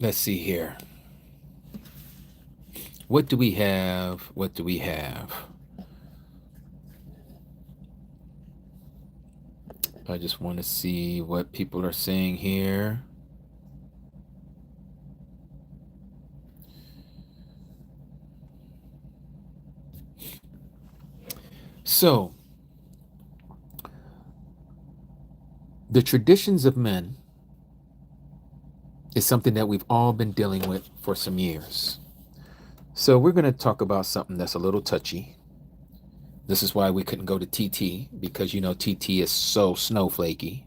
Let's see here. What do we have? What do we have? I just want to see what people are saying here. So, the traditions of men is something that we've all been dealing with for some years. So, we're going to talk about something that's a little touchy. This is why we couldn't go to TT, because you know TT is so snowflakey.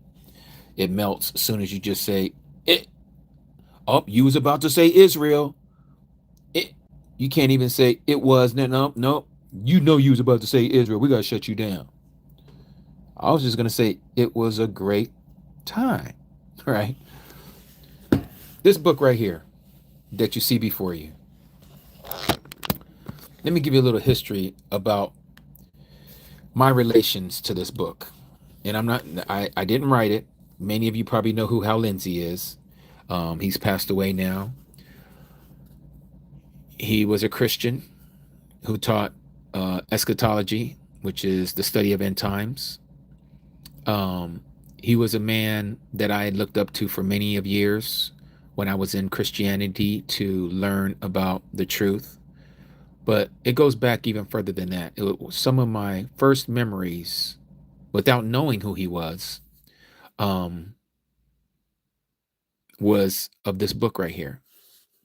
It melts as soon as you just say it. Oh, you was about to say Israel. It. You can't even say it was. No. You know you was about to say Israel. We gotta shut you down. I was just gonna say it was a great time, right? This book right here that you see before you. Let me give you a little history about my relations to this book. And I didn't write it. Many of you probably know who Hal Lindsey is. He's passed away now. He was a Christian who taught eschatology, which is the study of end times. He was a man that I had looked up to for many of years when I was in Christianity to learn about the truth. But it goes back even further than that. It was some of my first memories, without knowing who he was of this book right here.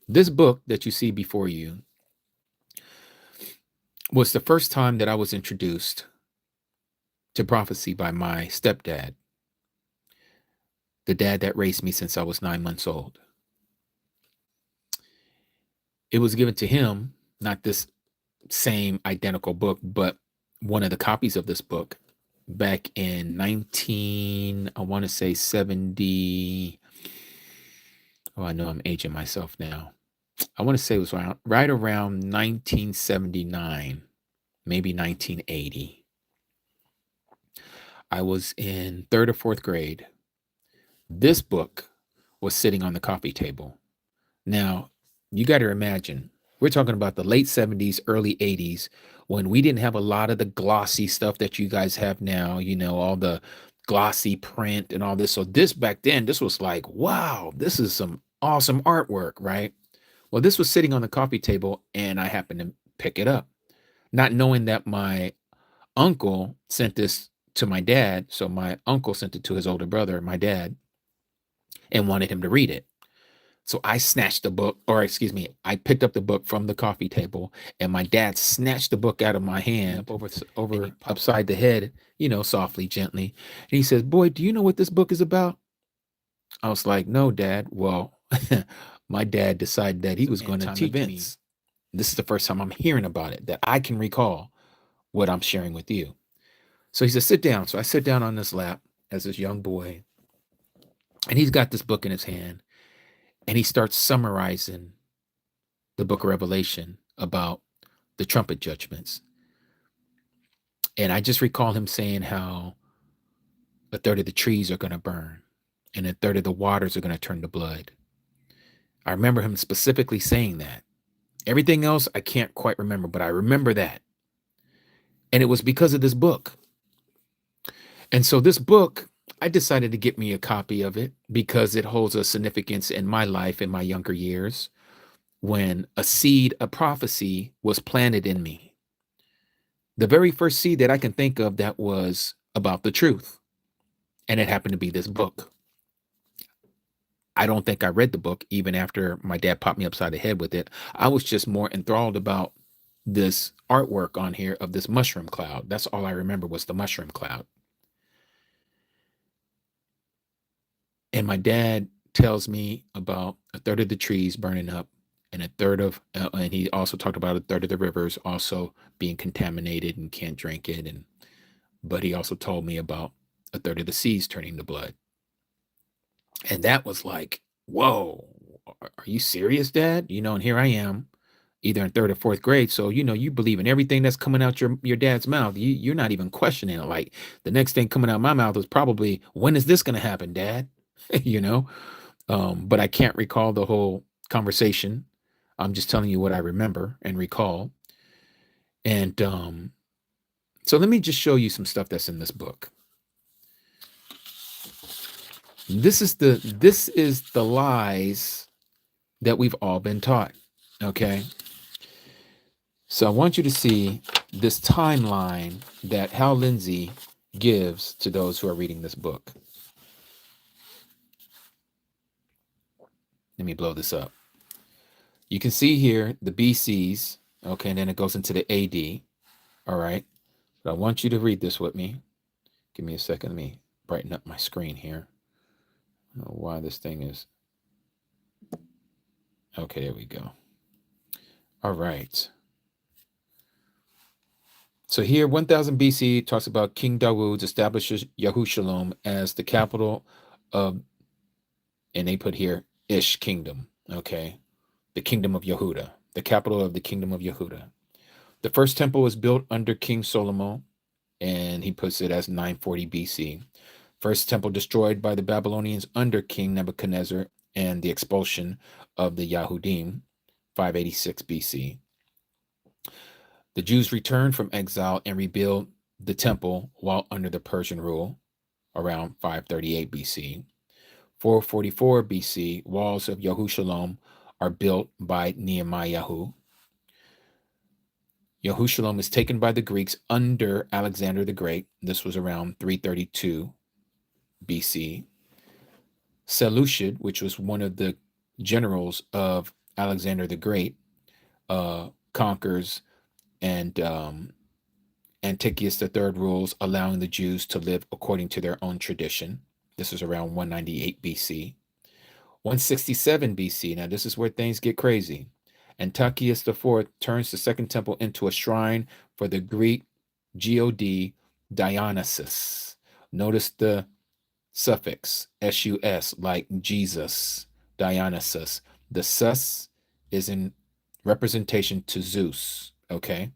This book that you see before you was the first time that I was introduced to prophecy by my stepdad, the dad that raised me since I was 9 months old. It was given to him, not this same identical book, but one of the copies of this book back in I want to say 70. Oh, I know I'm aging myself now. I want to say it was right around 1979, maybe 1980. I was in 3rd or 4th grade. This book was sitting on the coffee table. Now, you got to imagine, we're talking about the late 70s, early 80s, when we didn't have a lot of the glossy stuff that you guys have now, you know, all the glossy print and all this. So this back then, this was like, wow, this is some awesome artwork, right? Well, this was sitting on the coffee table and I happened to pick it up, not knowing that my uncle sent this to my dad. So my uncle sent it to his older brother, my dad, and wanted him to read it. So I snatched the book, or excuse me, I picked up the book from the coffee table, and my dad snatched the book out of my hand over upside the head, you know, softly, gently. And he says, "Boy, do you know what this book is about?" I was like, "No, Dad." Well, my dad decided that he was going to teach me. This is the first time I'm hearing about it, that I can recall what I'm sharing with you. So he said, "Sit down." So I sit down on this lap as this young boy, and he's got this book in his hand. And he starts summarizing the book of Revelation about the trumpet judgments. And I just recall him saying how a third of the trees are going to burn and a third of the waters are going to turn to blood. I remember him specifically saying that. Everything else I can't quite remember, but I remember that. And it was because of this book. And so this book, I decided to get me a copy of it because it holds a significance in my life in my younger years when a seed of prophecy was planted in me. The very first seed that I can think of that was about the truth. And it happened to be this book. I don't think I read the book even after my dad popped me upside the head with it. I was just more enthralled about this artwork on here of this mushroom cloud. That's all I remember was the mushroom cloud. And my dad tells me about a third of the trees burning up and a third of, and he also talked about a third of the rivers also being contaminated and can't drink it. But he also told me about a third of the seas turning to blood. And that was like, whoa, are you serious, Dad? You know, and here I am, either in 3rd or 4th grade. So, you know, you believe in everything that's coming out your dad's mouth. You're not even questioning it. Like the next thing coming out my mouth was probably, when is this going to happen, Dad? you know? But I can't recall the whole conversation. I'm just telling you what I remember and recall. And so let me just show you some stuff that's in this book. This is the lies that we've all been taught. Okay. So I want you to see this timeline that Hal Lindsey gives to those who are reading this book. Let me blow this up. You can see here the BCs, okay, and then it goes into the AD. All right. But I want you to read this with me. Give me a second. Let me brighten up my screen here. I don't know why this thing is. Okay, there we go. All right. So here, 1000 BC talks about King Dawood establishes Yahushalom as the capital of, and they put here, Ish kingdom, okay? The kingdom of Yehuda, the capital of the kingdom of Yehuda. The first temple was built under King Solomon, and he puts it as 940 BC. First temple destroyed by the Babylonians under King Nebuchadnezzar and the expulsion of the Yahudim, 586 BC. The Jews returned from exile and rebuilt the temple while under the Persian rule around 538 BC. 444 BC, walls of Yahushalom are built by Nehemiah. Yahushalom is taken by the Greeks under Alexander the Great. This was around 332 BC. Seleucid, which was one of the generals of Alexander the Great, conquers, and Antiochus III rules, allowing the Jews to live according to their own tradition. This is around 198 BC. 167 BC, now this is where things get crazy. Antiochus IV turns the second temple into a shrine for the Greek god Dionysus. Notice the suffix sus, like Jesus, Dionysus. The sus is in representation to Zeus, okay?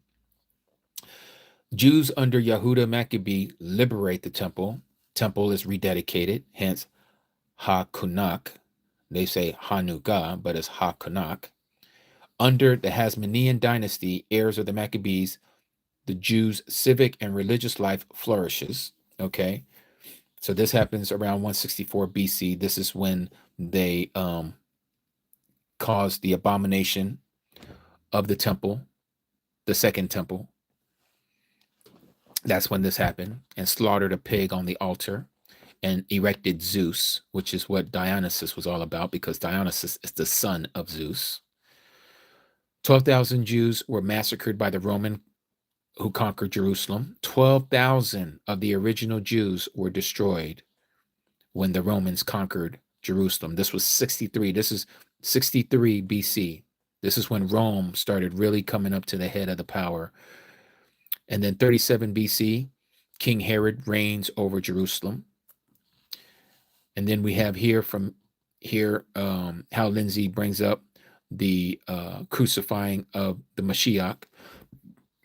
Jews under Yehuda Maccabee liberate the temple. Temple is rededicated, hence Ha-Kunak. They say Hanukkah, but it's Ha-Kunak. Under the Hasmonean dynasty, heirs of the Maccabees, the Jews' civic and religious life flourishes, okay? So this happens around 164 BC. This is when they caused the abomination of the temple, the second temple. That's when this happened, and slaughtered a pig on the altar and erected Zeus, which is what Dionysus was all about, because Dionysus is the son of Zeus. 12,000 Jews were massacred by the Roman who conquered Jerusalem. 12,000 of the original Jews were destroyed when the Romans conquered Jerusalem. This was 63. This is 63 BC. This is when Rome started really coming up to the head of the power. And then 37 BC, King Herod reigns over Jerusalem. And then we have here how Lindsey brings up the crucifying of the Mashiach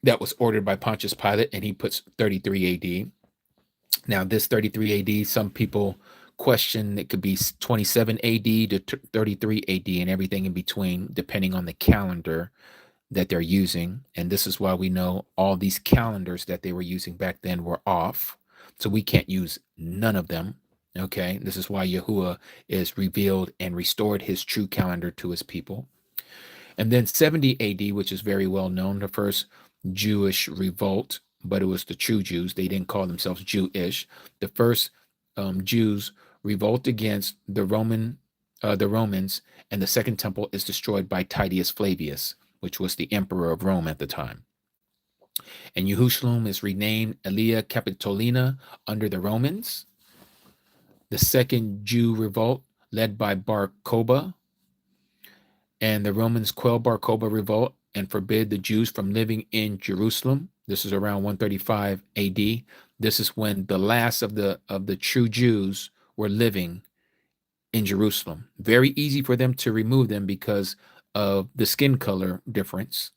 that was ordered by Pontius Pilate, and he puts 33 AD. Now, this 33 AD, some people question it could be 27 AD to 33 AD and everything in between, depending on the calendar that they're using. And this is why we know all these calendars that they were using back then were off. So we can't use none of them. Okay, this is why Yahuah is revealed and restored his true calendar to his people. And then 70 AD, which is very well known, the first Jewish revolt, but it was the true Jews. They didn't call themselves Jewish. The first Jews revolt against the Romans, and the second temple is destroyed by Titus Flavius, which was the emperor of Rome at the time. And Yahushalom is renamed Aelia Capitolina under the Romans. The second Jew revolt, led by Bar Kokhba, and the Romans quell Bar Kokhba revolt and forbid the Jews from living in Jerusalem. This is around 135 AD. This is when the last of the true Jews were living in Jerusalem. Very easy for them to remove them because of the skin color difference.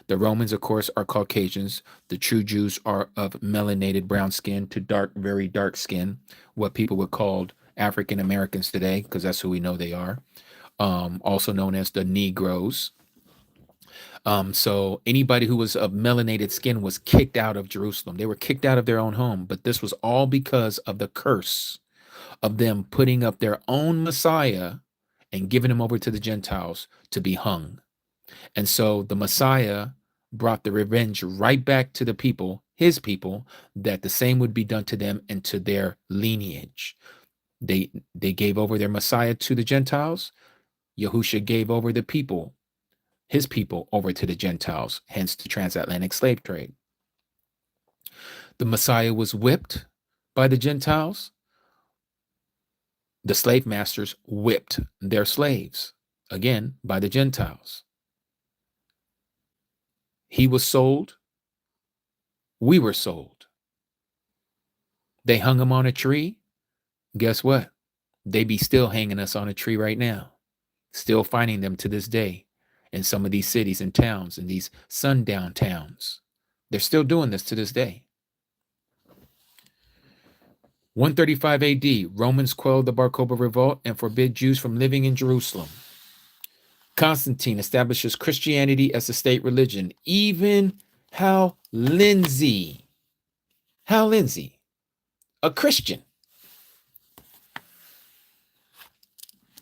The Romans, of course, are Caucasians. The true Jews are of melanated brown skin to dark, very dark skin, what people would call African Americans today, because that's who we know they are. also known as the Negroes. So anybody who was of melanated skin was kicked out of Jerusalem. They were kicked out of their own home, but this was all because of the curse of them putting up their own Messiah and giving him over to the Gentiles to be hung. And so the Messiah brought the revenge right back to the people, his people, that the same would be done to them and to their lineage. They gave over their Messiah to the Gentiles. Yahusha gave over the people, his people, over to the Gentiles, hence the transatlantic slave trade. The Messiah was whipped by the Gentiles. The slave masters whipped their slaves, again, by the Gentiles. He was sold. We were sold. They hung him on a tree. Guess what? They be still hanging us on a tree right now. Still finding them to this day in some of these cities and towns, in these sundown towns. They're still doing this to this day. 135 AD, Romans quelled the Bar Kokhba revolt and forbid Jews from living in Jerusalem. Constantine establishes Christianity as the state religion. Even Hal Lindsey, a Christian,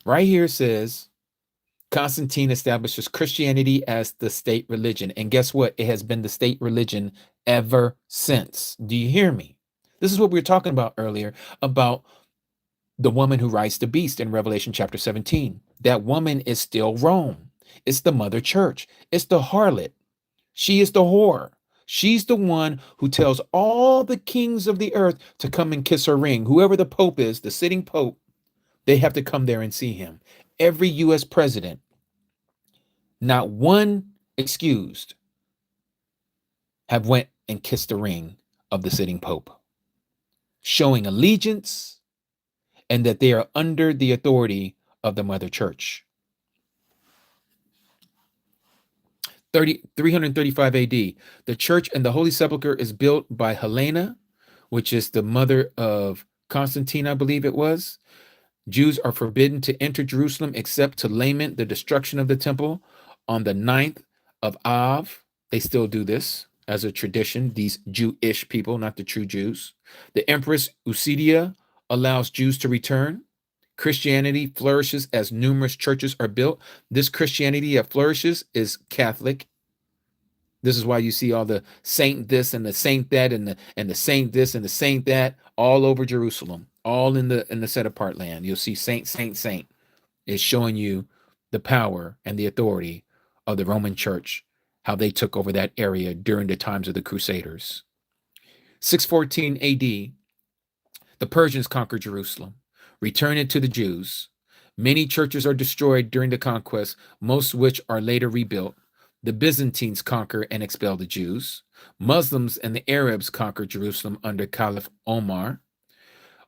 right here says Constantine establishes Christianity as the state religion. And guess what? It has been the state religion ever since. Do you hear me? This is what we were talking about earlier about the woman who rides the beast in Revelation chapter 17. That woman is still Rome. It's the mother church. It's the harlot. She is the whore. She's the one who tells all the kings of the earth to come and kiss her ring. Whoever the pope is, the sitting pope, they have to come there and see him. Every U.S. president, not one excused, have went and kissed the ring of the sitting pope, showing allegiance and that they are under the authority of the mother church. 335 AD, the church and the Holy Sepulchre is built by Helena, which is the mother of Constantine, I believe it was. Jews are forbidden to enter Jerusalem except to lament the destruction of the temple on the 9th of Av. They still do this as a tradition, these Jewish people, not the true Jews. The Empress Eusedia allows Jews to return. Christianity flourishes as numerous churches are built. This Christianity that flourishes is Catholic. This is why you see all the saint this and the saint that and the saint this and the saint that all over Jerusalem, all in the set apart land. You'll see saint, saint, saint. It's showing you the power and the authority of the Roman Church, how they took over that area during the times of the Crusaders. 614 AD, the Persians conquered Jerusalem, return it to the Jews. Many churches are destroyed during the conquest, most of which are later rebuilt. The Byzantines conquer and expel the Jews. Muslims and the Arabs conquer Jerusalem under Caliph Omar.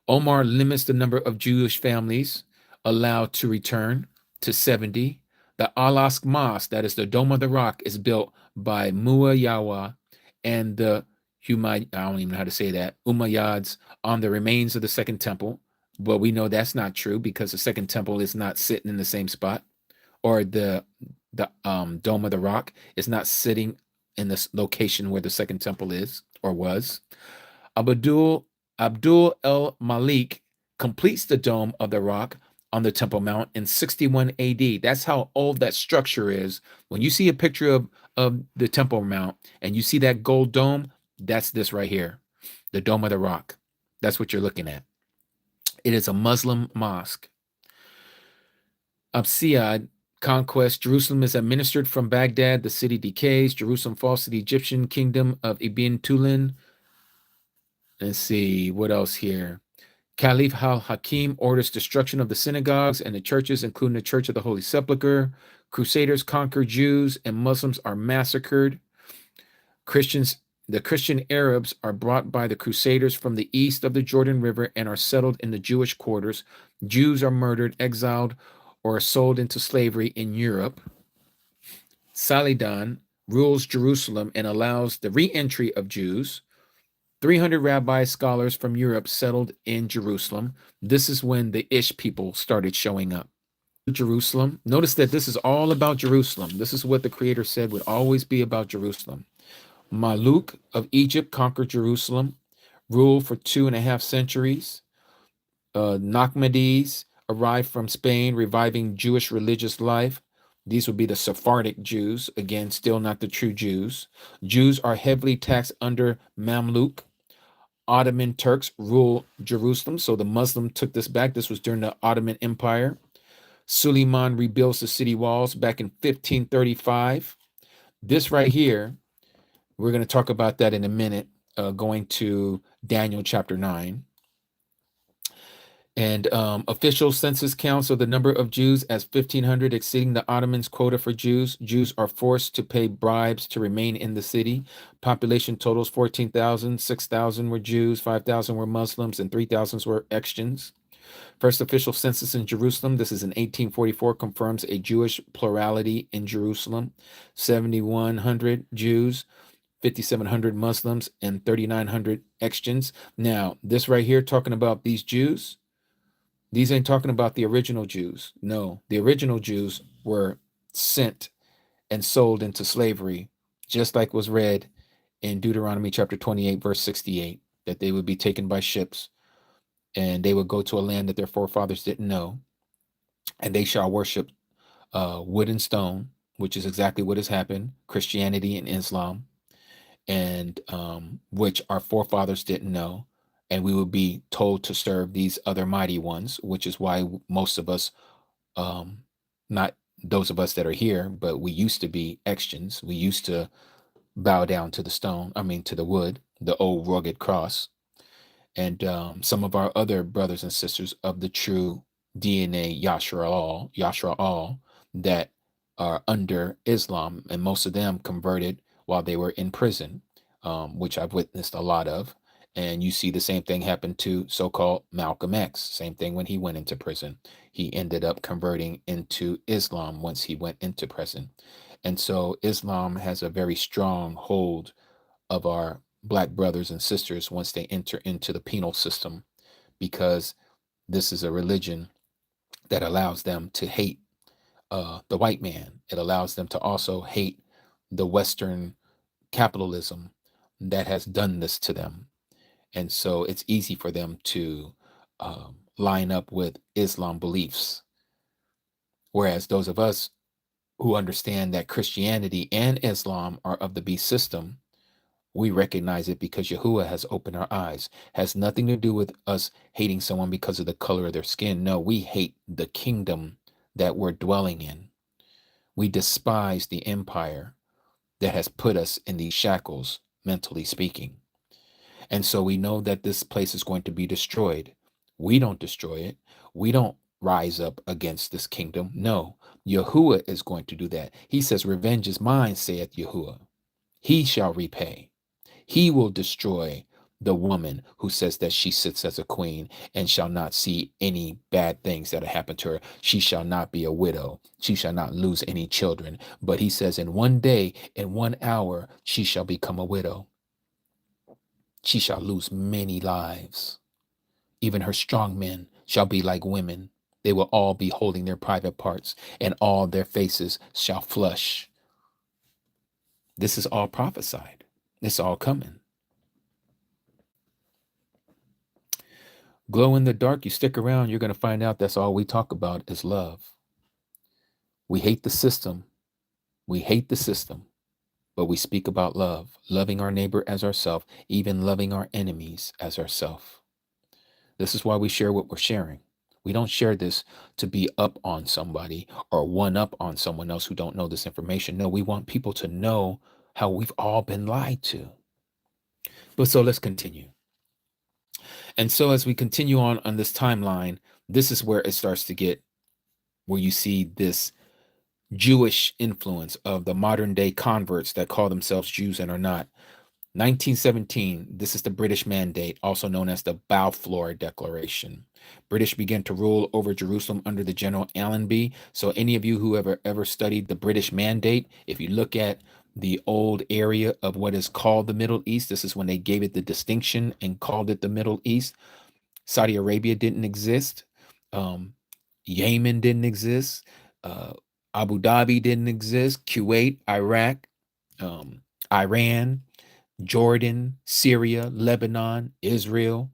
Omar limits the number of Jewish families allowed to return to 70. The Al-Aqsa Mosque, that is the Dome of the Rock, is built by Yahuah and the I don't even know how to say that, Umayyads on the remains of the Second Temple. But we know that's not true because the Second Temple is not sitting in the same spot, or the Dome of the Rock is not sitting in this location where the Second Temple is or was. Abdul el-Malik completes the Dome of the Rock on the Temple Mount in 61 AD. That's how old that structure is. When you see a picture of the Temple Mount and you see that gold dome, that's this right here, the Dome of the Rock. That's what you're looking at. It is a Muslim mosque. Abbasid conquest. Jerusalem is administered from Baghdad. The city decays. Jerusalem falls to the Egyptian kingdom of Ibn Tulun. Let's see, what else here? Caliph al-Hakim orders destruction of the synagogues and the churches, including the Church of the Holy Sepulchre. Crusaders conquer Jews and Muslims are massacred. The Christian Arabs are brought by the Crusaders from the east of the Jordan River and are settled in the Jewish quarters. Jews are murdered, exiled, or sold into slavery in Europe. Saladin rules Jerusalem and allows the re-entry of Jews. 300 rabbi scholars from Europe settled in Jerusalem. This is when the Ish people started showing up. Jerusalem. Notice that this is all about Jerusalem. This is what the Creator said would always be about Jerusalem. Maluk of Egypt conquered Jerusalem, ruled for 2.5 centuries. Nachmanides arrived from Spain, reviving Jewish religious life. These would be the Sephardic Jews. Again, still not the true Jews. Jews are heavily taxed under Mamluk. Ottoman Turks rule Jerusalem. So the Muslim took this back. This was during the Ottoman Empire. Suleiman rebuilds the city walls back in 1535. This right here, we're going to talk about that in a minute, going to Daniel chapter 9. And official census counts of the number of Jews as 1,500, exceeding the Ottomans' quota for Jews. Jews are forced to pay bribes to remain in the city. Population totals 14,000. 6,000 were Jews, 5,000 were Muslims, and 3,000 were Extians. First official census in Jerusalem, this is in 1844, confirms a Jewish plurality in Jerusalem. 7,100 Jews, 5,700 Muslims, and 3,900 Extians. Now, this right here talking about these Jews, these ain't talking about the original Jews. No, the original Jews were sent and sold into slavery, just like was read in Deuteronomy chapter 28, verse 68, that they would be taken by ships and they would go to a land that their forefathers didn't know, and they shall worship wood and stone, which is exactly what has happened, Christianity and Islam, and which our forefathers didn't know. And we would be told to serve these other mighty ones, which is why most of us, not those of us that are here, but we used to be Extians. We used to bow down to the stone, to the wood, the old rugged cross. And some of our other brothers and sisters of the true DNA Yashra that are under Islam, and most of them converted while they were in prison, which I've witnessed a lot of. And you see the same thing happen to so-called Malcolm X. Same thing when he went into prison. He ended up converting into Islam once he went into prison. And so Islam has a very strong hold of our Black brothers and sisters once they enter into the penal system, because this is a religion that allows them to hate the white man. It allows them to also hate the Western capitalism that has done this to them. And so it's easy for them to line up with Islam beliefs. Whereas those of us who understand that Christianity and Islam are of the beast system, we recognize it because Yahuah has opened our eyes. Has nothing to do with us hating someone because of the color of their skin. No, we hate the kingdom that we're dwelling in. We despise the empire that has put us in these shackles, mentally speaking. And so we know that this place is going to be destroyed. We don't destroy it. We don't rise up against this kingdom. No, Yahuah is going to do that. He says, "Revenge is mine, saith Yahuah. He shall repay." He will destroy the woman who says that she sits as a queen and shall not see any bad things that happen to her. She shall not be a widow. She shall not lose any children. But he says, in one day, in 1 hour, she shall become a widow. She shall lose many lives. Even her strong men shall be like women. They will all be holding their private parts, and all their faces shall flush. This is all prophesied. It's all coming. Glow in the dark, you stick around, you're going to find out that's all we talk about is love. We hate the system. We hate the system, but we speak about love, loving our neighbor as ourselves, even loving our enemies as ourselves. This is why we share what we're sharing. We don't share this to be up on somebody or one up on someone else who don't know this information. No, we want people to know how we've all been lied to. But so let's continue. And so as we continue on this timeline, this is where it starts to get, where you see this Jewish influence of the modern day converts that call themselves Jews and are not. 1917, this is the British Mandate, also known as the Balfour Declaration. British began to rule over Jerusalem under the General Allenby. So any of you who ever studied the British Mandate, if you look at the old area of what is called the Middle East, this is when they gave it the distinction and called it the Middle East. Saudi Arabia didn't exist. Yemen didn't exist. Uh, Abu Dhabi didn't exist. Kuwait, Iraq, um, Iran, Jordan, Syria, Lebanon, Israel.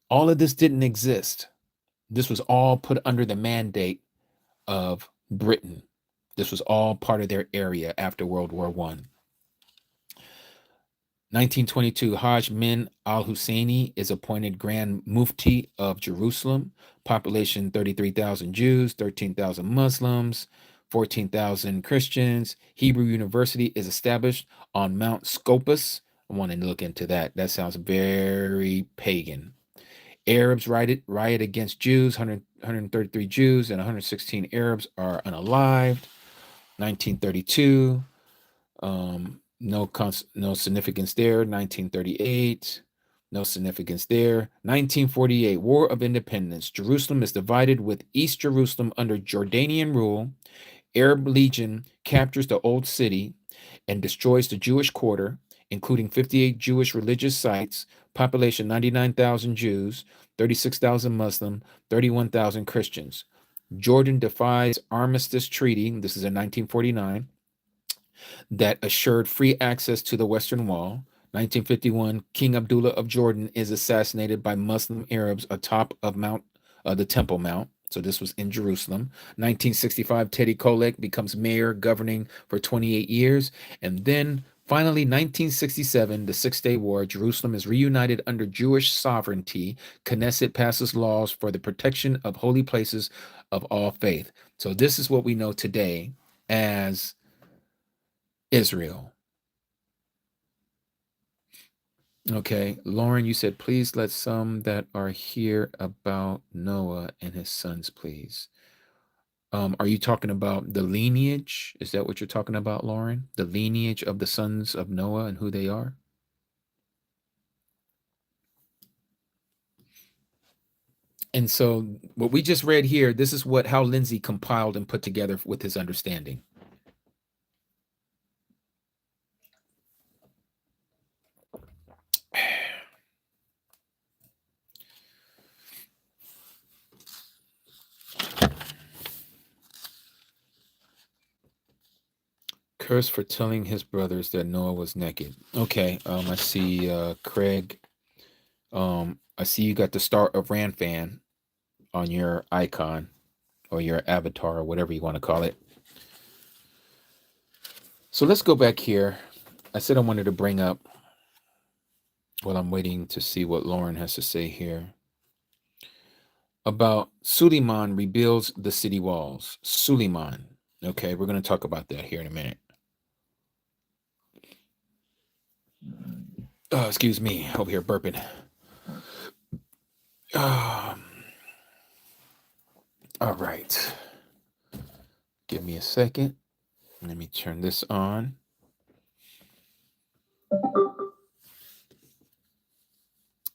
All of this didn't exist. This was all put under the mandate of Britain. This was all part of their area after World War I. 1922, Hajj Min al-Husseini is appointed Grand Mufti of Jerusalem. Population 33,000 Jews, 13,000 Muslims, 14,000 Christians. Hebrew University is established on Mount Scopus. I want to look into that. That sounds very pagan. Arabs riot against Jews. 133 Jews and 116 Arabs are unalived. 1932. No significance there. 1938, no significance there. 1948, War of Independence. Jerusalem is divided with East Jerusalem under Jordanian rule. Arab Legion captures the old city and destroys the Jewish quarter, including 58 Jewish religious sites, population 99,000 Jews, 36,000 Muslim, 31,000 Christians. Jordan defies Armistice Treaty, this is in 1949, that assured free access to the Western Wall. 1951, King Abdullah of Jordan is assassinated by Muslim Arabs atop of the Temple Mount. So this was in Jerusalem. 1965, Teddy Kollek becomes mayor, governing for 28 years. And then finally, 1967, the Six-Day War, Jerusalem is reunited under Jewish sovereignty. Knesset passes laws for the protection of holy places of all faith. So this is what we know today as Israel. Okay, Lauren, you said, please let some that are here about Noah and his sons, please. Are you talking about the lineage? Is that what you're talking about, Lauren? The lineage of the sons of Noah and who they are? And so what we just read here, this is what Hal Lindsey compiled and put together with his understanding. Curse for telling his brothers that Noah was naked. Okay, I see Craig. I see you got the Start of Ran fan on your icon or your avatar or whatever you want to call it. So let's go back here. I said I wanted to bring up, well, I'm waiting to see what Lauren has to say here about Suleiman rebuilds the city walls. Suleiman. Okay, we're going to talk about that here in a minute. Oh, excuse me, over here burping. All right. Give me a second. Let me turn this on.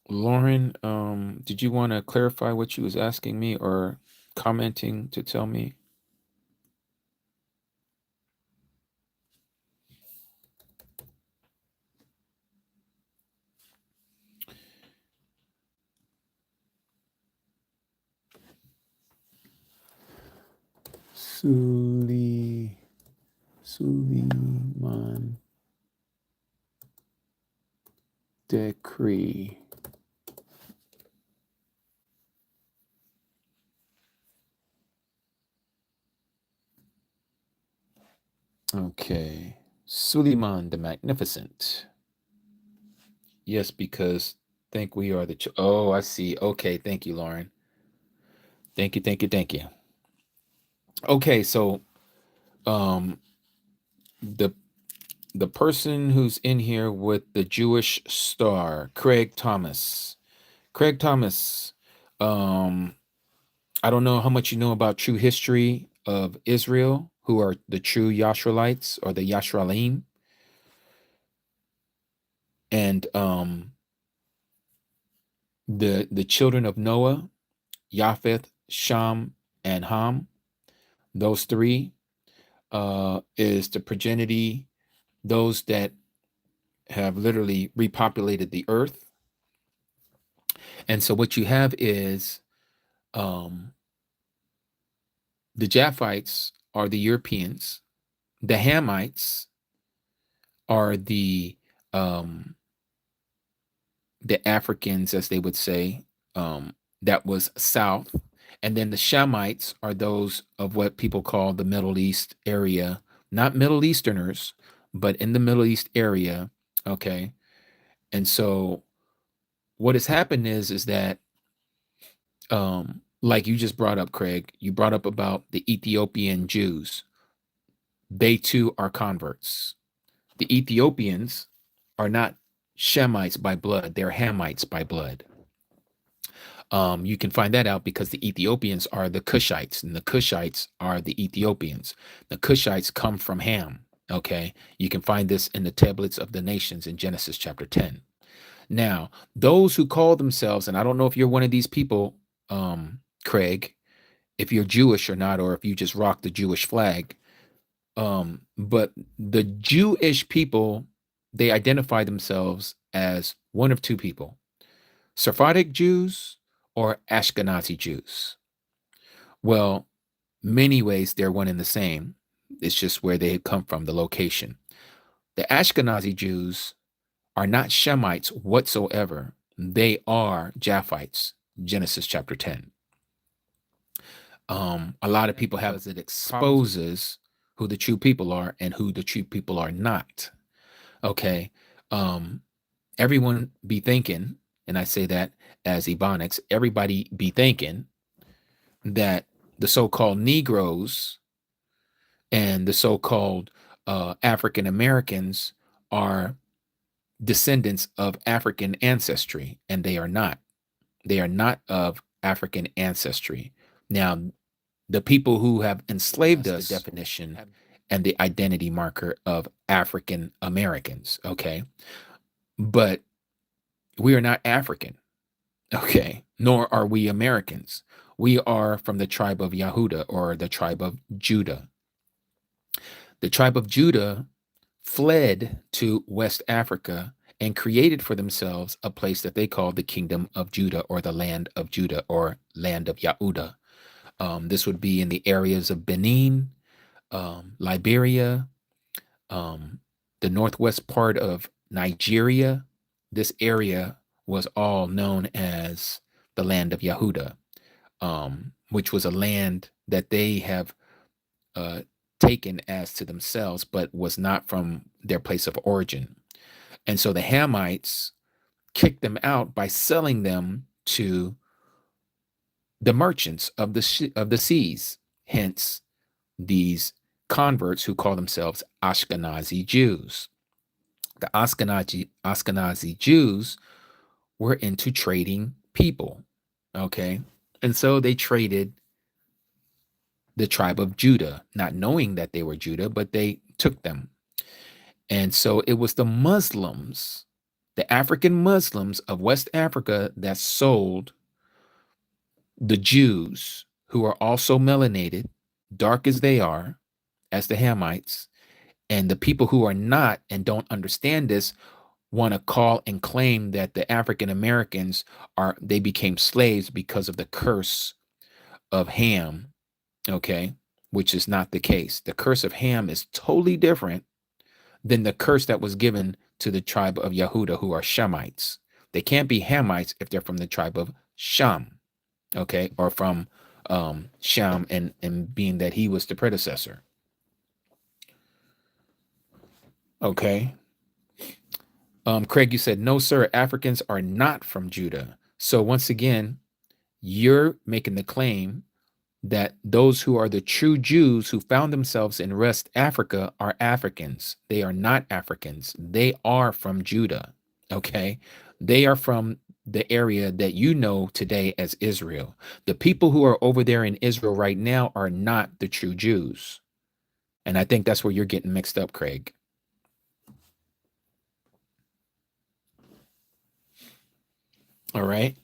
Lauren, did you want to clarify what you was asking me or commenting to tell me? Suleiman decree. Okay. Suleiman the Magnificent. Yes, because think we are the oh, I see. Okay, thank you, Lauren. Thank you, thank you, thank you. Okay, so the person who's in here with the Jewish star, Craig Thomas. Craig Thomas, I don't know how much you know about true history of Israel, who are the true Yashraelites or the Yashraelim. And the children of Noah, Japheth, Sham, and Ham, those three is the progeny, those that have literally repopulated the earth. And so what you have is The Japhites are the Europeans. The Hamites are the Africans, as they would say, that was south. And then the Shamites are those of what people call the Middle East area, not Middle Easterners, but in the Middle East area. Okay. And so what has happened is that, like you just brought up, Craig, you brought up about the Ethiopian Jews. They too are converts. The Ethiopians are not Shemites by blood, they're Hamites by blood. You can find that out because the Ethiopians are the Cushites, and the Cushites are the Ethiopians. The Cushites come from Ham. Okay, you can find this in the tablets of the nations in Genesis chapter 10. Now, those who call themselves, and I don't know if you're one of these people, Craig, if you're Jewish or not, or if you just rock the Jewish flag, but the Jewish people, they identify themselves as one of two people: Sephardic Jews or Ashkenazi Jews. Well, many ways they're one and the same. It's just where they come from, the location. The Ashkenazi Jews are not Shemites whatsoever. They are Japhites, Genesis chapter 10. A lot of people have it exposes who the true people are and who the true people are not. Okay. Everyone be thinking, and I say that as Ebonics, everybody be thinking that the so-called Negroes and the so-called African Americans are descendants of African ancestry, and they are not. They are not of African ancestry. Now, the people who have enslaved us, the definition and the identity marker of African Americans, okay? But we are not African, okay? Nor are we Americans. We are from the tribe of Yahudah, or the tribe of Judah. The tribe of Judah fled to West Africa and created for themselves a place that they called the Kingdom of Judah, or the Land of Judah, or Land of Yahudah. This would be in the areas of Benin, Liberia, the northwest part of Nigeria. This area was all known as the Land of Yahudah, which was a land that they have taken as to themselves, but was not from their place of origin. And so the Hamites kicked them out by selling them to the merchants of the seas. Hence, these converts who call themselves Ashkenazi Jews. The Ashkenazi Jews were into trading people, okay? And so they traded the tribe of Judah, not knowing that they were Judah, but they took them. And so it was the Muslims, the African Muslims of West Africa, that sold the Jews, who are also melanated, dark as they are, as the Hamites. And the people who are not and don't understand this want to call and claim that the African Americans they became slaves because of the curse of Ham, okay, which is not the case. The curse of Ham is totally different than the curse that was given to the tribe of Yahudah, who are Shemites. They can't be Hamites if they're from the tribe of Sham, okay, or from Sham, and being that he was the predecessor. Okay. Craig, you said, no, sir, Africans are not from Judah. So once again, you're making the claim that those who are the true Jews who found themselves in West Africa are Africans. They are not Africans. They are from Judah, okay? They are from the area that you know today as Israel. The people who are over there in Israel right now are not the true Jews. And I think that's where you're getting mixed up, Craig. All right.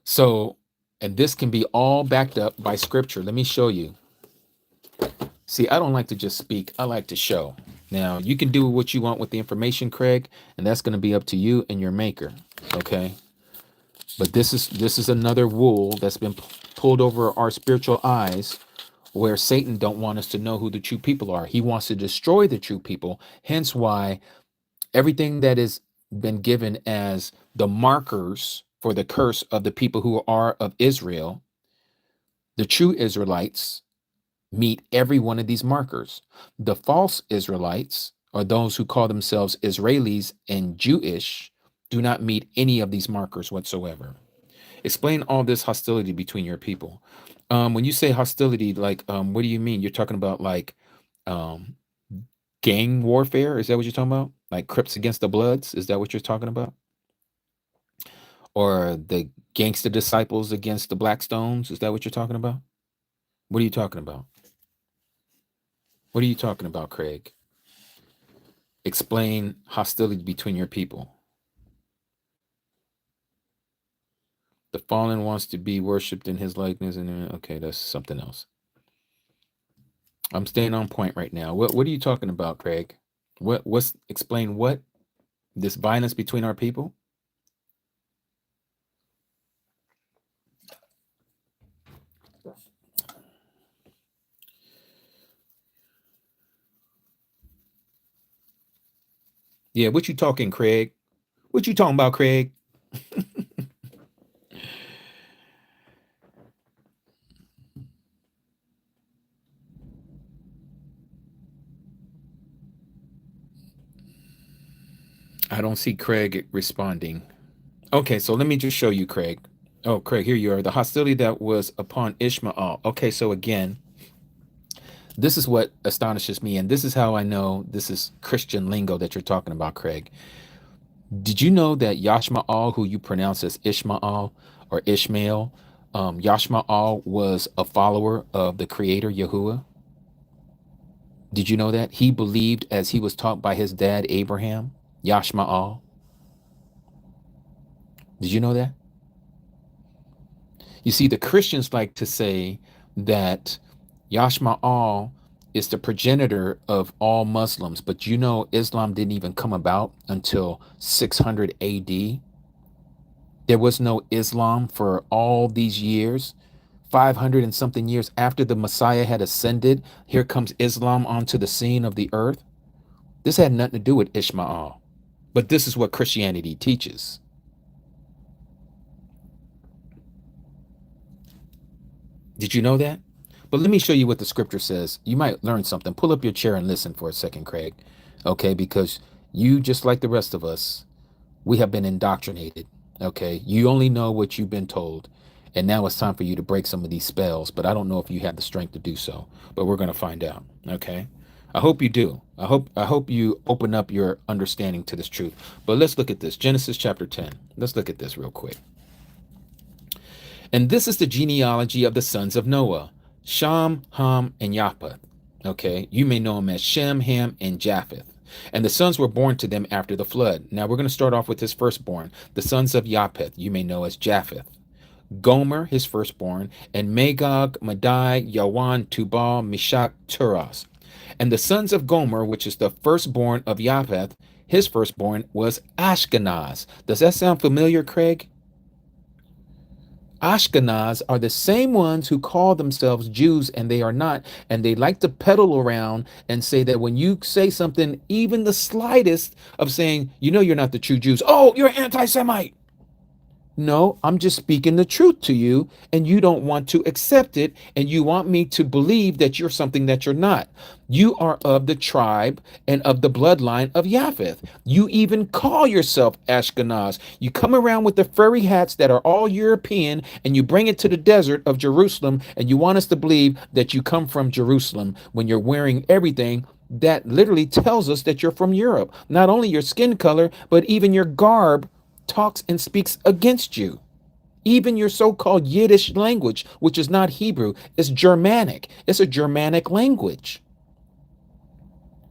So, and this can be all backed up by scripture. Let me show you. See, I don't like to just speak. I like to show. Now, you can do what you want with the information, Craig, and that's going to be up to you and your maker. Okay. But this is another wool that's been pulled over our spiritual eyes where Satan don't want us to know who the true people are. He wants to destroy the true people. Hence why everything that has been given as the markers for the curse of the people who are of Israel, the true Israelites meet every one of these markers. The false Israelites, or those who call themselves Israelis and Jewish, do not meet any of these markers whatsoever. Explain all this hostility between your people. When you say hostility, like, what do you mean? You're talking about like um, gang warfare? Is that what you're talking about? Like Crips against the Bloods? Is that what you're talking about? Or the gangster disciples against the Blackstones? Is that what you're talking about? What are you talking about? What are you talking about, Craig? Explain hostility between your people. The fallen wants to be worshipped in his likeness, and okay, that's something else. I'm staying on point right now. What are you talking about, Craig? Explain what? This violence between our people? Yeah, what you talking, Craig? What you talking about, Craig? I don't see Craig responding. Okay, so let me just show you, Craig. Oh, Craig, here you are. The hostility that was upon Ishmael. Okay, so again, this is what astonishes me, and this is how I know this is Christian lingo that you're talking about, Craig. Did you know that Yashma'al, who you pronounce as Ishmael or Ishmael, Yashma'al was a follower of the creator Yahuah? Did you know that? He believed as he was taught by his dad Abraham, Yashma'al. Did you know that? You see, the Christians like to say that Yashma'al is the progenitor of all Muslims, but you know Islam didn't even come about until 600 AD. There was no Islam for all these years. 500 and something years after the Messiah had ascended, here comes Islam onto the scene of the earth. This had nothing to do with Ishmael, but this is what Christianity teaches. Did you know that? But let me show you what the scripture says. You might learn something. Pull up your chair and listen for a second, Craig. Okay, because you, just like the rest of us, we have been indoctrinated. Okay, you only know what you've been told. And now it's time for you to break some of these spells, but I don't know if you have the strength to do so. But we're going to find out. Okay. I hope you do. I hope you open up your understanding to this truth. But let's look at this. Genesis chapter 10. Let's look at this real quick. And this is the genealogy of the sons of Noah, Sham, Ham, and Japheth. Okay, you may know them as Shem, Ham, and Japheth. And the sons were born to them after the flood. Now we're going to start off with his firstborn, the sons of Japheth, you may know as Japheth. Gomer, his firstborn, and Magog, Madai, Yawan, Tubal, Meshach, Turas. And the sons of Gomer, which is the firstborn of Japheth, his firstborn was Ashkenaz. Does that sound familiar, Craig? Ashkenaz are the same ones who call themselves Jews and they are not. And they like to peddle around and say that when you say something, even the slightest of saying, you know, you're not the true Jews. Oh, you're anti-Semite. No, I'm just speaking the truth to you, and you don't want to accept it, and you want me to believe that you're something that you're not. You are of the tribe and of the bloodline of Japheth. You even call yourself Ashkenaz. You come around with the furry hats that are all European, and you bring it to the desert of Jerusalem, and you want us to believe that you come from Jerusalem when you're wearing everything that literally tells us that you're from Europe. Not only your skin color, but even your garb talks and speaks against you. Even your so-called Yiddish language, which is not Hebrew, is Germanic. It's a Germanic language.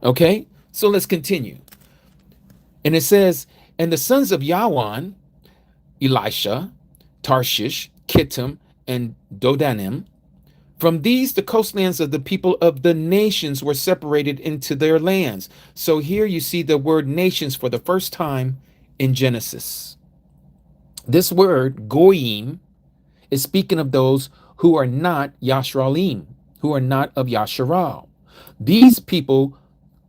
Okay, so let's continue. And it says, and the sons of Yawan, Elisha, Tarshish, Kittim, and Dodanim. From these, the coastlands of the people of the nations were separated into their lands. So here you see the word nations for the first time in Genesis. This word, goyim, is speaking of those who are not Yashralim. who are not of Yasharal. These people,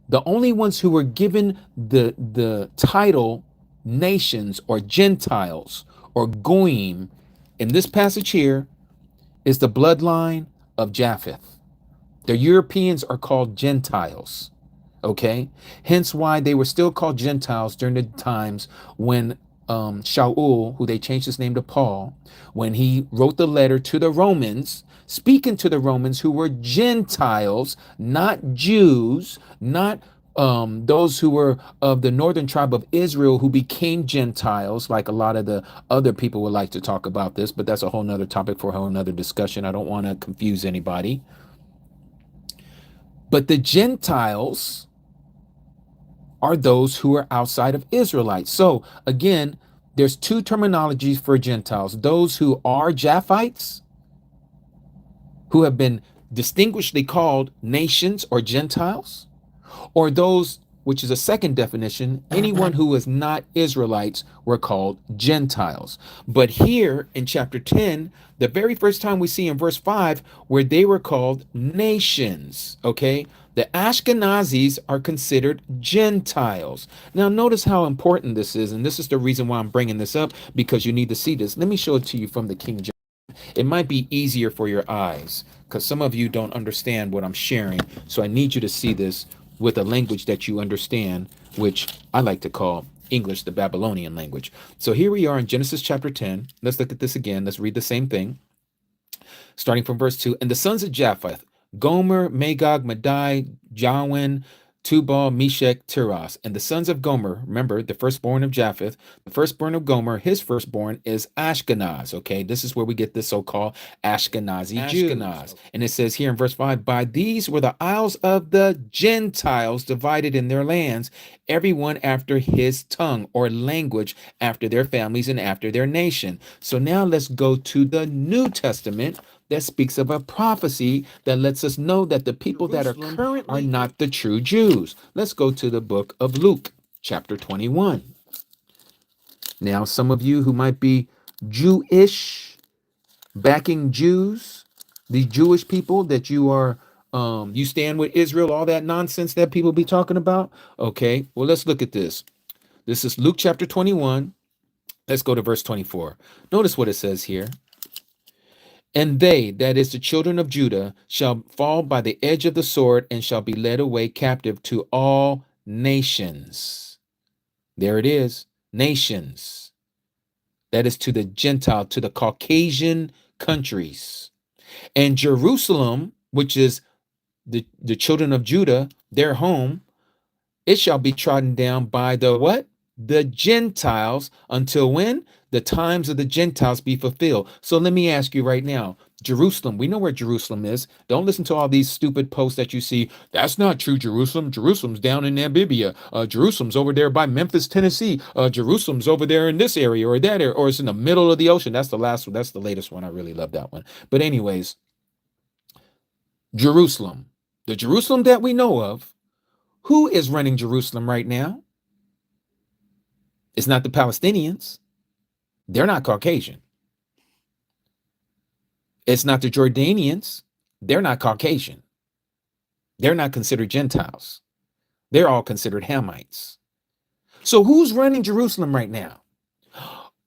the only ones who were given the title nations or Gentiles or Goyim in this passage here is the bloodline of Japheth. The Europeans are called Gentiles. Okay, hence why they were still called Gentiles during the times when Shaul, who they changed his name to Paul, when he wrote the letter to the Romans, speaking to the Romans who were Gentiles, not Jews, not those who were of the northern tribe of Israel who became Gentiles, like a lot of the other people would like to talk about this, but that's a whole nother topic for a whole nother discussion. I don't want to confuse anybody. But the Gentiles are those who are outside of Israelites. So again, there's two terminologies for Gentiles: those who are Japhites, who have been distinguishedly called nations or Gentiles, or those, which is a second definition, anyone who is not Israelites were called Gentiles. But here in chapter 10, the very first time we see in verse 5 where they were called nations, okay? The Ashkenazis are considered Gentiles. Now, notice how important this is, and this is the reason why I'm bringing this up, because you need to see this. Let me show it to you from the King James. It might be easier for your eyes, because some of you don't understand what I'm sharing, so I need you to see this with a language that you understand, which I like to call English, the Babylonian language. So here we are in Genesis chapter 10. Let's look at this again. Let's read the same thing. Starting from verse 2. And the sons of Japheth, Gomer, Magog, Madai, Jawan, Tubal, Meshech, Tiras. And the sons of Gomer, remember, the firstborn of Japheth, the firstborn of Gomer, his firstborn is Ashkenaz. Okay, this is where we get the so-called Ashkenazi Jews. And it says here in verse 5, by these were the isles of the Gentiles divided in their lands, everyone after his tongue or language, after their families and after their nation. So now let's go to the New Testament that speaks of a prophecy that lets us know that the people that are current are not the true Jews. Let's go to the book of Luke, chapter 21. Now, some of you who might be Jewish, backing Jews, the Jewish people that you are, you stand with Israel, all that nonsense that people be talking about. Okay, well, let's look at this. This is Luke chapter 21. Let's go to verse 24. Notice what it says here. And they, that is the children of Judah, shall fall by the edge of the sword and shall be led away captive to all nations. There it is, nations. That is to the Gentile, to the Caucasian countries. And Jerusalem, which is the children of Judah, their home, it shall be trodden down by the what? The Gentiles, until when? The times of the Gentiles be fulfilled. So let me ask you right now, Jerusalem, we know where Jerusalem is. Don't listen to all these stupid posts that you see. That's not true, Jerusalem. Jerusalem's down in Namibia. Jerusalem's over there by Memphis, Tennessee. Jerusalem's over there in this area or that area, or it's in the middle of the ocean. That's the last one. That's the latest one. I really love that one. But anyways, Jerusalem, the Jerusalem that we know of, who is running Jerusalem right now? It's not the Palestinians. They're not Caucasian. It's not the Jordanians. They're not Caucasian. They're not considered Gentiles. They're all considered Hamites. So who's running Jerusalem right now?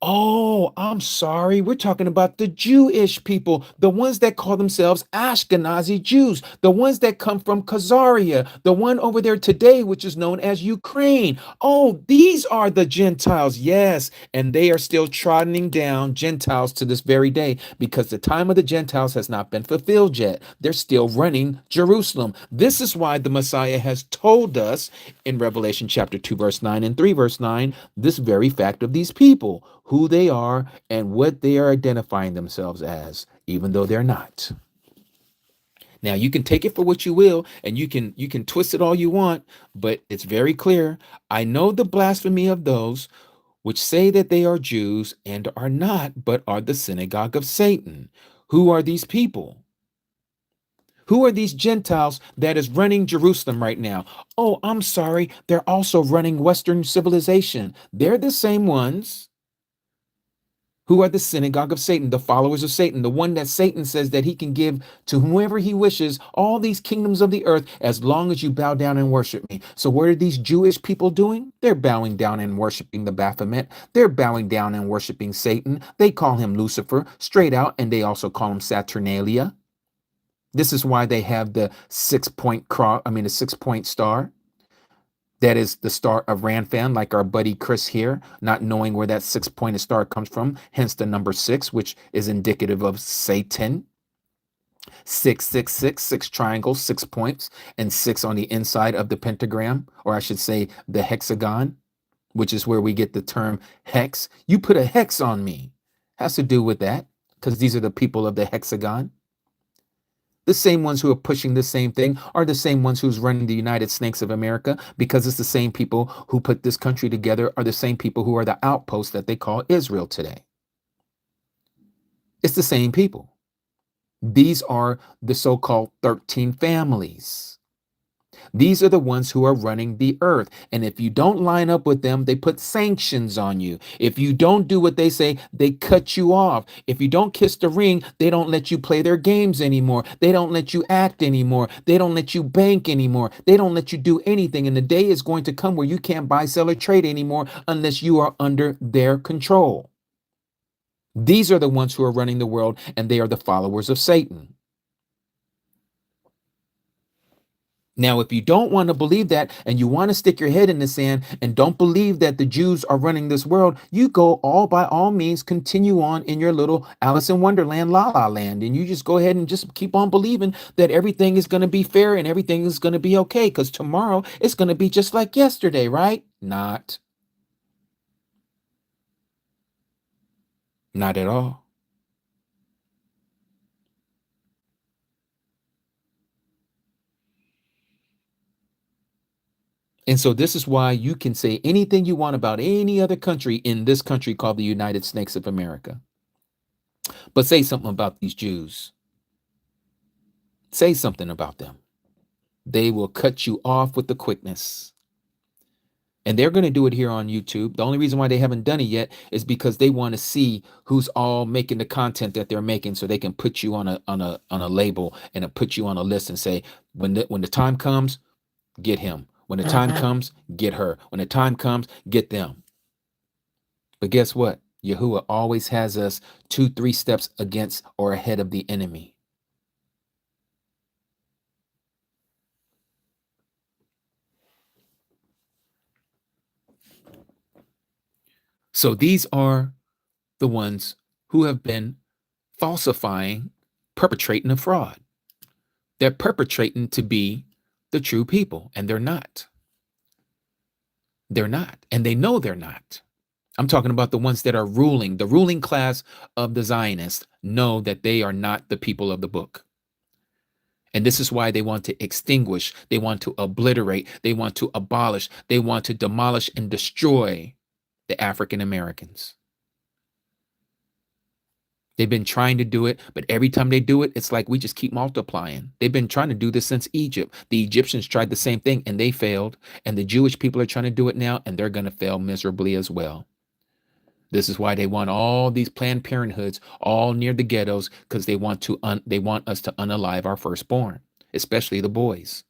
Oh, I'm sorry. We're talking about the Jewish people, the ones that call themselves Ashkenazi Jews, the ones that come from Khazaria, the one over there today, which is known as Ukraine. Oh, these are the Gentiles. Yes. And they are still trotting down Gentiles to this very day because the time of the Gentiles has not been fulfilled yet. They're still running Jerusalem. This is why the Messiah has told us in Revelation chapter 2, verse 9 and 3, verse 9, this very fact of these people, who they are and what they are identifying themselves as, even though they're not. Now, you can take it for what you will, and you can twist it all you want, but it's very clear. I know the blasphemy of those which say that they are Jews and are not, but are the synagogue of Satan. Who are these people? Who are these Gentiles that is running Jerusalem right now? Oh, I'm sorry. They're also running Western civilization. They're the same ones who are the synagogue of Satan, the followers of Satan, the one that Satan says that he can give to whomever he wishes all these kingdoms of the earth as long as you bow down and worship me. So what are these Jewish people doing? They're bowing down and worshiping the Baphomet. They're bowing down and worshiping Satan. They call him Lucifer straight out, and they also call him Saturnalia. This is why they have the 6-point cross, the 6-point star. That is the star of Ranfan, like our buddy Chris here, not knowing where that 6-pointed star comes from, hence the number 6, which is indicative of Satan. 666, 6 triangles, 6 points, and 6 on the inside of the pentagram, or I should say the hexagon, which is where we get the term hex. You put a hex on me. Has to do with that, because these are the people of the hexagon. The same ones who are pushing the same thing are the same ones who's running the United Snakes of America, because it's the same people who put this country together are the same people who are the outposts that they call Israel today. It's the same people. These are the so-called 13 families. These are the ones who are running the earth. And if you don't line up with them, they put sanctions on you. If you don't do what they say, they cut you off. If you don't kiss the ring, they don't let you play their games anymore. They don't let you act anymore. They don't let you bank anymore. They don't let you do anything. And the day is going to come where you can't buy, sell, or trade anymore unless you are under their control. These are the ones who are running the world, and they are the followers of Satan. Now, if you don't want to believe that and you want to stick your head in the sand and don't believe that the Jews are running this world, you go by all means, continue on in your little Alice in Wonderland, La La Land, and you just go ahead and just keep on believing that everything is going to be fair and everything is going to be okay, because tomorrow it's going to be just like yesterday, right? Not at all. And so this is why you can say anything you want about any other country in this country called the United Snakes of America. But say something about these Jews. Say something about them. They will cut you off with the quickness. And they're going to do it here on YouTube. The only reason why they haven't done it yet is because they want to see who's all making the content that they're making, so they can put you on a label and put you on a list and say, when the time comes, get him. When the time comes, get her. When the time comes, get them. But guess what? Yahuah always has us 2-3 steps against or ahead of the enemy. So these are the ones who have been falsifying, perpetrating a fraud. They're perpetrating to be the true people, and they're not. They're not, and they know they're not. I'm talking about the ones that are ruling. The ruling class of the Zionists know that they are not the people of the book. And this is why they want to extinguish, they want to obliterate, they want to abolish, they want to demolish and destroy the African Americans. They've been trying to do it, but every time they do it, it's like we just keep multiplying. They've been trying to do this since Egypt. The Egyptians tried the same thing and they failed. And the Jewish people are trying to do it now, and they're going to fail miserably as well. This is why they want all these Planned Parenthoods all near the ghettos, because they want us to unalive our firstborn, especially the boys.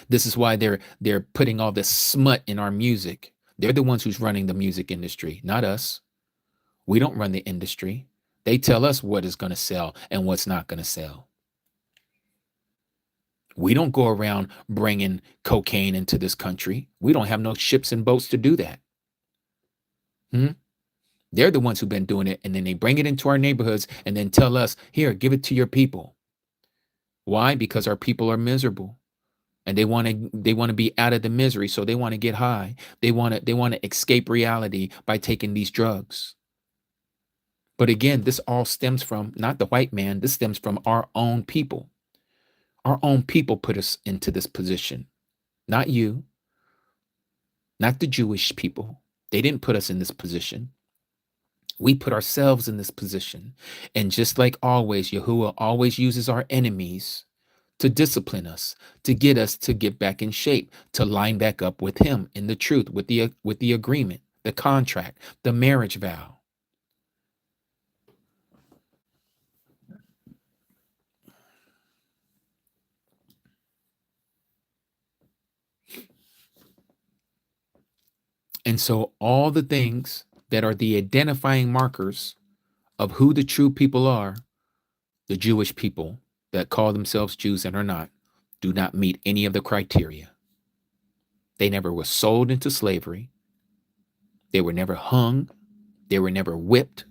This is why they're putting all this smut in our music. They're the ones who's running the music industry, not us. We don't run the industry. They tell us what is going to sell and what's not going to sell. We don't go around bringing cocaine into this country. We don't have no ships and boats to do that. They're the ones who've been doing it, and then they bring it into our neighborhoods and then tell us, here, give it to your people. Why? Because our people are miserable, and they want to be out of the misery, so they want to get high. They want to escape reality by taking these drugs. But again, this all stems from not the white man. This stems from our own people. Our own people put us into this position, not you, not the Jewish people. They didn't put us in this position. We put ourselves in this position. And just like always, Yahuah always uses our enemies to discipline us, to get back in shape, to line back up with him in the truth, with the agreement, the contract, the marriage vow. And so all the things that are the identifying markers of who the true people are, the Jewish people that call themselves Jews and are not, do not meet any of the criteria. They never were sold into slavery. They were never hung. They were never whipped.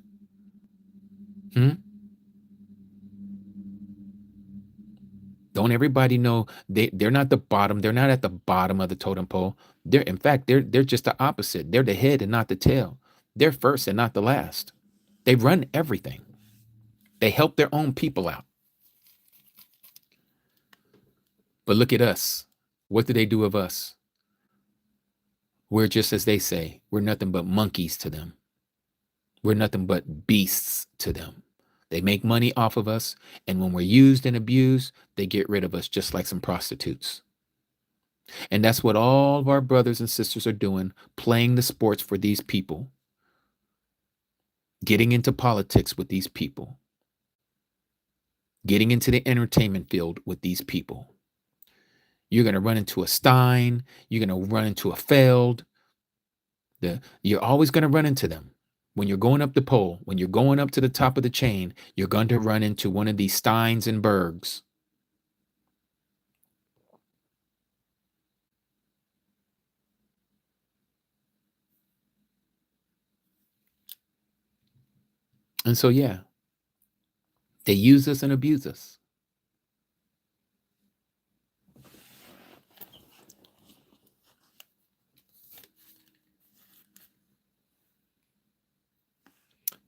Don't everybody know they're not the bottom? They're not at the bottom of the totem pole. In fact, they're just the opposite. They're the head and not the tail. They're first and not the last. They run everything. They help their own people out. But look at us. What do they do of us? We're just as they say. We're nothing but monkeys to them. We're nothing but beasts to them. They make money off of us, and when we're used and abused, they get rid of us just like some prostitutes. And that's what all of our brothers and sisters are doing, playing the sports for these people, getting into politics with these people, getting into the entertainment field with these people. You're going to run into a Stein. You're going to run into a Feld. You're always going to run into them. When you're going up the pole, when you're going up to the top of the chain, you're going to run into one of these Steins and Bergs. And so, yeah, they use us and abuse us.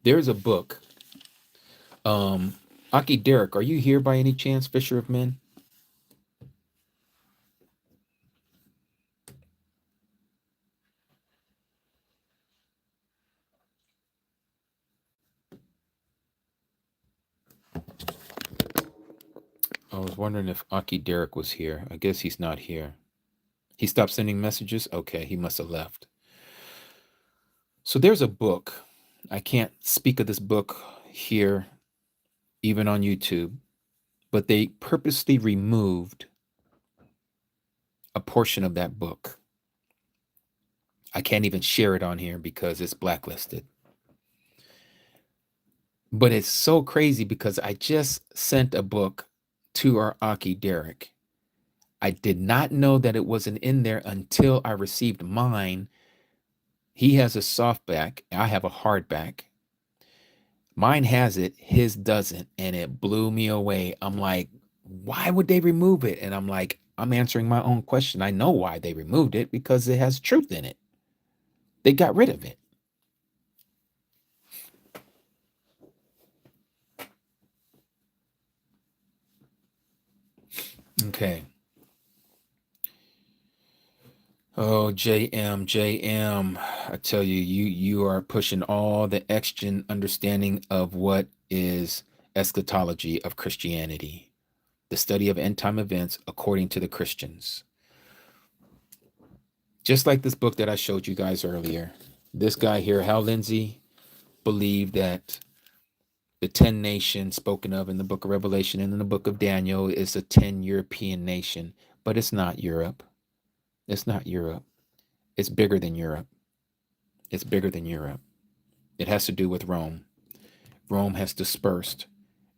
There's a book. Aki Derek, are you here by any chance, Fisher of Men? I was wondering if Aki Derek was here. I guess he's not here. He stopped sending messages? Okay, he must have left. So there's a book. I can't speak of this book here, even on YouTube, but they purposely removed a portion of that book. I can't even share it on here because it's blacklisted. But it's so crazy because I just sent a book to our Aki Derek. I did not know that it wasn't in there until I received mine. He has a softback. I have a hardback. Mine has it. His doesn't. And it blew me away. I'm like, why would they remove it? And I'm like, I'm answering my own question. I know why they removed it, because it has truth in it. They got rid of it. Okay. Oh, JM, I tell you, you are pushing all the extra understanding of what is eschatology of Christianity, the study of end time events according to the Christians. Just like this book that I showed you guys earlier. This guy here, Hal Lindsey, believed that the 10 nations spoken of in the book of Revelation and in the book of Daniel is a 10 European nation, but it's not Europe. It's not Europe. It's bigger than Europe. It's bigger than Europe. It has to do with Rome. Rome has dispersed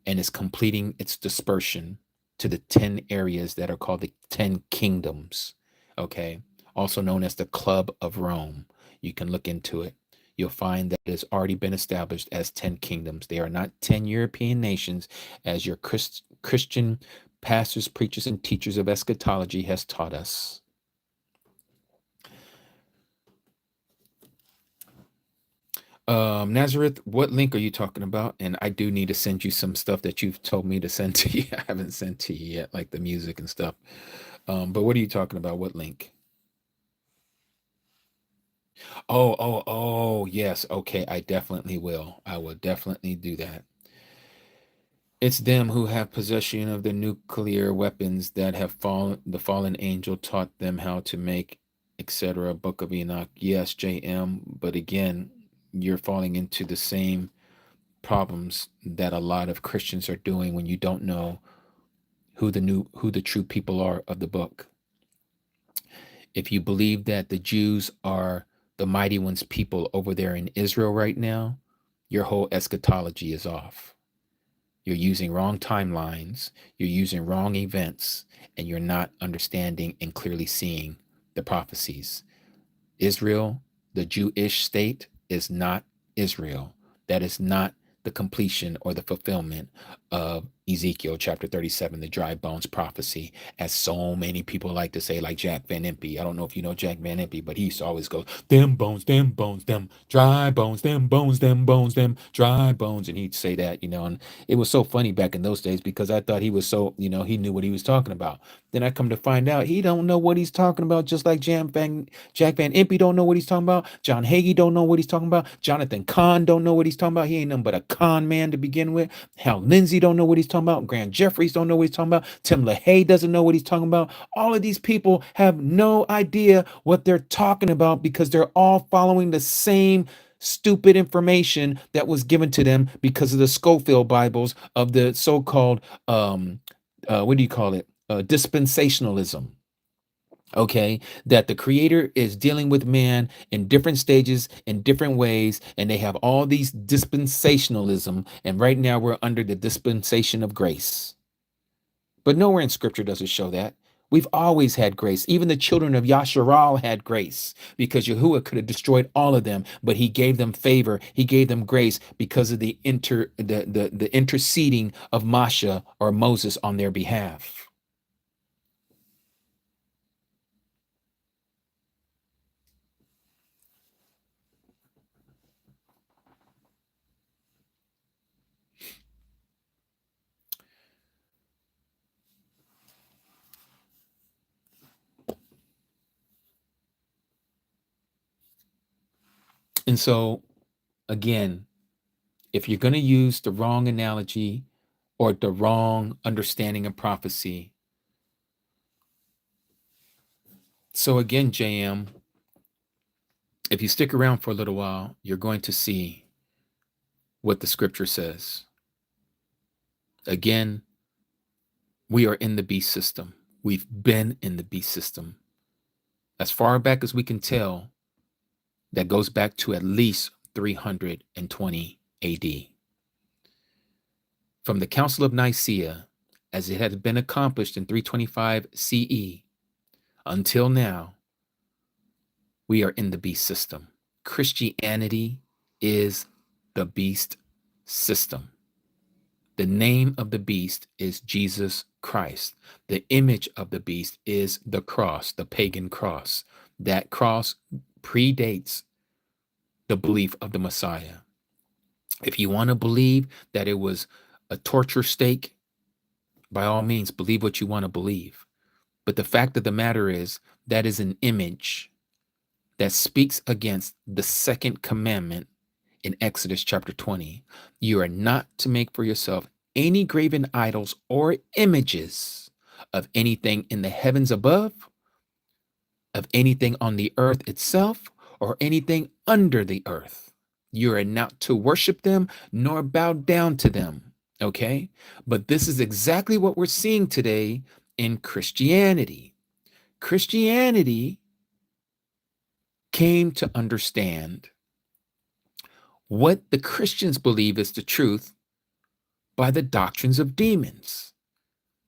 and is completing its dispersion to the 10 areas that are called the 10 kingdoms. Okay. Also known as the Club of Rome. You can look into it. You'll find that it has already been established as 10 kingdoms. They are not 10 European nations, as your Christian pastors, preachers, and teachers of eschatology has taught us. Nazareth, what link are you talking about? And I do need to send you some stuff that you've told me to send to you. I haven't sent to you yet, like the music and stuff. But what are you talking about? What link? Oh, yes. Okay, I definitely will. I will definitely do that. It's them who have possession of the nuclear weapons that have fallen. The fallen angel taught them how to make, etc. Book of Enoch. Yes, JM. But again, you're falling into the same problems that a lot of Christians are doing when you don't know who the true people are of the book. If you believe that the Jews are the mighty one's people over there in Israel right now, your whole eschatology is off. You're using wrong timelines, you're using wrong events, and you're not understanding and clearly seeing the prophecies. Israel, the Jewish state, is not Israel. That is not the completion or the fulfillment of Ezekiel chapter 37, the dry bones prophecy, as so many people like to say, like Jack Van Impe. I don't know if you know Jack Van Impe, but he used to always go, them bones, them dry bones, them bones, them dry bones. And he'd say that, and it was so funny back in those days because I thought he was so, he knew what he was talking about. Then I come to find out he don't know what he's talking about, just like Jack Van Impe don't know what he's talking about. John Hagee don't know what he's talking about. Jonathan Kahn don't know what he's talking about. He ain't nothing but a con man to begin with. Hal Lindsey don't know what he's talking about. Grant Jeffries don't know what he's talking about. Tim LaHaye doesn't know what he's talking about. All of these people have no idea what they're talking about because they're all following the same stupid information that was given to them because of the Schofield Bibles of the so-called what do you call it? Dispensationalism. Okay, that the creator is dealing with man in different stages, in different ways, and they have all these dispensationalism. And right now we're under the dispensation of grace. But nowhere in scripture does it show that. We've always had grace. Even the children of Yasharal had grace because Yahuah could have destroyed all of them, but he gave them favor. He gave them grace because of the interceding of Masha or Moses on their behalf. And so, again, if you're going to use the wrong analogy or the wrong understanding of prophecy. So again, JM, if you stick around for a little while, you're going to see what the scripture says. Again, we are in the beast system. We've been in the beast system. As far back as we can tell, that goes back to at least 320 AD. From the Council of Nicaea, as it had been accomplished in 325 CE, until now, we are in the beast system. Christianity is the beast system. The name of the beast is Jesus Christ. The image of the beast is the cross, the pagan cross. That cross predates the belief of the Messiah. If you want to believe that it was a torture stake, by all means, believe what you want to believe. But the fact of the matter is, that is an image that speaks against the second commandment in Exodus chapter 20. You are not to make for yourself any graven idols or images of anything in the heavens above, of anything on the earth itself, or anything under the earth. You are not to worship them nor bow down to them. Okay? But this is exactly what we're seeing today in Christianity. Christianity came to understand what the Christians believe is the truth by the doctrines of demons.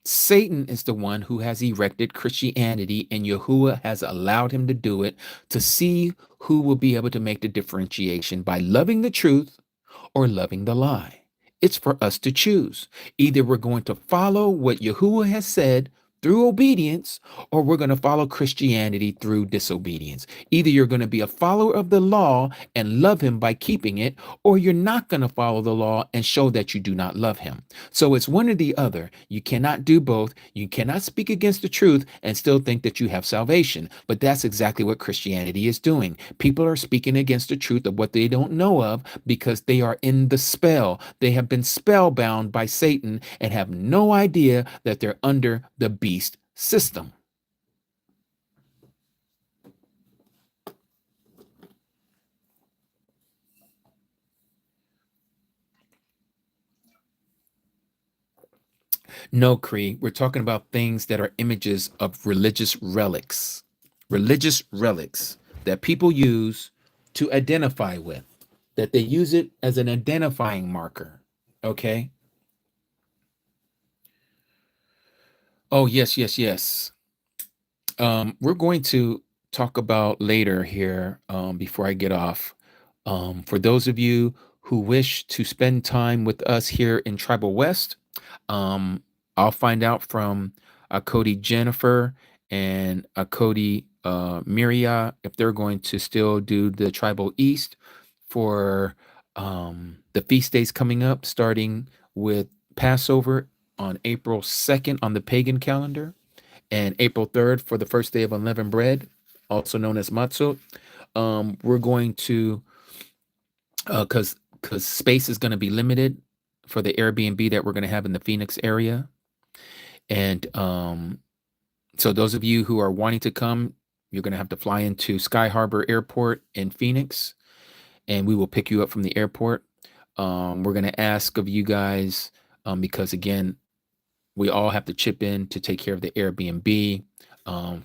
Satan is the one who has erected Christianity, and Yahuah has allowed him to do it to see who will be able to make the differentiation by loving the truth or loving the lie. It's for us to choose. Either we're going to follow what Yahuah has said through obedience, or we're going to follow Christianity through disobedience. Either you're going to be a follower of the law and love him by keeping it, or you're not going to follow the law and show that you do not love him. So it's one or the other. You cannot do both. You cannot speak against the truth and still think that you have salvation. But that's exactly what Christianity is doing. People are speaking against the truth of what they don't know of because they are in the spell. They have been spellbound by Satan and have no idea that they're under the beast system. No, Cree, we're talking about things that are images of religious relics that people use to identify with, that they use it as an identifying marker. Okay. Oh, yes, yes, yes. We're going to talk about later here, before I get off. For those of you who wish to spend time with us here in Tribal West, um, I'll find out from Cody Jennifer and Cody Miria if they're going to still do the Tribal East for the feast days coming up, starting with Passover on April 2nd on the pagan calendar, and April 3rd for the first day of unleavened bread, also known as matzot. We're going to, because space is going to be limited for the Airbnb that we're going to have in the Phoenix area. And so those of you who are wanting to come, you're going to have to fly into Sky Harbor Airport in Phoenix, and we will pick you up from the airport. We're going to ask of you guys, because again, we all have to chip in to take care of the Airbnb,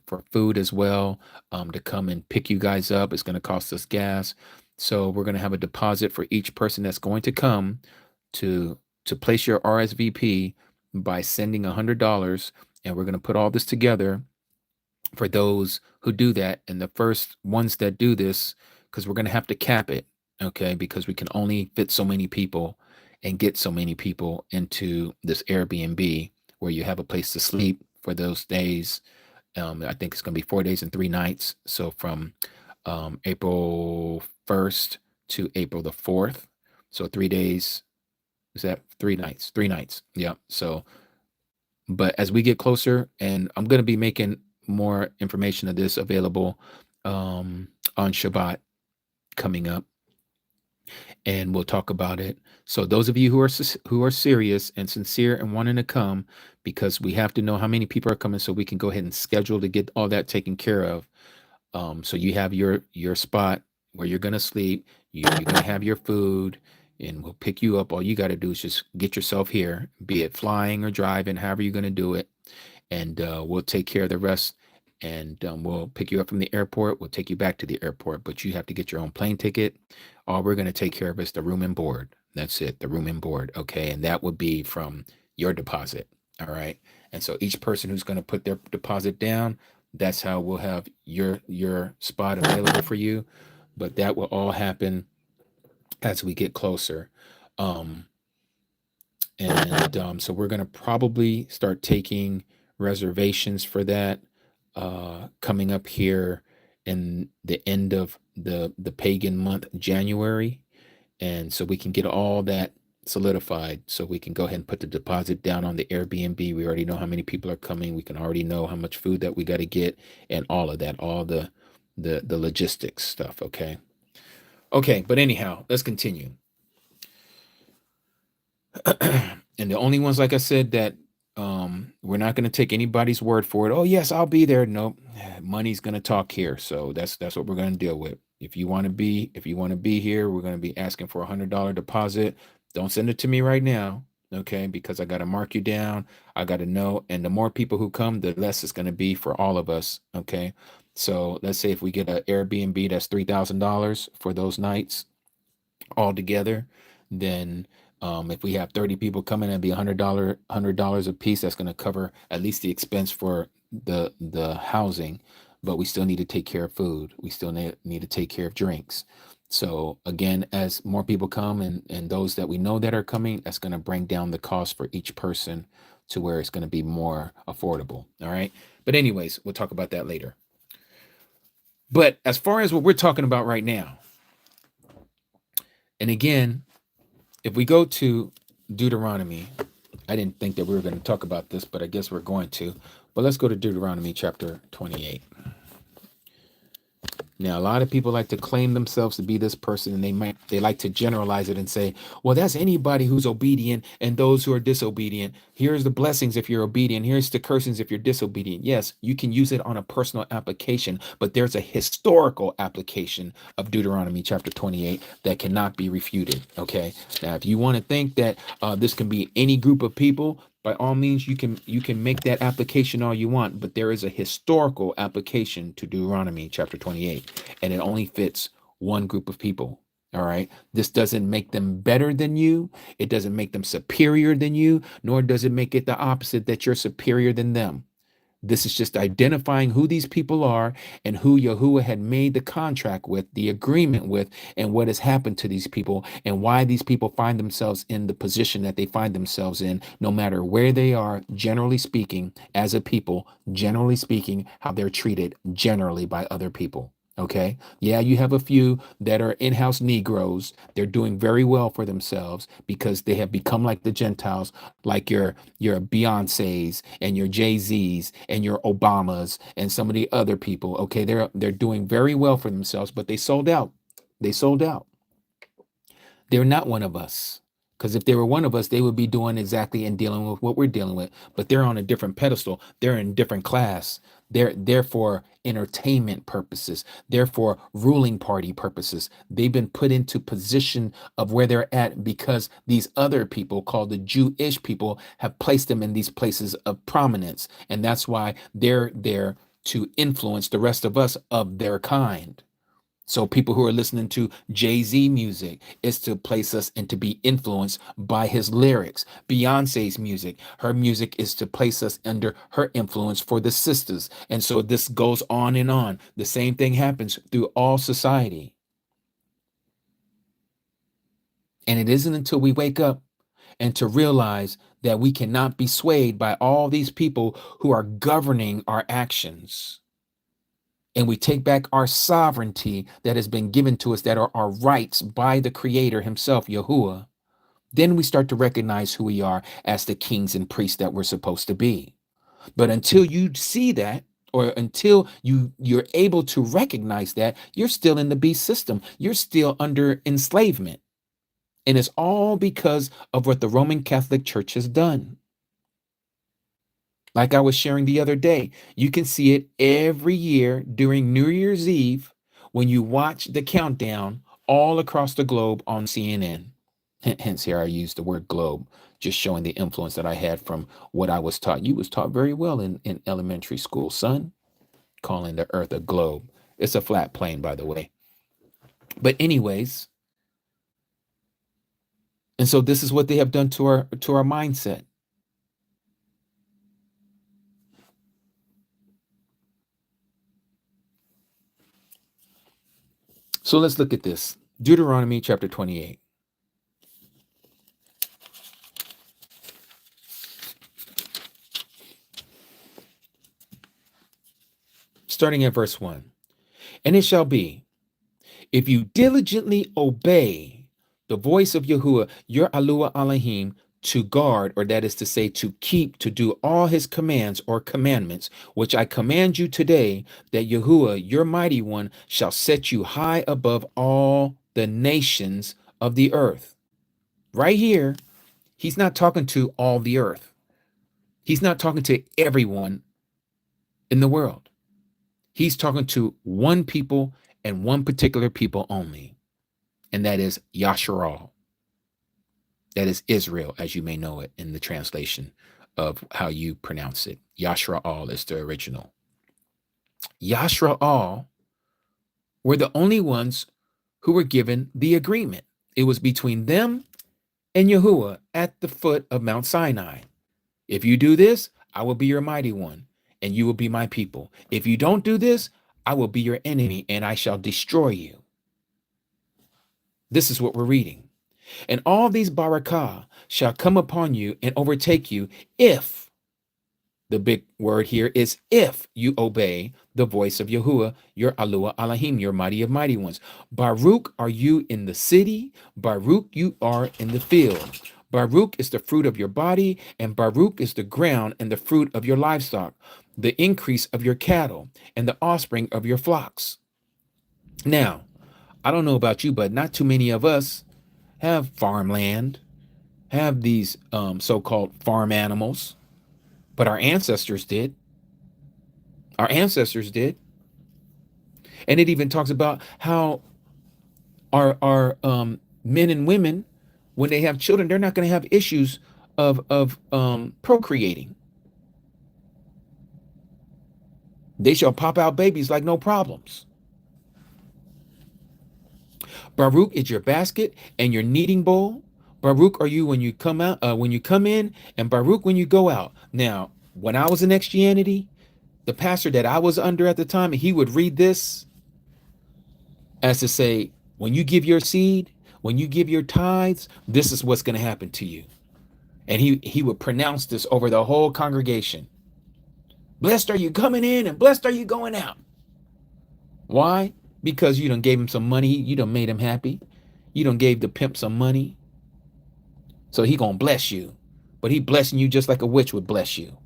for food as well, to come and pick you guys up. It's going to cost us gas. So we're going to have a deposit for each person that's going to come to place your RSVP by sending $100. And we're going to put all this together for those who do that. And the first ones that do this, because we're going to have to cap it, okay, because we can only fit so many people and get so many people into this Airbnb where you have a place to sleep for those days. I think it's going to be 4 days and 3 nights. So from April 1st to April the 4th. So 3 days. Is that 3 nights? 3 nights. Yeah. So, but as we get closer, and I'm going to be making more information of this available on Shabbat coming up, and we'll talk about it. So those of you who are serious and sincere and wanting to come, because we have to know how many people are coming so we can go ahead and schedule to get all that taken care of. So you have your spot where you're going to sleep, you're going to have your food, and we'll pick you up. All you got to do is just get yourself here, be it flying or driving, however you're going to do it. And we'll take care of the rest. And we'll pick you up from the airport. We'll take you back to the airport, but you have to get your own plane ticket. All we're going to take care of is the room and board. That's it, the room and board. Okay. And that would be from your deposit. All right. And so each person who's going to put their deposit down, that's how we'll have your spot available for you. But that will all happen as we get closer. So we're going to probably start taking reservations for that coming up here in the end of the pagan month, January. And so we can get all that solidified, so we can go ahead and put the deposit down on the Airbnb. We already know how many people are coming. We can already know how much food that we got to get, and all of that, all the logistics stuff. Okay. But anyhow, let's continue. And the only ones, like I said, that we're not going to take anybody's word for it. Oh yes, I'll be there. Nope. Money's going to talk here. So that's what we're going to deal with. If you want to be here, we're going to be asking for $100 deposit. Don't send it to me right now. Okay. Because I got to mark you down. I got to know. And the more people who come, the less it's going to be for all of us. Okay. So let's say if we get an Airbnb, that's $3,000 for those nights all together, then if we have 30 people coming, it'd be $100 a piece. That's going to cover at least the expense for the housing, but we still need to take care of food. We still need to take care of drinks. So again, as more people come, and those that we know that are coming, that's going to bring down the cost for each person to where it's going to be more affordable. All right. But anyways, we'll talk about that later. But as far as what we're talking about right now, and again, if we go to Deuteronomy, I didn't think that we were going to talk about this, but I guess we're going to. But let's go to Deuteronomy chapter 28. Now, a lot of people like to claim themselves to be this person, and they like to generalize it and say, well, that's anybody who's obedient and those who are disobedient. Here's the blessings if you're obedient. Here's the cursings if you're disobedient. Yes, you can use it on a personal application, but there's a historical application of Deuteronomy chapter 28 that cannot be refuted. Okay. Now, if you want to think that this can be any group of people, by all means, you can make that application all you want, but there is a historical application to Deuteronomy chapter 28, and it only fits one group of people. All right. This doesn't make them better than you. It doesn't make them superior than you, nor does it make it the opposite that you're superior than them. This is just identifying who these people are and who Yahuah had made the contract with, the agreement with, and what has happened to these people and why these people find themselves in the position that they find themselves in, no matter where they are, generally speaking, as a people, generally speaking, how they're treated generally by other people. Okay. Yeah, you have a few that are in-house Negroes. They're doing very well for themselves because they have become like the Gentiles, like your Beyoncés and your Jay-Z's and your Obamas and some of the other people. Okay, they're doing very well for themselves, but they sold out. They sold out. They're not one of us. Because if they were one of us, they would be doing exactly and dealing with what we're dealing with. But they're on a different pedestal. They're in a different class. They're for entertainment purposes. They're for ruling party purposes. They've been put into position of where they're at because these other people called the Jewish people have placed them in these places of prominence. And that's why they're there to influence the rest of us of their kind. So people who are listening to Jay-Z music is to place us and to be influenced by his lyrics. Beyonce's music, her music is to place us under her influence for the sisters. And so this goes on and on. The same thing happens through all society. And it isn't until we wake up and to realize that we cannot be swayed by all these people who are governing our actions, and we take back our sovereignty that has been given to us, that are our rights by the Creator Himself, Yahuah, then we start to recognize who we are as the kings and priests that we're supposed to be. But until you see that, or until you're able to recognize that, you're still in the beast system. You're still under enslavement. And it's all because of what the Roman Catholic Church has done. Like I was sharing the other day, you can see it every year during New Year's Eve when you watch the countdown all across the globe on CNN. Hence, here I use the word globe, just showing the influence that I had from what I was taught. You was taught very well in elementary school, son, calling the earth a globe. It's a flat plane, by the way. But anyways, and so this is what they have done to our mindset. So let's look at this. Deuteronomy chapter 28. Starting at verse 1. And it shall be, if you diligently obey the voice of Yahuah, your Alua Elohim, to guard, or that is to say, to keep, to do all his commands or commandments, which I command you today, that Yahuah, your mighty one, shall set you high above all the nations of the earth. Right here, he's not talking to all the earth. He's not talking to everyone in the world. He's talking to one people and one particular people only, and that is Yasharal. That is Israel, as you may know it in the translation of how you pronounce it. Yasharal is the original. Yasharal were the only ones who were given the agreement. It was between them and Yahuah at the foot of Mount Sinai. If you do this, I will be your mighty one, and you will be my people. If you don't do this, I will be your enemy, and I shall destroy you. This is what we're reading. And all these barakah shall come upon you and overtake you if, the big word here is if you obey the voice of Yahuah, your Alua Elohim, your mighty of mighty ones. Baruch are you in the city, Baruch you are in the field. Baruch is the fruit of your body, and Baruch is the ground and the fruit of your livestock, the increase of your cattle, and the offspring of your flocks. Now, I don't know about you, but not too many of us have farmland, have these so-called farm animals, but our ancestors did. Our ancestors did. And it even talks about how our men and women, when they have children, they're not going to have issues of procreating. They shall pop out babies like no problems. Baruch is your basket and your kneading bowl. Baruch are you when you come out, when you come in, and Baruch when you go out. Now, when I was in Christianity, the pastor that I was under at the time, he would read this as to say, when you give your seed, when you give your tithes, this is what's going to happen to you. And he would pronounce this over the whole congregation. Blessed are you coming in and blessed are you going out. Why? Because you done gave him some money. You done made him happy. You done gave the pimp some money. So he gonna bless you. But he blessing you just like a witch would bless you.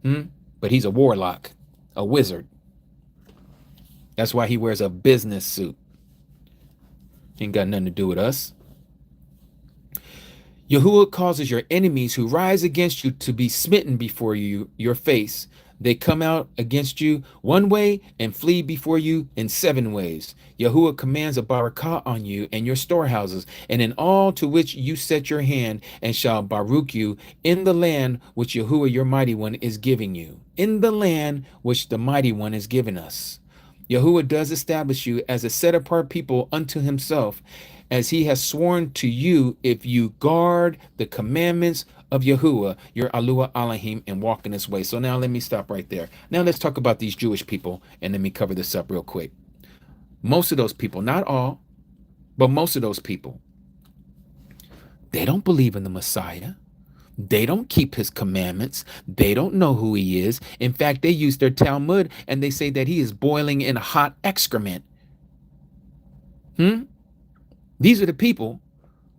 But he's a warlock, a wizard. That's why he wears a business suit. Ain't got nothing to do with us. Yahuah causes your enemies who rise against you to be smitten before your face. They come out against you one way and flee before you in 7 ways. Yahuah commands a barakah on you and your storehouses, and in all to which you set your hand, and shall baruch you in the land which Yahuah your mighty one is giving you. In the land which the mighty one is giving us. Yahuah does establish you as a set apart people unto himself, as he has sworn to you, if you guard the commandments of Yahuah, your Alua Elohim, and walk in his way. So now let me stop right there. Now let's talk about these Jewish people, and let me cover this up real quick. Most of those people, not all, but most of those people, they don't believe in the Messiah. They don't keep his commandments. They don't know who he is. In fact, they use their Talmud and they say that he is boiling in hot excrement. These are the people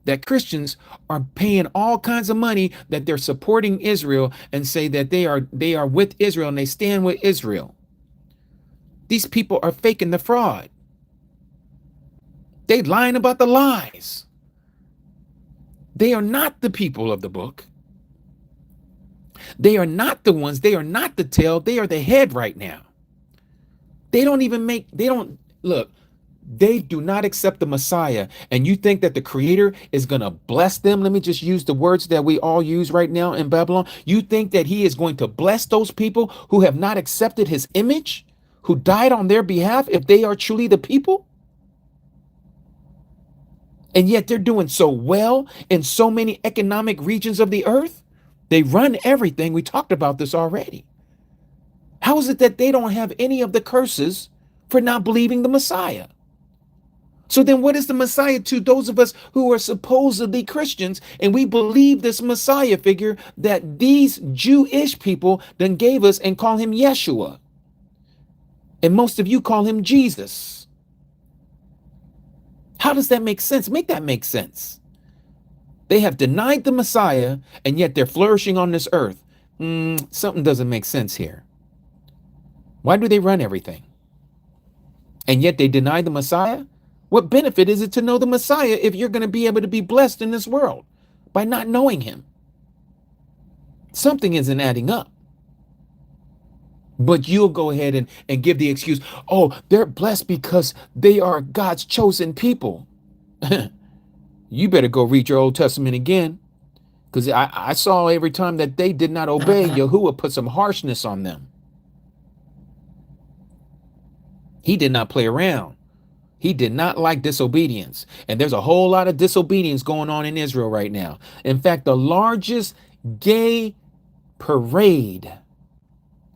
that Christians are paying all kinds of money, that they're supporting Israel and say that they are with Israel and they stand with Israel. These people are faking the fraud. They lying about the lies. They are not the people of the book. They are not the ones. They are not the tail. They are the head right now. They do not accept the Messiah. And you think that the Creator is going to bless them? Let me just use the words that we all use right now in Babylon. You think that he is going to bless those people who have not accepted his image, who died on their behalf, if they are truly the people? And yet they're doing so well in so many economic regions of the earth. They run everything. We talked about this already. How is it that they don't have any of the curses for not believing the Messiah? So then what is the Messiah to those of us who are supposedly Christians and we believe this Messiah figure that these Jewish people then gave us and call him Yeshua? And most of you call him Jesus. How does that make sense? Make that make sense. They have denied the Messiah and yet they're flourishing on this earth. Something doesn't make sense here. Why do they run everything? And yet they deny the Messiah? What benefit is it to know the Messiah if you're going to be able to be blessed in this world by not knowing him? Something isn't adding up. But you'll go ahead and give the excuse, oh, they're blessed because they are God's chosen people. You better go read your Old Testament again, because I saw every time that they did not obey, Yahuah put some harshness on them. He did not play around. He did not like disobedience. And there's a whole lot of disobedience going on in Israel right now. In fact, the largest gay parade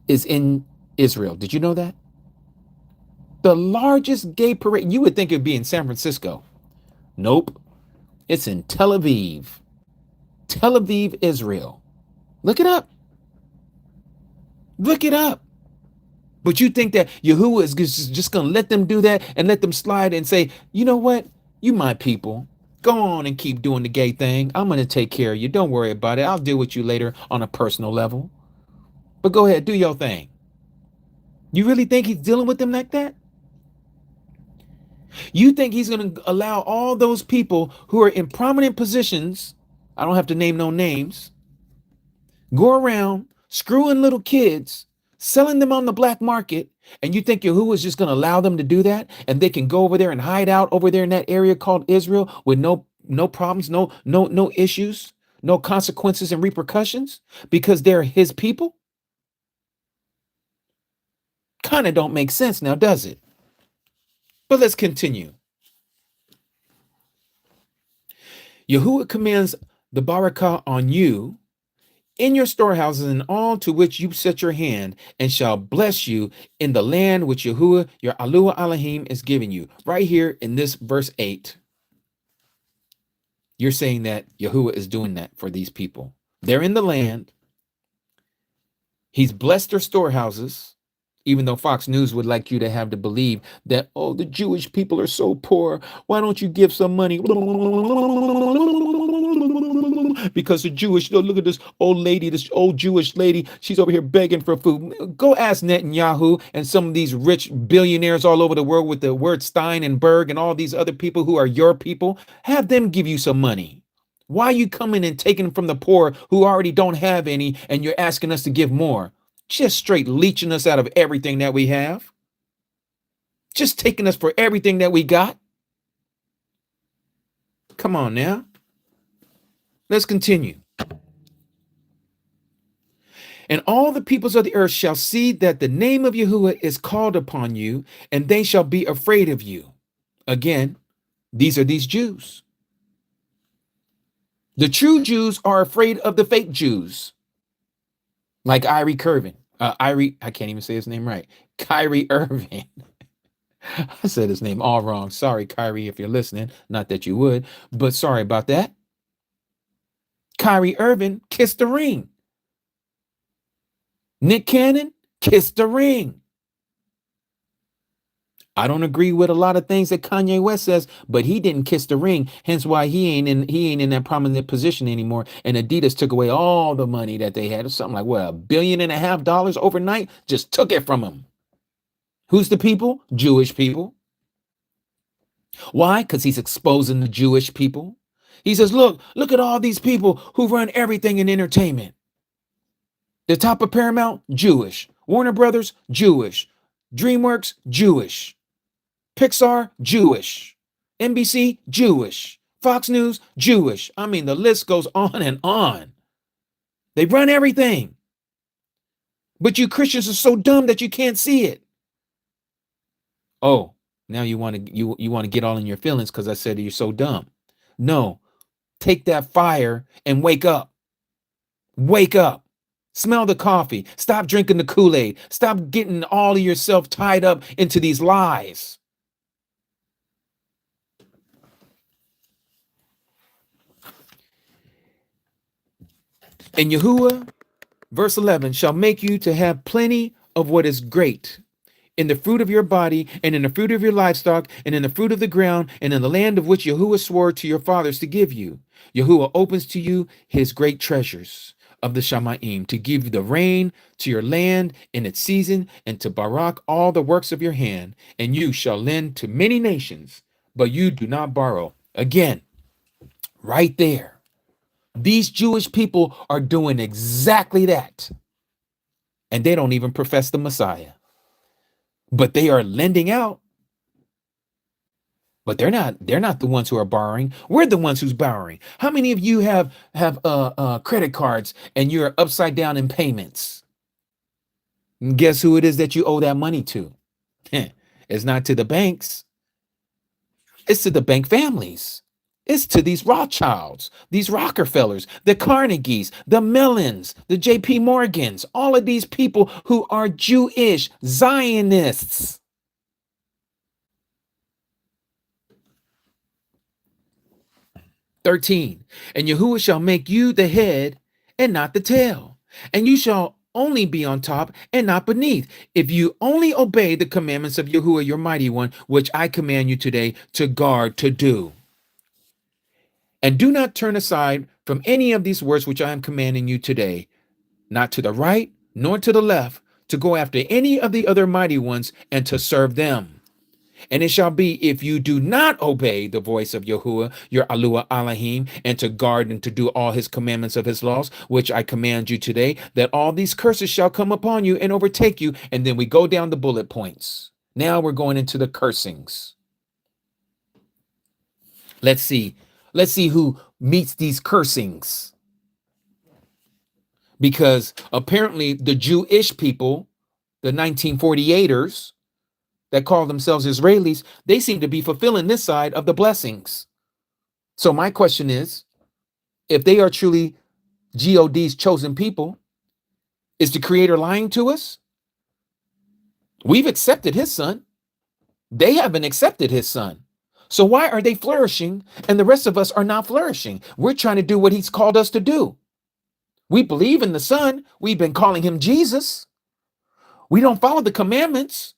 is in Israel. Did you know that? The largest gay parade. You would think it would be in San Francisco. Nope. It's in Tel Aviv. Tel Aviv, Israel. Look it up. Look it up. But you think that Yahuah is just going to let them do that and let them slide and say, you know what? You my people. Go on and keep doing the gay thing. I'm going to take care of you. Don't worry about it. I'll deal with you later on a personal level. But go ahead, do your thing. You really think he's dealing with them like that? You think he's going to allow all those people who are in prominent positions, I don't have to name no names, go around screwing little kids, selling them on the black market, and you think Yahuah is just going to allow them to do that, and they can go over there and hide out over there in that area called Israel with no problems, no issues, no consequences and repercussions because they're his people? Kind of don't make sense now, does it? But let's continue. Yahuah commands the barakah on you in your storehouses and all to which you set your hand, and shall bless you in the land which Yahuah, your Yahuah Elohim, is giving you. Right here in this verse 8, you're saying that Yahuah is doing that for these people. They're in the land. He's blessed their storehouses, even though Fox News would like you to have to believe that, oh, the Jewish people are so poor. Why don't you give some money? Because the Jewish, look at this old lady, this old Jewish lady. She's over here begging for food. Go ask Netanyahu and some of these rich billionaires all over the world with the word Stein and Berg and all these other people who are your people. Have them give you some money. Why are you coming and taking from the poor who already don't have any, and you're asking us to give more? Just straight leeching us out of everything that we have. Just taking us for everything that we got. Come on now. Let's continue. And all the peoples of the earth shall see that the name of Yahuah is called upon you, and they shall be afraid of you. Again, these are these Jews. The true Jews are afraid of the fake Jews. Like I can't even say his name right. Kyrie Irving. I said his name all wrong. Sorry, Kyrie, if you're listening. Not that you would, but sorry about that. Kyrie Irving kissed the ring. Nick Cannon kissed the ring. I don't agree with a lot of things that Kanye West says, but he didn't kiss the ring. Hence why he ain't in that prominent position anymore. And Adidas took away all the money that they had. Something like, what, $1.5 billion overnight? Just took it from him. Who's the people? Jewish people. Why? Because he's exposing the Jewish people. He says, look at all these people who run everything in entertainment. The top of Paramount, Jewish. Warner Brothers, Jewish. DreamWorks, Jewish. Pixar, Jewish. NBC, Jewish. Fox News, Jewish. I mean, the list goes on and on. They run everything. But you Christians are so dumb that you can't see it. Oh, now you want to get all in your feelings because I said you're so dumb. No, take that fire and wake up. Wake up. Smell the coffee. Stop drinking the Kool-Aid. Stop getting all of yourself tied up into these lies. And Yahuah, verse 11, shall make you to have plenty of what is great in the fruit of your body, and in the fruit of your livestock, and in the fruit of the ground, and in the land of which Yahuah swore to your fathers to give you. Yahuah opens to you his great treasures of the Shamayim, to give you the rain to your land in its season, and to barak all the works of your hand. And you shall lend to many nations, but you do not borrow. Again, right there. These Jewish people are doing exactly that. And they don't even profess the Messiah. But they are lending out. But they're not the ones who are borrowing. We're the ones who's borrowing. How many of you have credit cards and you're upside down in payments? And guess who it is that you owe that money to? It's not to the banks. It's to the bank families. It's to these Rothschilds, these Rockefellers, the Carnegies, the Mellons, the JP Morgans, all of these people who are Jewish Zionists. "13. And Yahuah shall make you the head and not the tail, and you shall only be on top and not beneath, if you only obey the commandments of Yahuah your mighty one, which I command you today to guard, to do. And do not turn aside from any of these words which I am commanding you today, not to the right nor to the left, to go after any of the other mighty ones and to serve them. And it shall be, if you do not obey the voice of Yahuah, your Yahuah Elohim, and to guard and to do all his commandments of his laws, which I command you today, that all these curses shall come upon you and overtake you." And then we go down the bullet points. Now we're going into the cursings. Let's see who meets these cursings. Because apparently the Jewish people, the 1948ers that call themselves Israelis, they seem to be fulfilling this side of the blessings. So my question is, if they are truly God's chosen people, is the Creator lying to us? We've accepted his son. They haven't accepted his son. So why are they flourishing and the rest of us are not flourishing? We're trying to do what he's called us to do. We believe in the son. We've been calling him Jesus. We don't follow the commandments.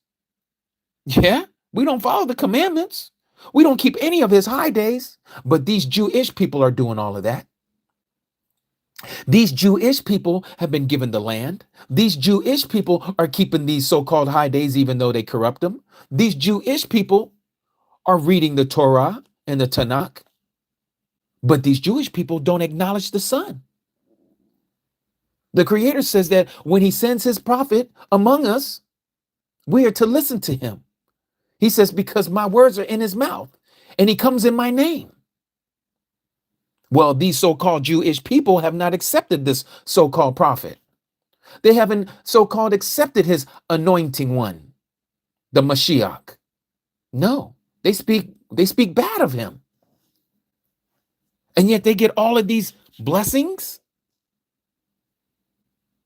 Yeah, we don't follow the commandments. We don't keep any of his high days. But these Jewish people are doing all of that. These Jewish people have been given the land. These Jewish people are keeping these so-called high days, even though they corrupt them. These Jewish people are reading the Torah and the Tanakh. But these Jewish people don't acknowledge the Son. The Creator says that when he sends his prophet among us, we are to listen to him. He says, because my words are in his mouth and he comes in my name. Well, these so-called Jewish people have not accepted this so-called prophet. They haven't so-called accepted his anointing one, the Mashiach. No, they speak bad of him. And yet they get all of these blessings.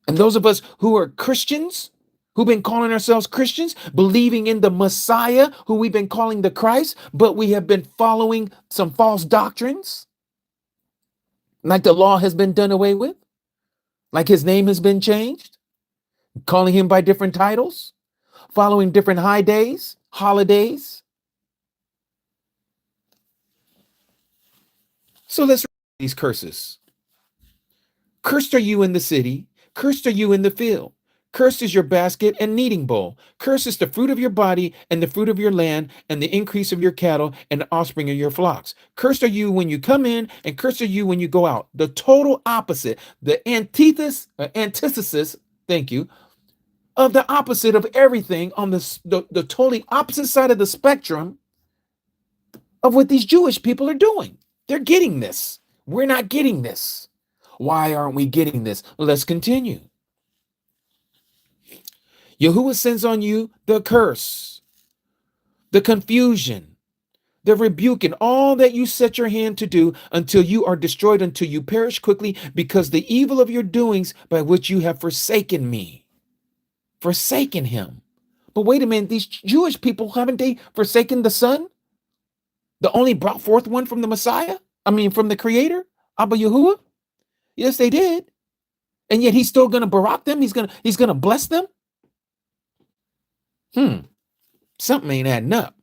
And those of us who are Christians, who've been calling ourselves Christians, believing in the Messiah, who we've been calling the Christ, but we have been following some false doctrines, like the law has been done away with, like his name has been changed, calling him by different titles, following different high days, holidays. So let's read these curses. Cursed are you in the city, cursed are you in the field. Cursed is your basket and kneading bowl. Cursed is the fruit of your body and the fruit of your land and the increase of your cattle and the offspring of your flocks. Cursed are you when you come in and cursed are you when you go out. The total opposite, the antithesis, thank you, of the opposite of everything on the totally opposite side of the spectrum of what these Jewish people are doing. They're getting this. We're not getting this. Why aren't we getting this? Let's continue. Yahuah sends on you the curse, the confusion, the rebuke, and all that you set your hand to do until you are destroyed, until you perish quickly, because the evil of your doings by which you have forsaken me. Forsaken him. But wait a minute, these Jewish people, haven't they forsaken the Son? The only brought forth one from the Messiah? From the Creator, Abba Yahuah? Yes, they did. And yet he's still going to barak them? He's going to bless them? Something ain't adding up.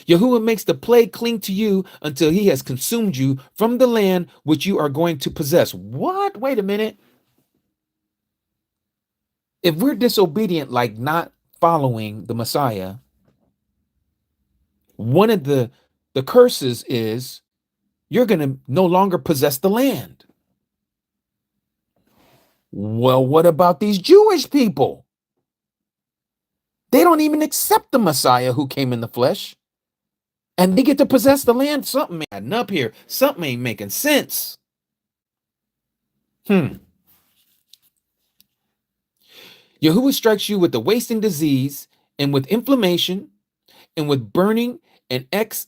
Yahuah makes the plague cling to you until he has consumed you from the land which you are going to possess. What? Wait a minute. If we're disobedient, like not following the Messiah, one of the curses is you're going to no longer possess the land. Well, what about these Jewish people? They don't even accept the Messiah who came in the flesh. And they get to possess the land. Something ain't adding up here. Something ain't making sense. Yahuah strikes you with the wasting disease and with inflammation and with burning and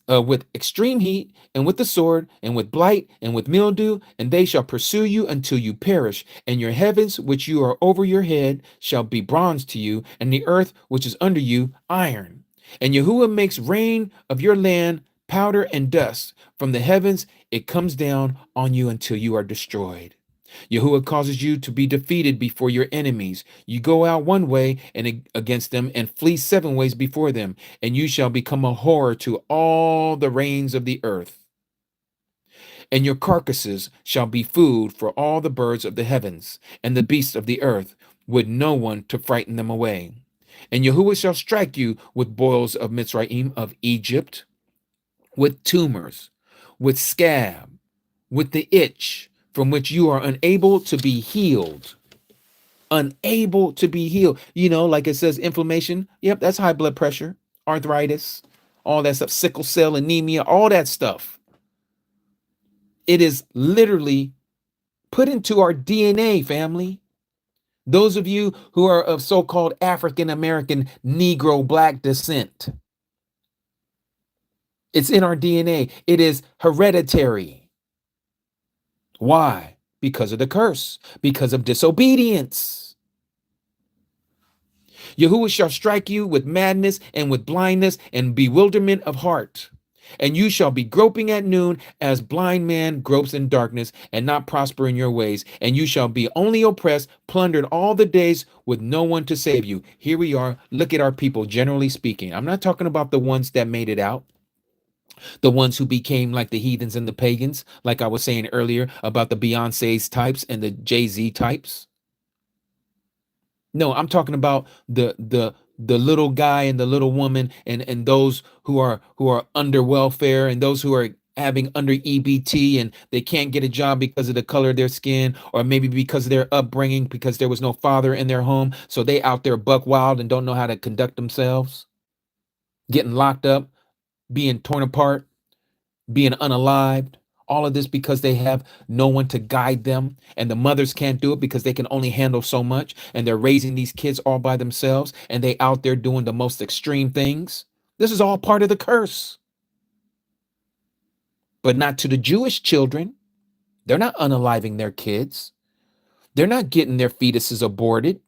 with extreme heat and with the sword and with blight and with mildew, and they shall pursue you until you perish. And your heavens, which you are over your head, shall be bronze to you, and the earth, which is under you, iron. And Yahuah makes rain of your land powder and dust. From the heavens it comes down on you until you are destroyed. Yahuah causes you to be defeated before your enemies. You go out one way and against them and flee 7 ways before them, and you shall become a horror to all the reigns of the earth. And your carcasses shall be food for all the birds of the heavens and the beasts of the earth, with no one to frighten them away. And Yahuah shall strike you with boils of Mitzrayim of Egypt, with tumors, with scab, with the itch, from which you are unable to be healed. Unable to be healed. Like it says, inflammation. Yep, that's high blood pressure, arthritis, all that stuff, sickle cell anemia, all that stuff. It is literally put into our DNA, family. Those of you who are of so-called African American, Negro, Black descent, It's in our DNA. It is hereditary. Why? Because of the curse, because of disobedience. Yahuwah shall strike you with madness and with blindness and bewilderment of heart. And you shall be groping at noon as blind man gropes in darkness and not prosper in your ways. And you shall be only oppressed, plundered all the days with no one to save you. Here we are. Look at our people, generally speaking. I'm not talking about the ones that made it out, the ones who became like the heathens and the pagans, like I was saying earlier about the Beyonce's types and the Jay-Z types. No, I'm talking about the little guy and the little woman and those who are under welfare and those who are having under EBT and they can't get a job because of the color of their skin or maybe because of their upbringing because there was no father in their home, so they out there buck wild and don't know how to conduct themselves, getting locked up, being torn apart, being unalived. All of this because they have no one to guide them, and the mothers can't do it because they can only handle so much, and they're raising these kids all by themselves, and they out there doing the most extreme things. This is all part of the curse. But not to the Jewish children. They're not unaliving their kids. They're not getting their fetuses aborted.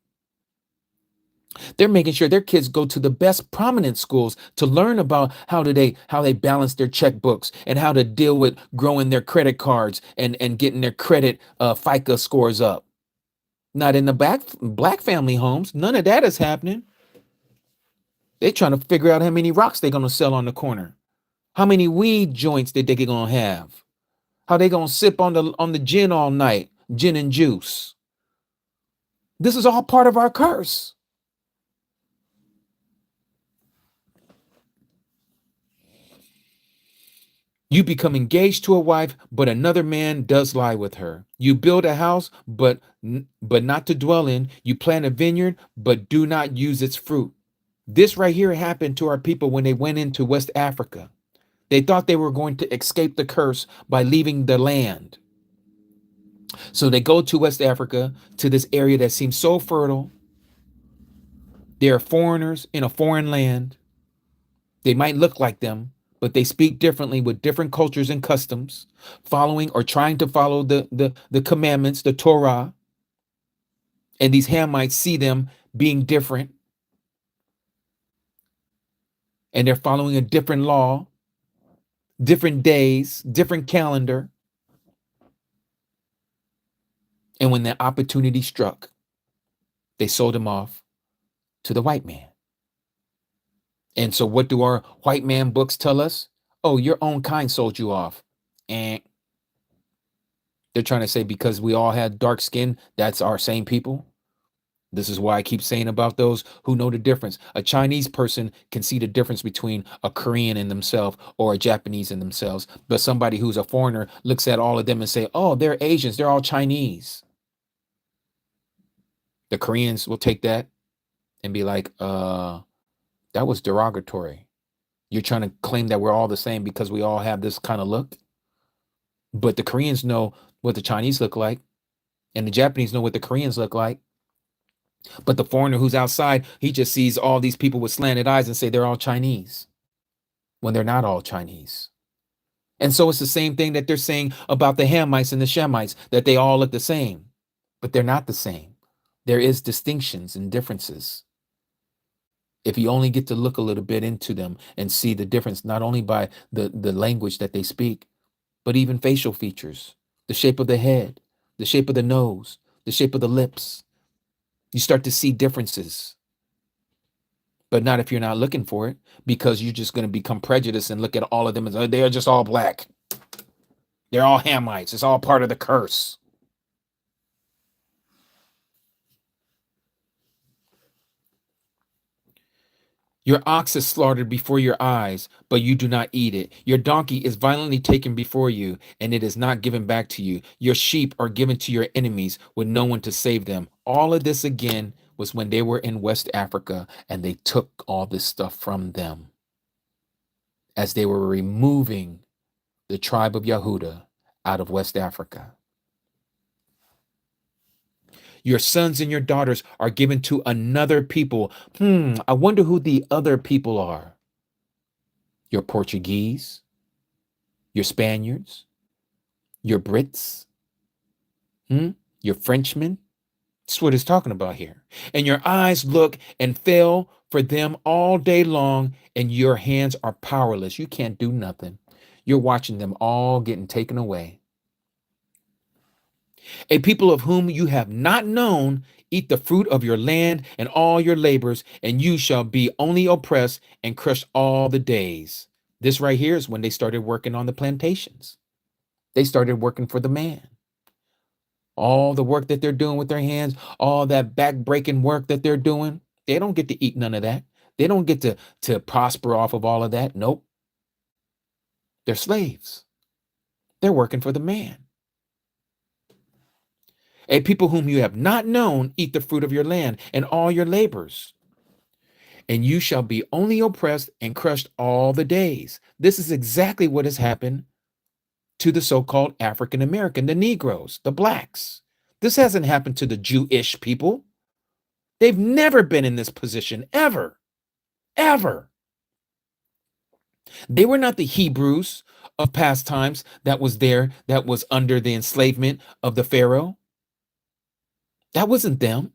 They're making sure their kids go to the best prominent schools to learn about how they balance their checkbooks and how to deal with growing their credit cards and getting their credit FICA scores up. Not in the black family homes. None of that is happening. They're trying to figure out how many rocks they're going to sell on the corner, how many weed joints that they're going to have, how they going to sip on the gin all night, gin and juice. This is all part of our curse. You become engaged to a wife, but another man does lie with her. You build a house, but not to dwell in. You plant a vineyard, but do not use its fruit. This right here happened to our people when they went into West Africa. They thought they were going to escape the curse by leaving the land. So they go to West Africa, to this area that seems so fertile. They are foreigners in a foreign land. They might look like them, but they speak differently with different cultures and customs, following or trying to follow the commandments, the Torah. And these Hamites see them being different, and they're following a different law, different days, different calendar. And when the opportunity struck, they sold him off to the white man. And so what do our white man books tell us? Oh, your own kind sold you off. And they're trying to say because we all had dark skin, that's our same people. This is why I keep saying about those who know the difference. A Chinese person can see the difference between a Korean in themselves or a Japanese in themselves. But somebody who's a foreigner looks at all of them and say, oh, they're Asians. They're all Chinese. The Koreans will take that and be like, that was derogatory. You're trying to claim that we're all the same because we all have this kind of look. But the Koreans know what the Chinese look like, and the Japanese know what the Koreans look like. But the foreigner who's outside, he just sees all these people with slanted eyes and say they're all Chinese when they're not all Chinese. And so it's the same thing that they're saying about the Hamites and the Shemites, that they all look the same, but they're not the same. There is distinctions and differences. If you only get to look a little bit into them and see the difference, not only by the language that they speak, but even facial features, the shape of the head, the shape of the nose, the shape of the lips. You start to see differences, but not if you're not looking for it, because you're just going to become prejudiced and look at all of them as they are just all black. They're all Hamites. It's all part of the curse. Your ox is slaughtered before your eyes, but you do not eat it. Your donkey is violently taken before you, and it is not given back to you. Your sheep are given to your enemies with no one to save them. All of this again was when they were in West Africa, and they took all this stuff from them as they were removing the tribe of Yahudah out of West Africa. Your sons and your daughters are given to another people. I wonder who the other people are. your Portuguese, your Spaniards, your Brits, your Frenchmen. That's what it's talking about here. And your eyes look and fail for them all day long, and your hands are powerless. You can't do nothing. You're watching them all getting taken away. A people of whom you have not known, eat the fruit of your land and all your labors, and you shall be only oppressed and crushed all the days. This right here is when they started working on the plantations. They started working for the man. All the work that they're doing with their hands, all that back-breaking work that they're doing, they don't get to eat none of that. They don't get to prosper off of all of that. Nope. They're slaves. They're working for the man. A people whom you have not known, eat the fruit of your land and all your labors. And you shall be only oppressed and crushed all the days. This is exactly what has happened to the so-called African American, the Negroes, the blacks. This hasn't happened to the Jewish people. They've never been in this position, ever, ever. They were not the Hebrews of past times that was there, that was under the enslavement of the Pharaoh. That wasn't them.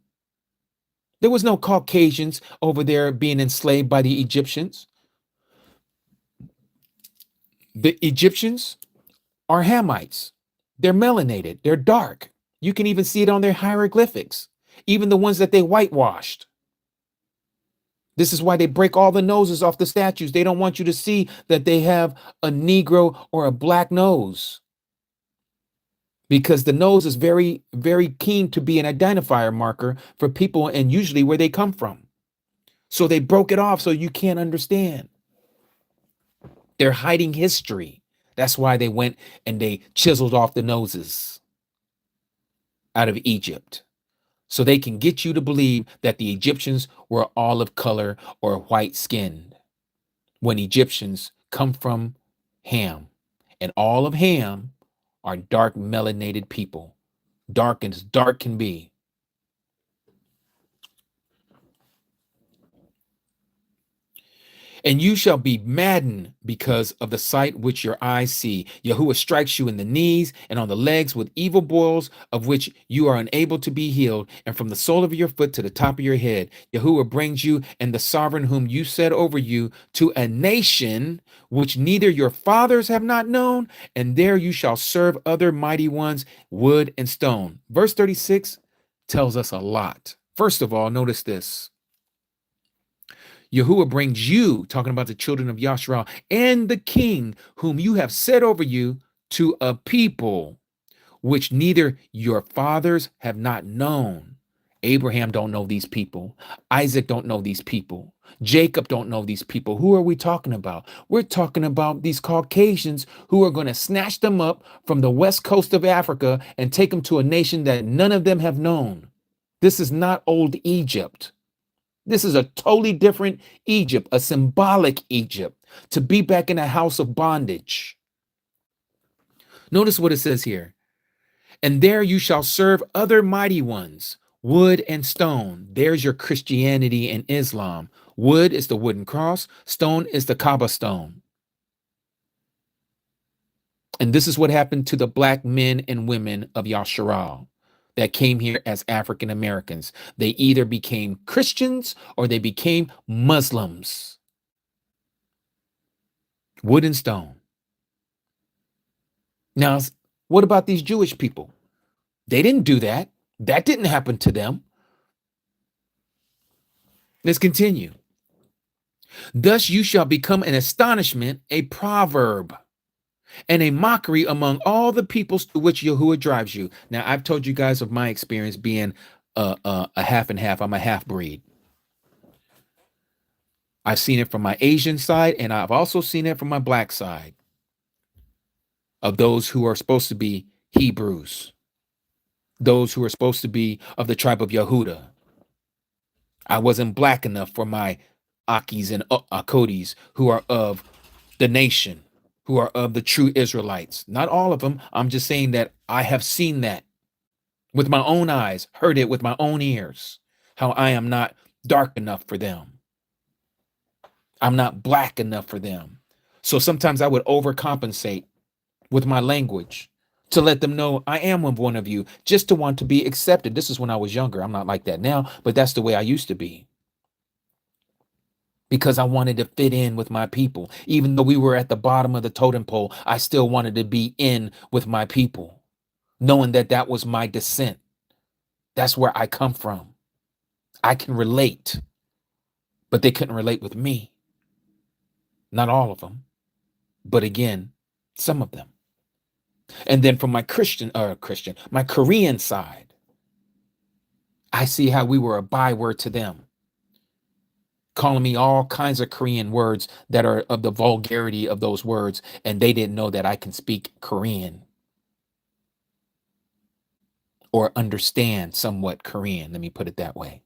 There was no Caucasians over there being enslaved by the Egyptians. The Egyptians are Hamites. They're melanated. They're dark. You can even see it on their hieroglyphics, even the ones that they whitewashed. This is why they break all the noses off the statues. They don't want you to see that they have a Negro or a black nose, because the nose is very, very keen to be an identifier marker for people and usually where they come from. So they broke it off so you can't understand. They're hiding history. That's why they went and they chiseled off the noses out of Egypt, so they can get you to believe that the Egyptians were olive color or white skinned, when Egyptians come from Ham, and all of Ham are dark melanated people, dark as dark can be. And you shall be maddened because of the sight which your eyes see. Yahuah strikes you in the knees and on the legs with evil boils, of which you are unable to be healed, and from the sole of your foot to the top of your head. Yahuah brings you and the sovereign whom you set over you to a nation which neither your fathers have not known, and there you shall serve other mighty ones, wood and stone. Verse 36 tells us a lot. First of all, notice this. Yahuah brings you, talking about the children of Yasharal, and the king whom you have set over you, to a people which neither your fathers have not known. Abraham don't know these people. Isaac don't know these people. Jacob don't know these people. Who are we talking about? We're talking about these Caucasians who are going to snatch them up from the west coast of Africa and take them to a nation that none of them have known. This is not old Egypt. This is a totally different Egypt, a symbolic Egypt, to be back in a house of bondage. Notice what it says here. And there you shall serve other mighty ones, wood and stone. There's your Christianity and Islam. Wood is the wooden cross. Stone is the Kaaba stone. And this is what happened to the black men and women of Yasharal that came here as African Americans. They either became Christians or they became Muslims. Wood and stone. Now, what about these Jewish people? They didn't do that. That didn't happen to them. Let's continue. Thus you shall become an astonishment, a proverb, and a mockery among all the peoples to which Yahuah drives you. Now, I've told you guys of my experience being a half and half. I'm a half breed. I've seen it from my Asian side, and I've also seen it from my black side, of those who are supposed to be Hebrews, those who are supposed to be of the tribe of Yehudah. I wasn't black enough for my Akis and Akodis who are of the nation, who are of the true Israelites. Not all of them. I'm just saying that I have seen that with my own eyes, heard it with my own ears, how I am not dark enough for them. I'm not black enough for them. So sometimes I would overcompensate with my language to let them know I am one of you, just to want to be accepted. This is when I was younger. I'm not like that now, but that's the way I used to be, because I wanted to fit in with my people. Even though we were at the bottom of the totem pole, I still wanted to be in with my people, knowing that that was my descent. That's where I come from. I can relate, but they couldn't relate with me. Not all of them, but again, some of them. And then from my my Korean side, I see how we were a byword to them, calling me all kinds of Korean words that are of the vulgarity of those words, and they didn't know that I can speak Korean or understand somewhat Korean. Let me put it that way.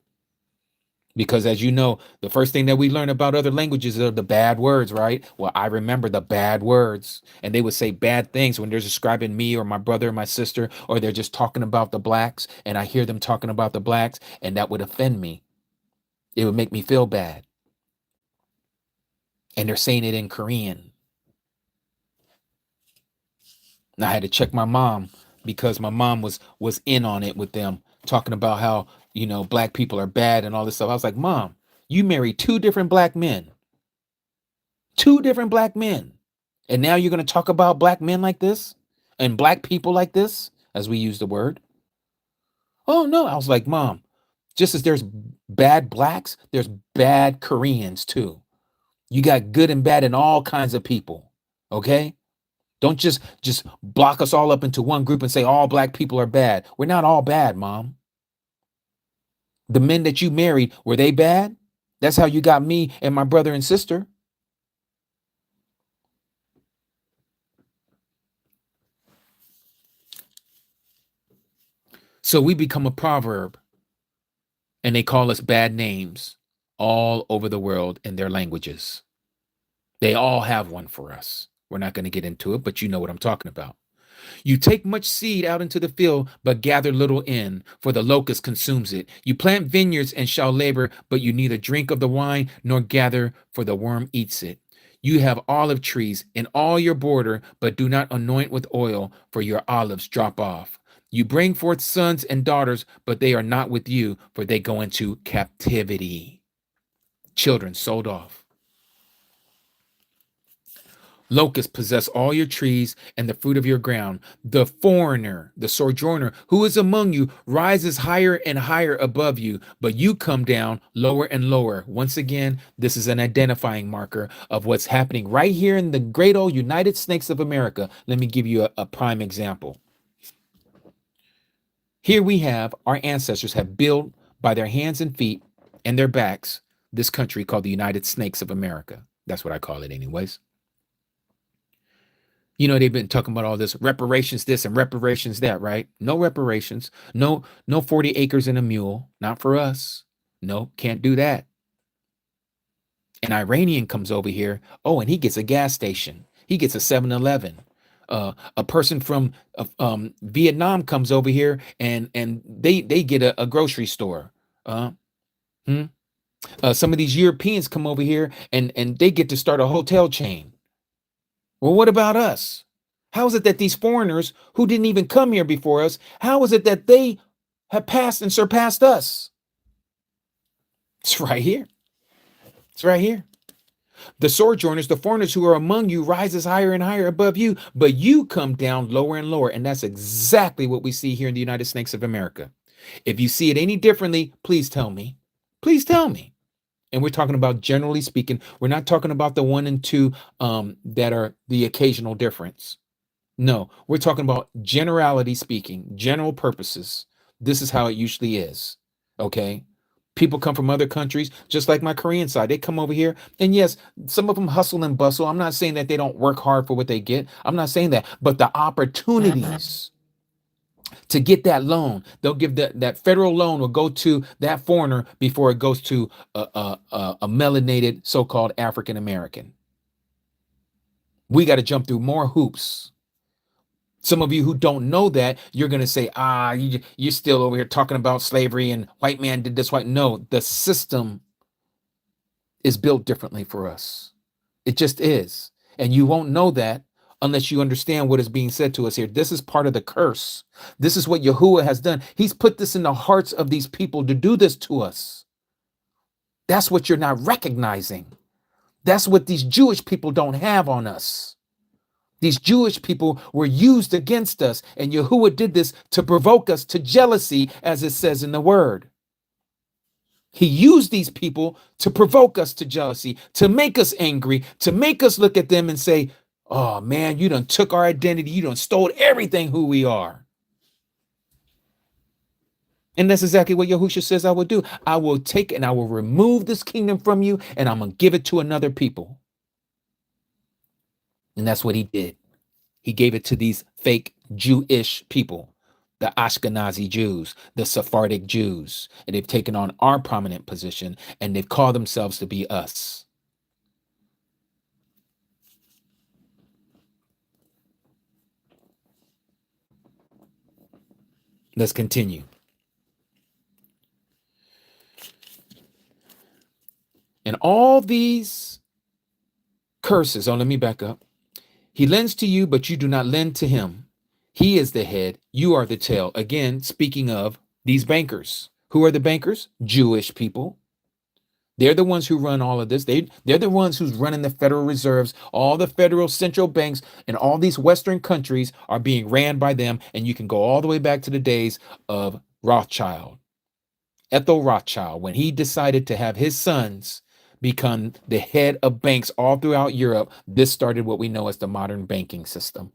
Because as you know, the first thing that we learn about other languages are the bad words, right? Well, I remember the bad words, and they would say bad things when they're describing me or my brother or my sister, or they're just talking about the blacks, and I hear them talking about the blacks, and that would offend me. It would make me feel bad. And they're saying it in Korean. And I had to check my mom, because my mom was in on it with them, talking about how, black people are bad and all this stuff. I was like, Mom, you married two different black men. Two different black men. And now you're going to talk about black men like this and black people like this, as we use the word. Oh, no. I was like, Mom, just as there's bad blacks, there's bad Koreans too. You got good and bad in all kinds of people. Okay? Don't just block us all up into one group and say all black people are bad. We're not all bad, Mom. The men that you married, were they bad? That's how you got me and my brother and sister. So we become a proverb, and they call us bad names all over the world in their languages. They all have one for us. We're not going to get into it, but you know what I'm talking about. You take much seed out into the field, but gather little in, for the locust consumes it. You plant vineyards and shall labor, but you neither drink of the wine nor gather, for the worm eats it. You have olive trees in all your border, but do not anoint with oil, for your olives drop off. You bring forth sons and daughters, but they are not with you, for they go into captivity. Children sold off. Locusts possess all your trees and the fruit of your ground. The foreigner, the sojourner who is among you, rises higher and higher above you, but you come down lower and lower. Once again, this is an identifying marker of what's happening right here in the great old United Snakes of America. Let me give you a prime example. Here we have our ancestors have built by their hands and feet and their backs this country called the United Snakes of America. That's what I call it anyways. They've been talking about all this reparations, this and reparations, that, right? No reparations. No 40 acres and a mule. Not for us. No, can't do that. An Iranian comes over here. Oh, and he gets a gas station. He gets a 7-Eleven. A person from Vietnam comes over here and they get a grocery store. Some of these Europeans come over here and they get to start a hotel chain. Well, what about us? How is it that these foreigners who didn't even come here before us, how is it that they have passed and surpassed us? It's right here. It's right here. The sojourners, the foreigners who are among you, rises higher and higher above you, but you come down lower and lower. And that's exactly what we see here in the United Snakes of America. If you see it any differently, please tell me. Please tell me. And we're talking about generally speaking. We're not talking about the 1 and 2 that are the occasional difference. No, we're talking about generality speaking, general purposes. This is how it usually is. Okay. People come from other countries, just like my Korean side. They come over here. And yes, some of them hustle and bustle. I'm not saying that they don't work hard for what they get. I'm not saying that. But the opportunities to get that loan, they'll give that federal loan will go to that foreigner before it goes to a melanated so-called African American. We got to jump through more hoops. Some of you who don't know that, you're going to say, you're still over here talking about slavery and white man did this, white. No, the system is built differently for us. It just is. And you won't know that unless you understand what is being said to us here. This is part of the curse. This is what Yahuah has done. He's put this in the hearts of these people to do this to us. That's what you're not recognizing. That's what these Jewish people don't have on us. These Jewish people were used against us, and Yahuah did this to provoke us to jealousy, as it says in the word. He used these people to provoke us to jealousy, to make us angry, to make us look at them and say, oh man, you done took our identity. You done stole everything who we are. And that's exactly what Yahushua says I will do. I will take and I will remove this kingdom from you, and I'm going to give it to another people. And that's what he did. He gave it to these fake Jewish people, the Ashkenazi Jews, the Sephardic Jews. And they've taken on our prominent position, and they've called themselves to be us. Let's continue. And all these curses, let me back up. He lends to you, but you do not lend to him. He is the head, you are the tail. Again, speaking of these bankers. Who are the bankers? Jewish people. They're the ones who run all of this. They're the ones who's running the Federal Reserves. All the federal central banks in all these Western countries are being ran by them. And you can go all the way back to the days of Rothschild. Ethel Rothschild, when he decided to have his sons become the head of banks all throughout Europe, this started what we know as the modern banking system,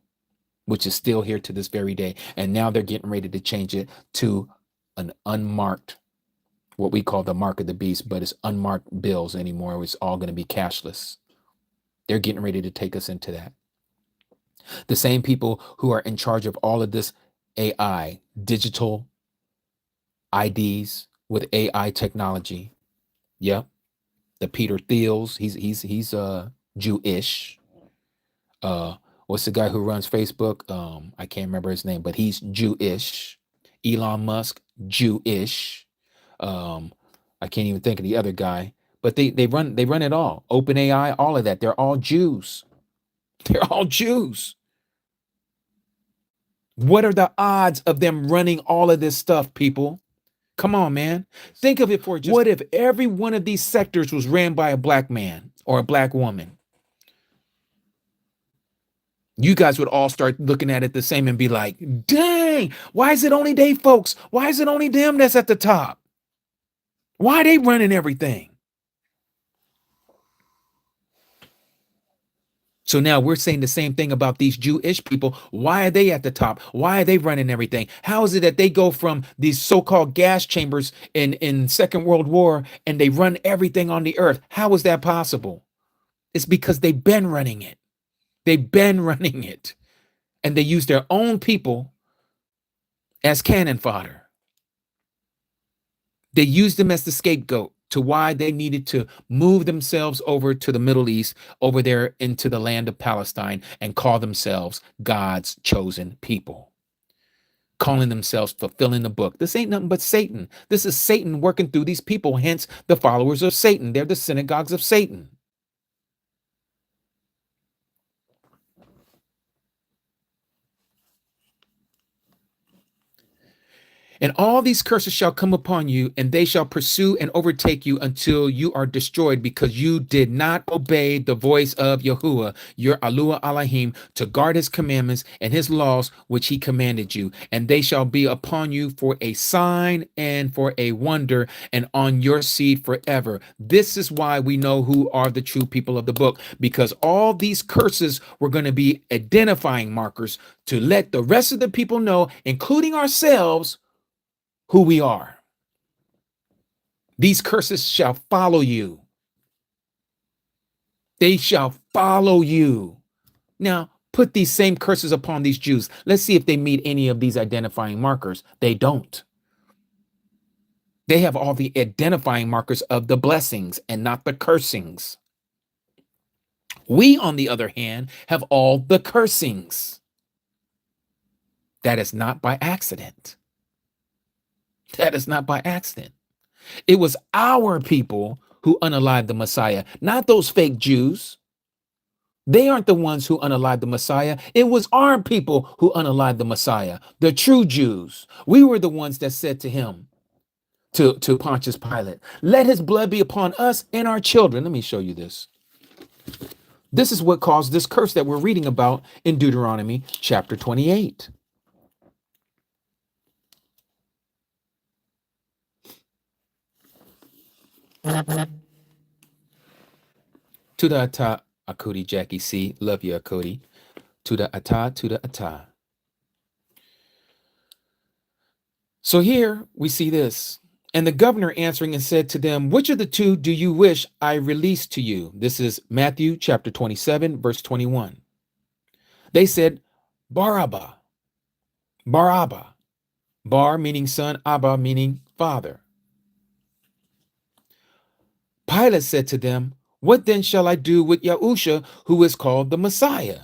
which is still here to this very day. And now they're getting ready to change it to an unmarked, what we call the mark of the beast, but it's unmarked bills anymore. It's all going to be cashless. They're getting ready to take us into that. The same people who are in charge of all of this AI, digital IDs with AI technology. Yep. The Peter Thiels, he's Jewish. What's the guy who runs Facebook? I can't remember his name, but he's Jewish. Elon Musk, Jewish. I can't even think of the other guy, but they run it all. OpenAI, all of that. They're all Jews. They're all Jews. What are the odds of them running all of this stuff, people? Come on, man. Think of it for just, what if every one of these sectors was ran by a black man or a black woman? You guys would all start looking at it the same and be like, dang, why is it only they folks? Why is it only them that's at the top? Why are they running everything? So now we're saying the same thing about these Jewish people. Why are they at the top? Why are they running everything? How is it that they go from these so-called gas chambers in Second World War and they run everything on the earth? How is that possible? It's because they've been running it. They've been running it. And they use their own people as cannon fodder. They used them as the scapegoat to why they needed to move themselves over to the Middle East, over there into the land of Palestine, and call themselves God's chosen people. Calling themselves fulfilling the book. This ain't nothing but Satan. This is Satan working through these people, hence the followers of Satan. They're the synagogues of Satan. And all these curses shall come upon you, and they shall pursue and overtake you until you are destroyed, because you did not obey the voice of Yahuah, your Alua Elohim, to guard his commandments and his laws, which he commanded you. And they shall be upon you for a sign and for a wonder, and on your seed forever. This is why we know who are the true people of the book, because all these curses were going to be identifying markers to let the rest of the people know, including ourselves, who we are. These curses shall follow you. They shall follow you. Now, put these same curses upon these Jews. Let's see if they meet any of these identifying markers. They don't. They have all the identifying markers of the blessings and not the cursings. We, on the other hand, have all the cursings. That is not by accident. That is not by accident. It was our people who unalived the Messiah, not those fake Jews. They aren't the ones who unalived the Messiah. It was our people who unalived the Messiah, the true Jews. We were the ones that said to him, to Pontius Pilate, let his blood be upon us and our children. Let me show you this. This is what caused this curse that we're reading about in Deuteronomy chapter 28. To the Ata, Akudi Jackie C. Love you, Akudi. To the Ata. So here we see this. And the governor answering and said to them, which of the two do you wish I release to you? This is Matthew chapter 27, verse 21. They said, Barabbas. Barabbas. Bar meaning son, Abba meaning father. Pilate said to them, what then shall I do with Yahusha, who is called the Messiah?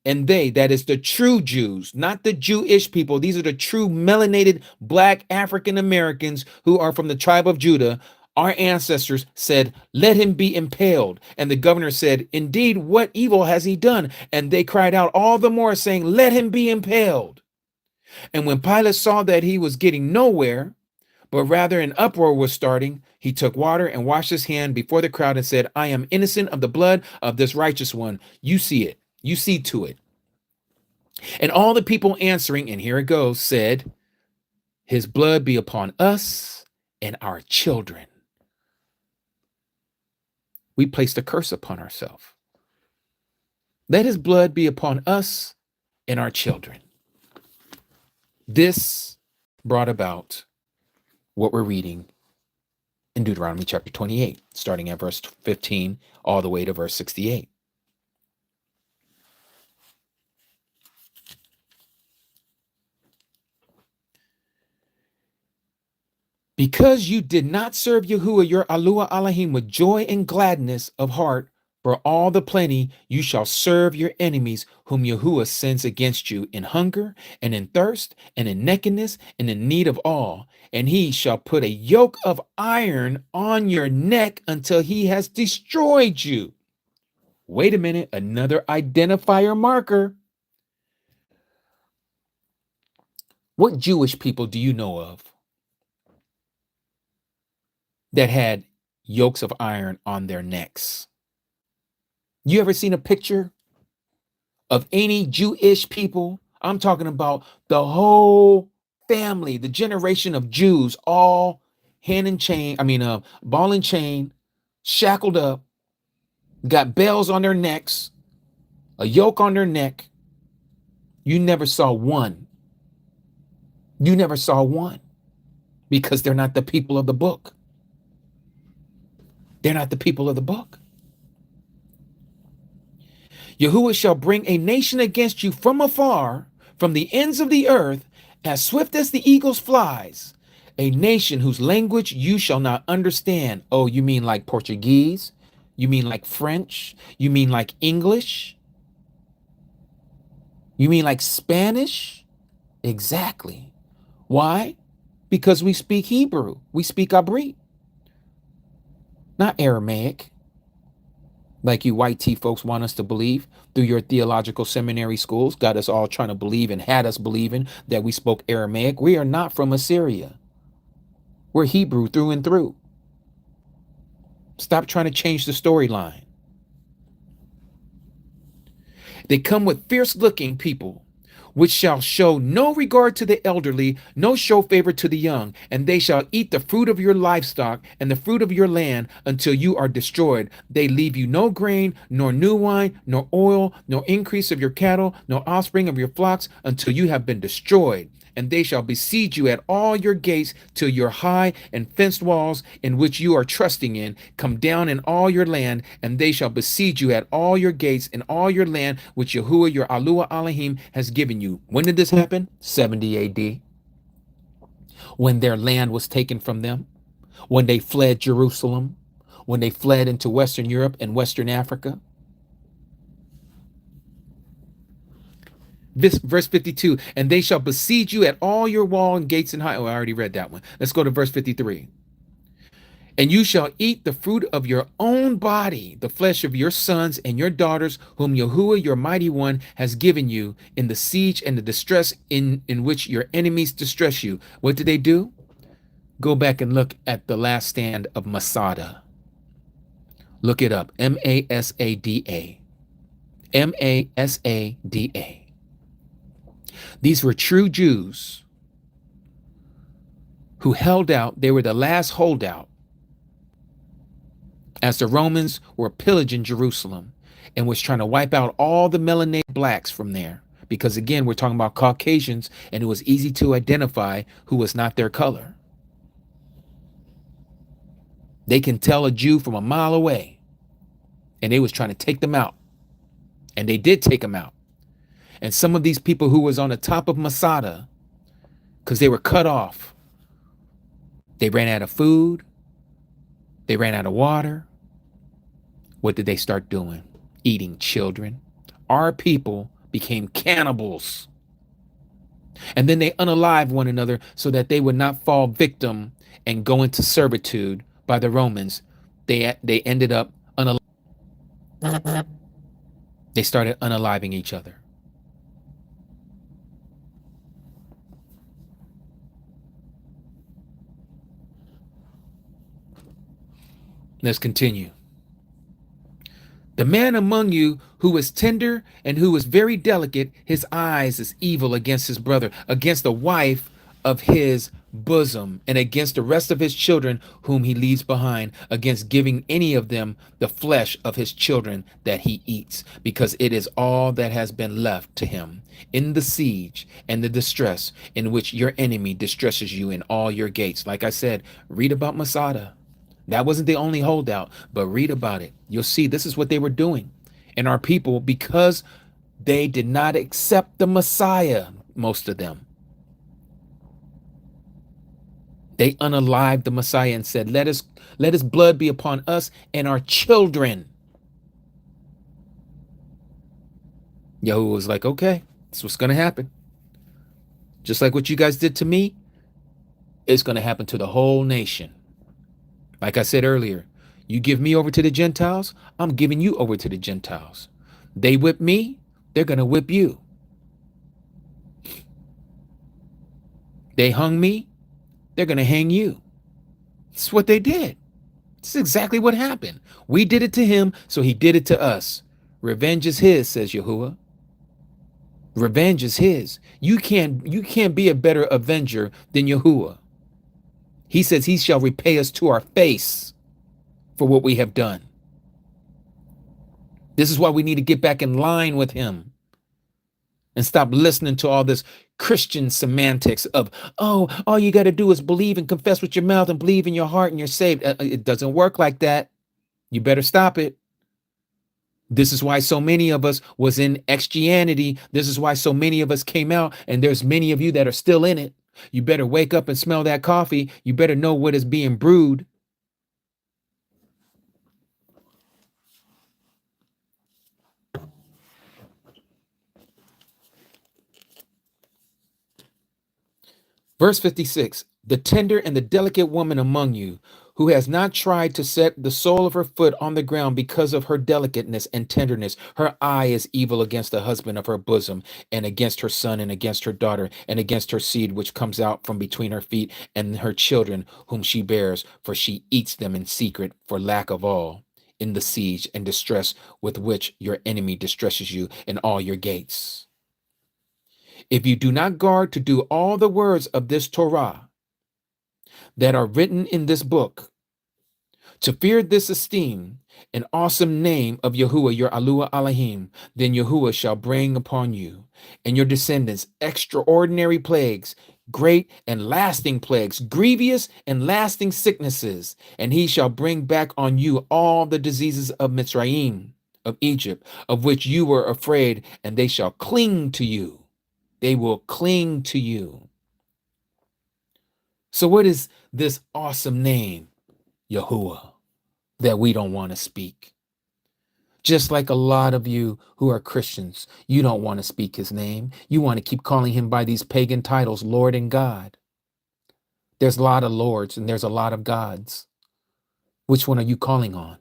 And they, that is the true Jews, not the Jewish people. These are the true melanated black African Americans who are from the tribe of Judah. Our ancestors said, let him be impaled. And the governor said, indeed, what evil has he done? And they cried out all the more, saying, let him be impaled. And when Pilate saw that he was getting nowhere, but rather an uproar was starting, he took water and washed his hand before the crowd and said, I am innocent of the blood of this righteous one. You see it. You see to it. And all the people answering, and here it goes, said, his blood be upon us and our children. We placed a curse upon ourselves. Let his blood be upon us and our children. This brought about what we're reading in Deuteronomy chapter 28, starting at verse 15 all the way to verse 68. Because you did not serve Yahuah your Yahuah Elohim with joy and gladness of heart, for all the plenty you shall serve your enemies whom Yahuah sends against you in hunger and in thirst and in nakedness and in need of all. And he shall put a yoke of iron on your neck until he has destroyed you. Wait a minute, another identifier marker. What Jewish people do you know of that had yokes of iron on their necks? You ever seen a picture of any Jewish people? I'm talking about the whole family, the generation of Jews, all ball and chain, shackled up, got bells on their necks, a yoke on their neck. You never saw one. You never saw one because they're not the people of the book. They're not the people of the book. Yahuah shall bring a nation against you from afar, from the ends of the earth, as swift as the eagle's flies, a nation whose language you shall not understand. Oh, you mean like Portuguese? You mean like French? You mean like English? You mean like Spanish? Exactly. Why? Because we speak Hebrew. We speak Abrit, not Aramaic, like you white tea folks want us to believe through your theological seminary schools, got us all trying to believe and had us believing that we spoke Aramaic. We are not from Assyria. We're Hebrew through and through. Stop trying to change the storyline. They come with fierce-looking people, which shall show no regard to the elderly, no show favor to the young, and they shall eat the fruit of your livestock and the fruit of your land until you are destroyed. They leave you no grain, nor new wine, nor oil, nor increase of your cattle, nor offspring of your flocks, until you have been destroyed. And they shall besiege you at all your gates till your high and fenced walls in which you are trusting in come down in all your land, and they shall besiege you at all your gates in all your land which Yahuah your Yahuah Elohim has given you. When did this happen? 70 AD. When their land was taken from them, when they fled Jerusalem, when they fled into Western Europe and Western Africa. Verse 52, and they shall besiege you at all your wall and gates and high. Oh, I already read that one. Let's go to verse 53. And you shall eat the fruit of your own body, the flesh of your sons and your daughters, whom Yahuah your mighty one has given you in the siege and the distress in which your enemies distress you. What did they do? Go back and look at the last stand of Masada. Look it up. Masada. Masada. These were true Jews who held out. They were the last holdout as the Romans were pillaging Jerusalem and was trying to wipe out all the melanated blacks from there. Because again, we're talking about Caucasians, and it was easy to identify who was not their color. They can tell a Jew from a mile away, and they was trying to take them out. And they did take them out. And some of these people who was on the top of Masada, because they were cut off, they ran out of food, they ran out of water. What did they start doing? Eating children. Our people became cannibals. And then they unalived one another so that they would not fall victim and go into servitude by the Romans. They ended up they started unaliving each other. Let's continue. The man among you who is tender and who is very delicate, his eyes is evil against his brother, against the wife of his bosom, and against the rest of his children whom he leaves behind, against giving any of them the flesh of his children that he eats, because it is all that has been left to him in the siege and the distress in which your enemy distresses you in all your gates. Like I said, read about Masada. That wasn't the only holdout, but read about it. You'll see this is what they were doing. And our people, because they did not accept the Messiah, most of them, they unalived the Messiah and said, let his blood be upon us and our children. Yahuah was like, okay, that's what's going to happen. Just like what you guys did to me, it's going to happen to the whole nation. Like I said earlier, you give me over to the Gentiles, I'm giving you over to the Gentiles. They whip me, they're going to whip you. They hung me, they're going to hang you. That's what they did. This is exactly what happened. We did it to him, so he did it to us. Revenge is his, says Yahuah. Revenge is his. You can't be a better avenger than Yahuah. He says he shall repay us to our face for what we have done. This is why we need to get back in line with him and stop listening to all this Christian semantics of, oh, all you got to do is believe and confess with your mouth and believe in your heart and you're saved. It doesn't work like that. You better stop it. This is why so many of us was in Christianity. This is why so many of us came out, and there's many of you that are still in it. You better wake up and smell that coffee. You better know what is being brewed. Verse 56, the tender and the delicate woman among you, who has not tried to set the sole of her foot on the ground because of her delicateness and tenderness. Her eye is evil against the husband of her bosom, and against her son, and against her daughter, and against her seed which comes out from between her feet, and her children whom she bears, for she eats them in secret for lack of all, in the siege and distress with which your enemy distresses you in all your gates. If you do not guard to do all the words of this Torah that are written in this book, to fear this esteem and awesome name of Yahuah, your Alua Elohim, then Yahuah shall bring upon you and your descendants extraordinary plagues, great and lasting plagues, grievous and lasting sicknesses, and he shall bring back on you all the diseases of Mitzrayim, of Egypt, of which you were afraid, and they shall cling to you. They will cling to you. So what is this awesome name, Yahuah, that we don't want to speak? Just like a lot of you who are Christians, you don't want to speak his name. You want to keep calling him by these pagan titles, Lord and God. There's a lot of lords and there's a lot of gods. Which one are you calling on?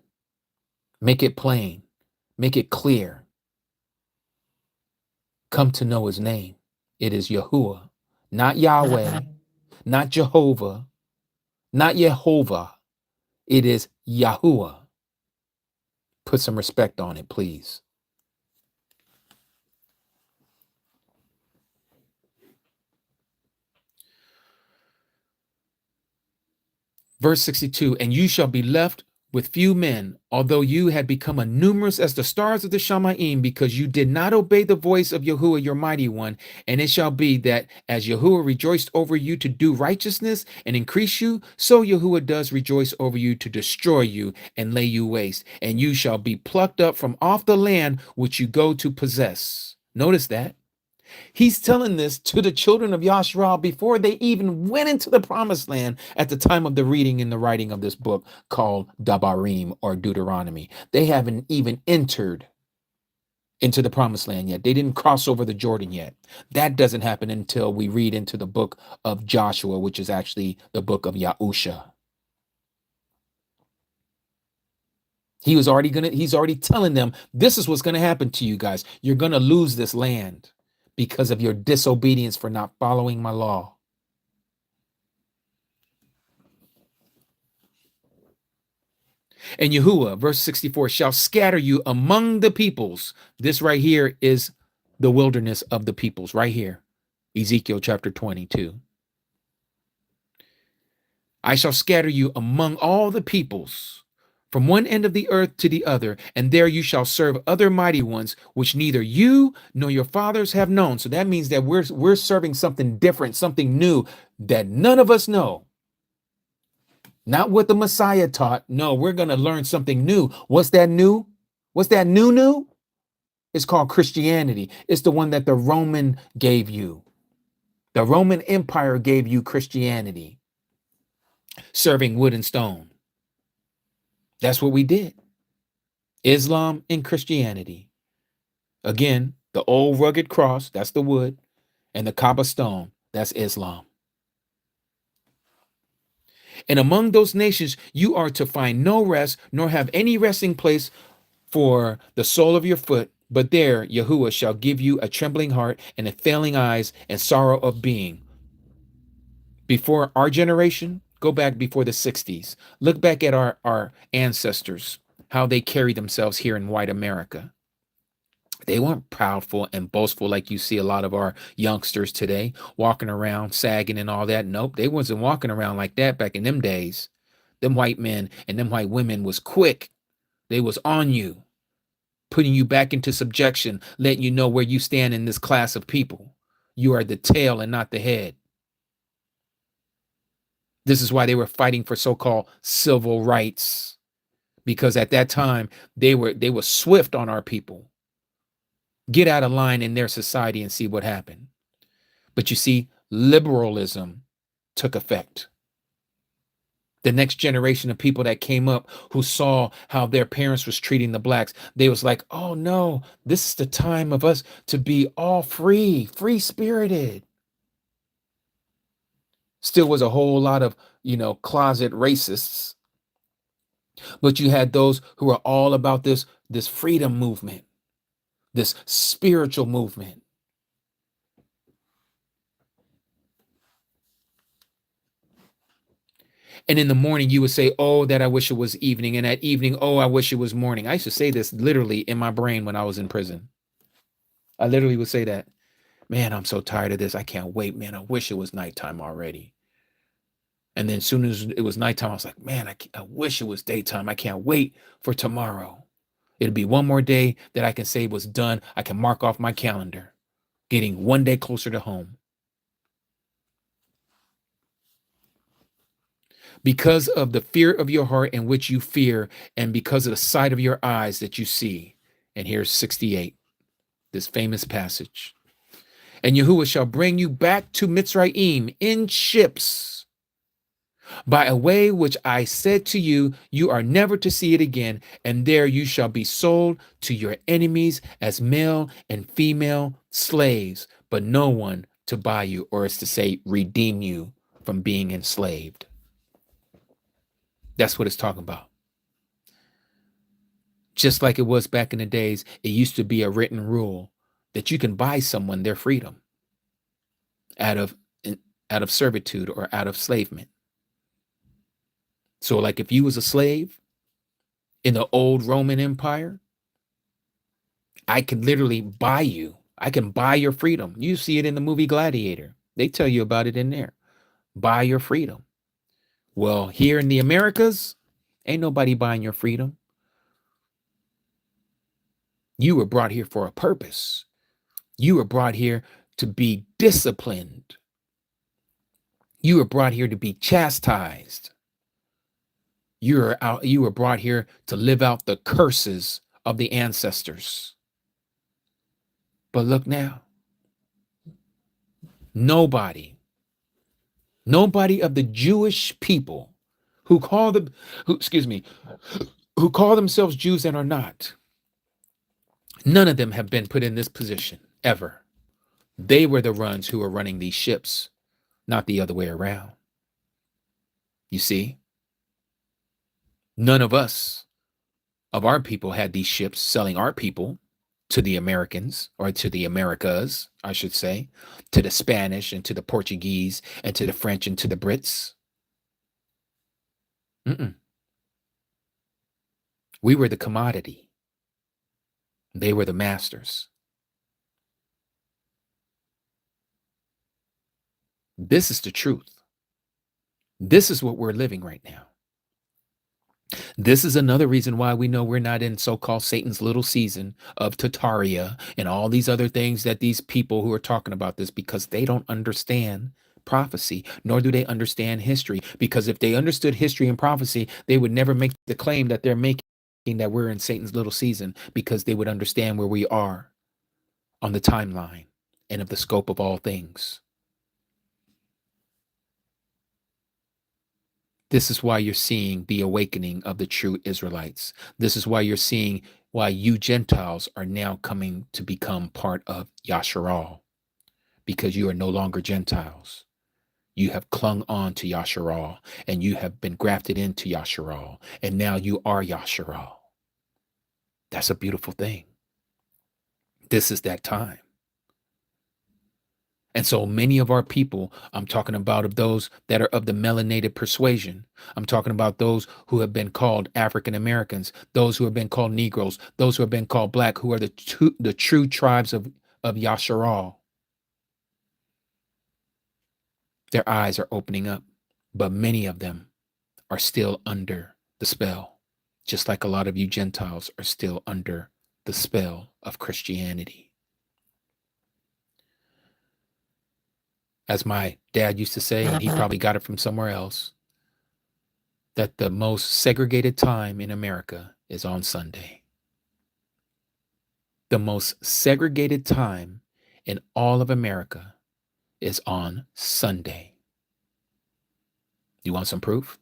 Make it plain. Make it clear. Come to know his name. It is Yahuah, not Yahweh, not Jehovah, not Yehovah. It is Yahuah. Put some respect on it, please. Verse 62, and you shall be left with few men, although you had become as numerous as the stars of the Shamayim, because you did not obey the voice of Yahuah, your mighty one. And it shall be that as Yahuah rejoiced over you to do righteousness and increase you, so Yahuah does rejoice over you to destroy you and lay you waste. And you shall be plucked up from off the land which you go to possess. Notice that. He's telling this to the children of Yashua before they even went into the promised land at the time of the reading and the writing of this book called Dabarim or Deuteronomy. They haven't even entered into the promised land yet. They didn't cross over the Jordan yet. That doesn't happen until we read into the book of Joshua, which is actually the book of Yahusha. He's already telling them, this is what's going to happen to you guys. You're going to lose this land because of your disobedience for not following my law. And Yahuah, verse 64, shall scatter you among the peoples. This right here is the wilderness of the peoples, right here. Ezekiel chapter 22. I shall scatter you among all the peoples, from one end of the earth to the other, and there you shall serve other mighty ones, which neither you nor your fathers have known. So that means that we're serving something different, something new that none of us know. Not what the Messiah taught. No, we're going to learn something new. What's that new? What's that new? It's called Christianity. It's the one that the Roman gave you. The Roman Empire gave you Christianity, serving wood and stone. That's what we did. Islam and Christianity. Again, the old rugged cross, that's the wood, and the Kaaba stone, that's Islam. And among those nations, you are to find no rest, nor have any resting place for the sole of your foot. But there, Yahuah shall give you a trembling heart and a failing eyes and sorrow of being. Before our generation, go back before the 60s. Look back at our ancestors, how they carried themselves here in white America. They weren't proudful and boastful like you see a lot of our youngsters today, walking around sagging and all that. Nope, they wasn't walking around like that back in them days. Them white men and them white women was quick. They was on you, putting you back into subjection, letting you know where you stand in this class of people. You are the tail and not the head. This is why they were fighting for so-called civil rights, because at that time they were swift on our people. Get out of line in their society and see what happened. But you see, liberalism took effect. The next generation of people that came up who saw how their parents was treating the blacks, they was like, oh no, this is the time of us to be all free-spirited. Still was a whole lot of, closet racists. But you had those who were all about this freedom movement, this spiritual movement. And in the morning, you would say, oh, that I wish it was evening. And at evening, oh, I wish it was morning. I used to say this literally in my brain when I was in prison. I literally would say that, man, I'm so tired of this. I can't wait, man. I wish it was nighttime already. And then as soon as it was nighttime, I was like, man, I wish it was daytime. I can't wait for tomorrow. It'll be one more day that I can say was done. I can mark off my calendar, getting one day closer to home. Because of the fear of your heart in which you fear, and because of the sight of your eyes that you see. And here's 68, this famous passage. And Yahuah shall bring you back to Mitzrayim in ships, by a way which I said to you, you are never to see it again. And there you shall be sold to your enemies as male and female slaves, but no one to buy you, or is to say, redeem you from being enslaved. That's what it's talking about. Just like it was back in the days, it used to be a written rule that you can buy someone their freedom out of servitude or out of enslavement. So like if you was a slave in the old Roman Empire, I could literally buy you. I can buy your freedom. You see it in the movie Gladiator. They tell you about it in there. Buy your freedom. Well, here in the Americas, ain't nobody buying your freedom. You were brought here for a purpose. You were brought here to be disciplined. You were brought here to be chastised. You were brought here to live out the curses of the ancestors. But look now. Nobody of the Jewish people who call themselves Jews and are not, none of them have been put in this position ever. They were the ones who were running these ships, not the other way around. You see? None of us, of our people, had these ships selling our people to the Americans, or to the Americas, I should say, to the Spanish and to the Portuguese and to the French and to the Brits. We were the commodity. They were the masters. This is the truth. This is what we're living right now. This is another reason why we know we're not in so-called Satan's little season of TORAH and all these other things that these people who are talking about this, because they don't understand prophecy, nor do they understand history. Because if they understood history and prophecy, they would never make the claim that they're making, that we're in Satan's little season, because they would understand where we are on the timeline and of the scope of all things. This is why you're seeing the awakening of the true Israelites. This is why you're seeing why you Gentiles are now coming to become part of Yasharal, because you are no longer Gentiles. You have clung on to Yasharal, and you have been grafted into Yasharal, and now you are Yasharal. That's a beautiful thing. This is that time. And so many of our people, I'm talking about of those that are of the melanated persuasion. I'm talking about those who have been called African Americans, those who have been called Negroes, those who have been called Black, who are the true tribes of Yasharal. Their eyes are opening up, but many of them are still under the spell, just like a lot of you Gentiles are still under the spell of Christianity. As my dad used to say, and he probably got it from somewhere else, that the most segregated time in America is on Sunday. The most segregated time in all of America is on Sunday. You want some proof?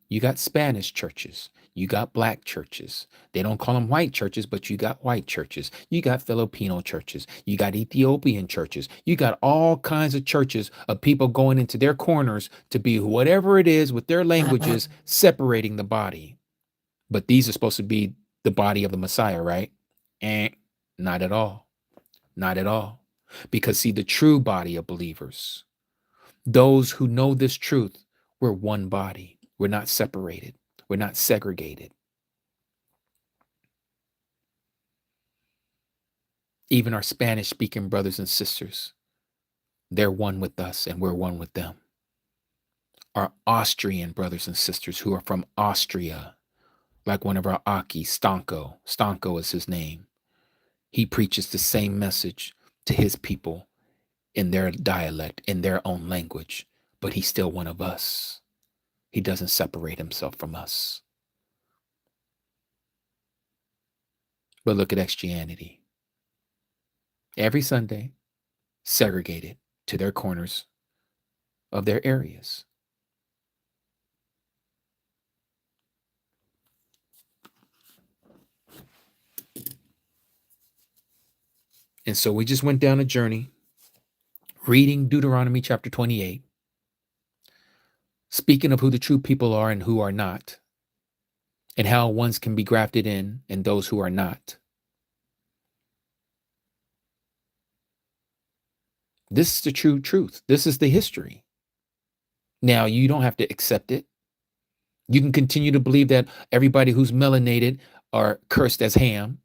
You got Spanish churches. You got Black churches. They don't call them white churches, but you got white churches. You got Filipino churches. You got Ethiopian churches. You got all kinds of churches of people going into their corners to be whatever it is with their languages, separating the body. But these are supposed to be the body of the Messiah, right? Not at all. Not at all. Because see, the true body of believers, those who know this truth, we're one body. We're not separated. We're not segregated. Even our Spanish-speaking brothers and sisters, they're one with us and we're one with them. Our Austrian brothers and sisters who are from Austria, like one of our Aki, Stanko is his name. He preaches the same message to his people in their dialect, in their own language, but he's still one of us. He doesn't separate himself from us. But look at Christianity. Every Sunday, segregated to their corners of their areas. And so we just went down a journey, reading Deuteronomy chapter 28, speaking of who the true people are and who are not, and how ones can be grafted in and those who are not. This is the true truth. This is the history. Now, you don't have to accept it. You can continue to believe that everybody who's melanated are cursed as Ham.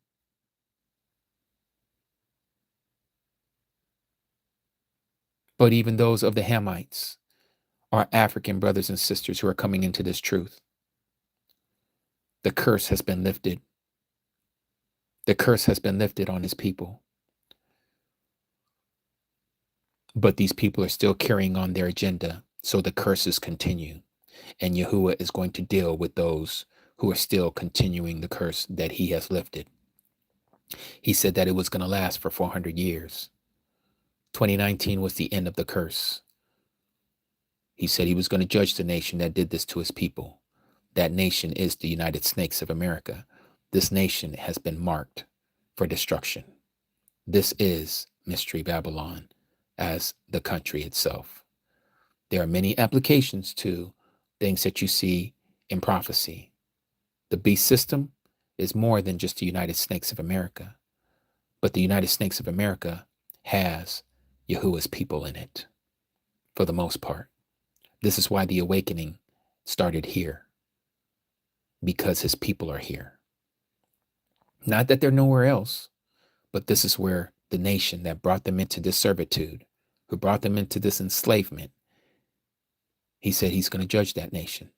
But even those of the Hamites are African brothers and sisters who are coming into this truth. The curse has been lifted. The curse has been lifted on his people. But these people are still carrying on their agenda. So the curses continue. And Yahuah is going to deal with those who are still continuing the curse that he has lifted. He said that it was going to last for 400 years. 2019 was the end of the curse. He said he was going to judge the nation that did this to his people. That nation is the United Snakes of America. This nation has been marked for destruction. This is Mystery Babylon as the country itself. There are many applications to things that you see in prophecy. The beast system is more than just the United Snakes of America, but the United Snakes of America has Yahuah's people in it for the most part. This is why the awakening started here, because his people are here. Not that they're nowhere else, but this is where the nation that brought them into this servitude, who brought them into this enslavement, he said he's going to judge that nation,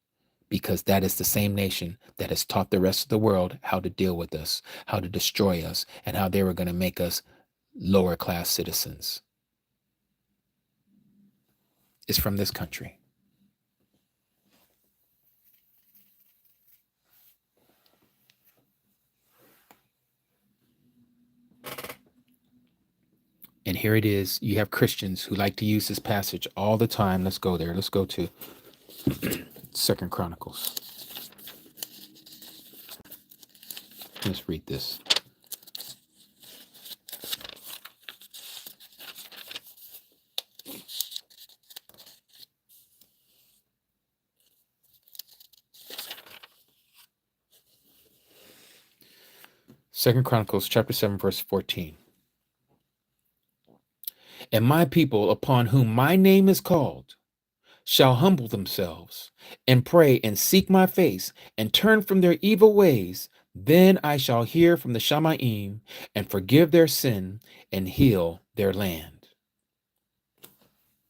because that is the same nation that has taught the rest of the world how to deal with us, how to destroy us, and how they were going to make us lower class citizens. It's from this country. And here it is. You have Christians who like to use this passage all the time. Let's go there. Let's go to 2 Chronicles. Let's read this. Second Chronicles chapter 7, verse 14. And my people upon whom my name is called shall humble themselves and pray and seek my face and turn from their evil ways. Then I shall hear from the Shamayim and forgive their sin and heal their land.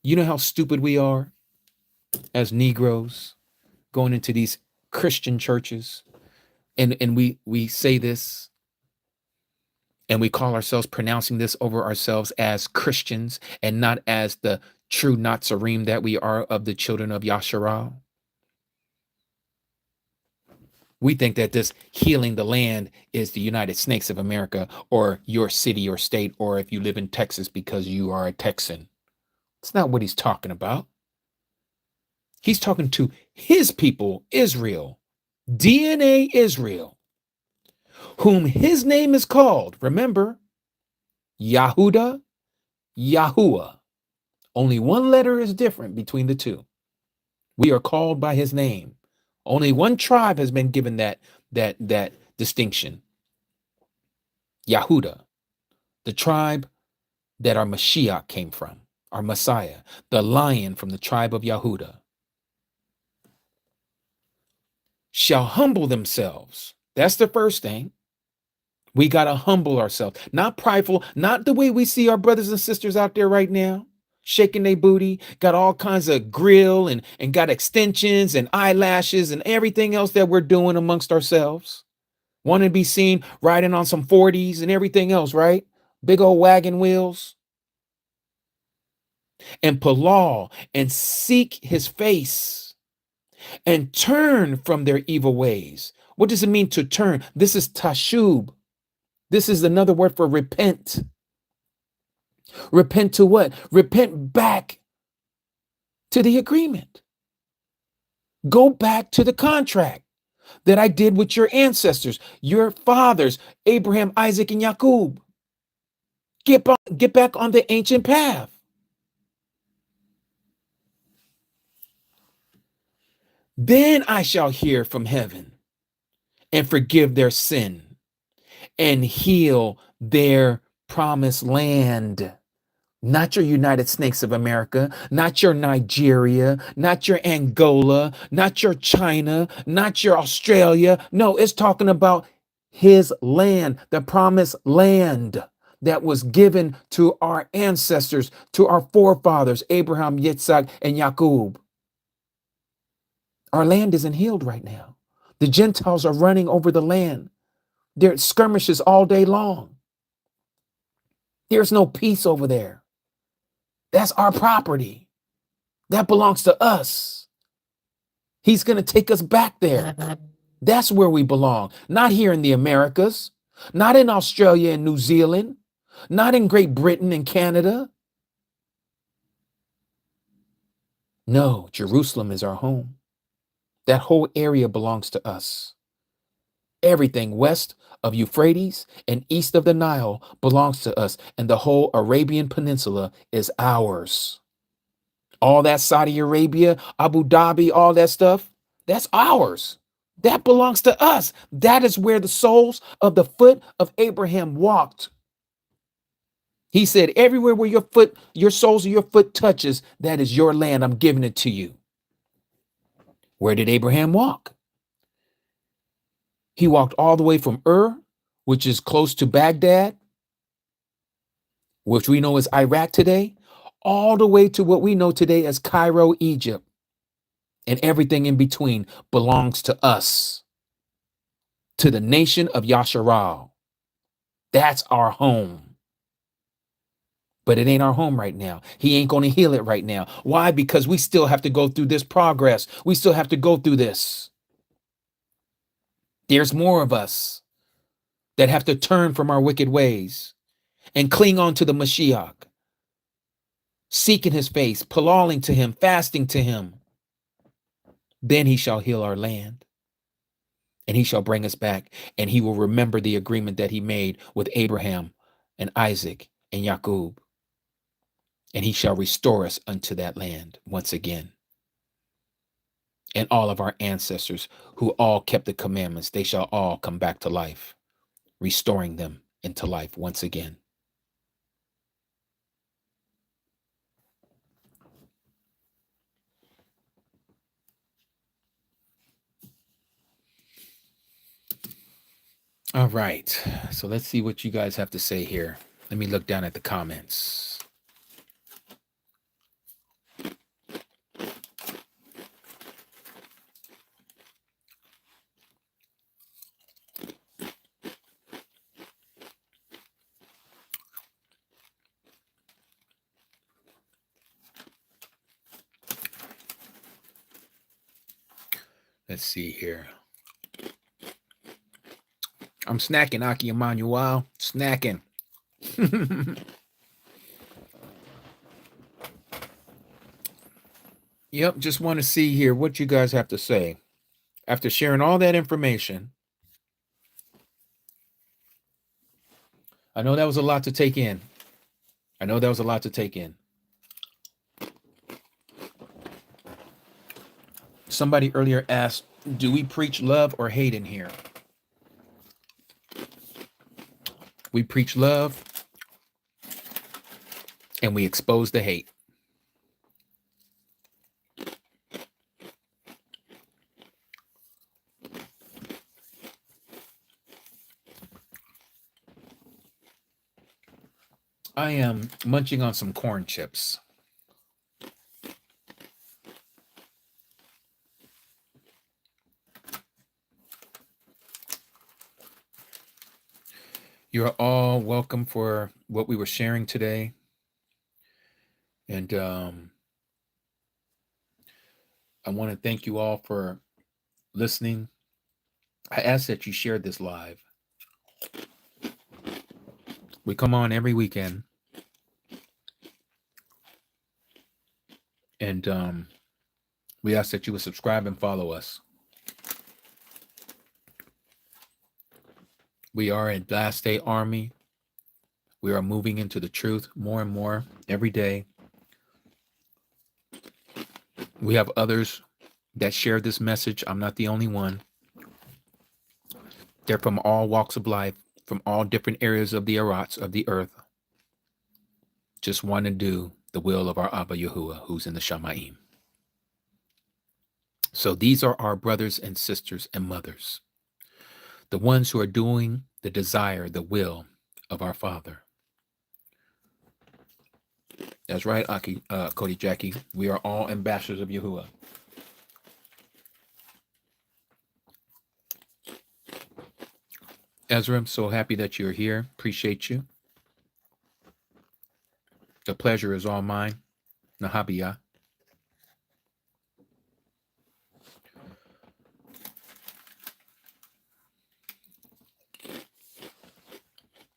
You know how stupid we are as Negroes going into these Christian churches, and we say this, and we call ourselves pronouncing this over ourselves as Christians and not as the true Nazarene that we are of the children of Yasharal. We think that this healing the land is the United Snakes of America or your city or state, or if you live in Texas because you are a Texan. It's not what he's talking about. He's talking to his people, Israel, DNA Israel, whom his name is called. Remember, Yahudah, Yahuah. Only one letter is different between the two. We are called by his name. Only one tribe has been given that distinction. Yahudah, the tribe that our Mashiach came from, our Messiah, the lion from the tribe of Yahudah, shall humble themselves. That's the first thing. We got to humble ourselves, not prideful, not the way we see our brothers and sisters out there right now, shaking their booty, got all kinds of grill and got extensions and eyelashes and everything else that we're doing amongst ourselves. Want to be seen riding on some 40s and everything else, right? Big old wagon wheels. And palal and seek his face and turn from their evil ways. What does it mean to turn? This is tashub. This is another word for repent. Repent to what? Repent back to the agreement. Go back to the contract that I did with your ancestors, your fathers, Abraham, Isaac, and Jacob. Get back on the ancient path. Then I shall hear from heaven and forgive their sin and heal their promised land. Not your United States of America, not your Nigeria, not your Angola, not your China, not your Australia. No, it's talking about his land, the promised land that was given to our ancestors, to our forefathers, Abraham, Yitzhak, and Jacob. Our land isn't healed right now. The Gentiles are running over the land. There are skirmishes all day long. There's no peace over there. That's our property. That belongs to us. He's going to take us back there. That's where we belong. Not here in the Americas, not in Australia and New Zealand, not in Great Britain and Canada. No, Jerusalem is our home. That whole area belongs to us. Everything west of Euphrates and east of the Nile belongs to us, and the whole Arabian Peninsula is ours. All that Saudi Arabia, Abu Dhabi, all that stuff, that's ours. That belongs to us. That is where the soles of the foot of Abraham walked. He said, everywhere where your soles of your foot touches, that is your land. I'm giving it to you. Where did Abraham walk? He walked all the way from Ur, which is close to Baghdad, which we know is Iraq today, all the way to what we know today as Cairo, Egypt. And everything in between belongs to us, to the nation of Yasharal. That's our home. But it ain't our home right now. He ain't going to heal it right now. Why? Because we still have to go through this progress. We still have to go through this. There's more of us that have to turn from our wicked ways and cling on to the Mashiach, seeking his face, palaling to him, fasting to him. Then he shall heal our land, and he shall bring us back, and he will remember the agreement that he made with Abraham and Isaac and Jacob, and he shall restore us unto that land once again. And all of our ancestors who all kept the commandments, they shall all come back to life, restoring them into life once again. All right, so let's see what you guys have to say here. Let me look down at the comments. Let's see here. I'm snacking, Aki Emmanuel. Snacking. Yep, just want to see here what you guys have to say. After sharing all that information, I know that was a lot to take in. Somebody earlier asked, do we preach love or hate in here? We preach love and we expose the hate. I am munching on some corn chips. You're all welcome for what we were sharing today. And I want to thank you all for listening. I ask that you share this live. We come on every weekend. And we ask that you would subscribe and follow us. We are a last day army. We are moving into the truth more and more every day. We have others that share this message. I'm not the only one. They're from all walks of life, from all different areas of the Arats of the earth. Just want to do the will of our Abba Yahuah, who's in the Shamayim. So these are our brothers and sisters and mothers, the ones who are doing the desire, the will of our Father. That's right, Aki, Cody Jackie. We are all ambassadors of Yahuah. Ezra, I'm so happy that you're here. Appreciate you. The pleasure is all mine. Nahabiyah.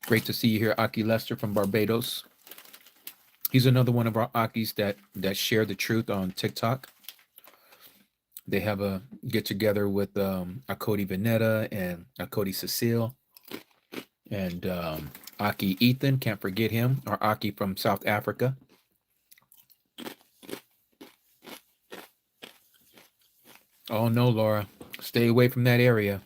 Great to see you here, Aki Lester from Barbados. He's another one of our Akis that share the truth on TikTok. They have a get together with Akodi Vanetta and Akodi Cecile and Aki Ethan. Can't forget him. Our Aki from South Africa. Oh no, Laura, stay away from that area.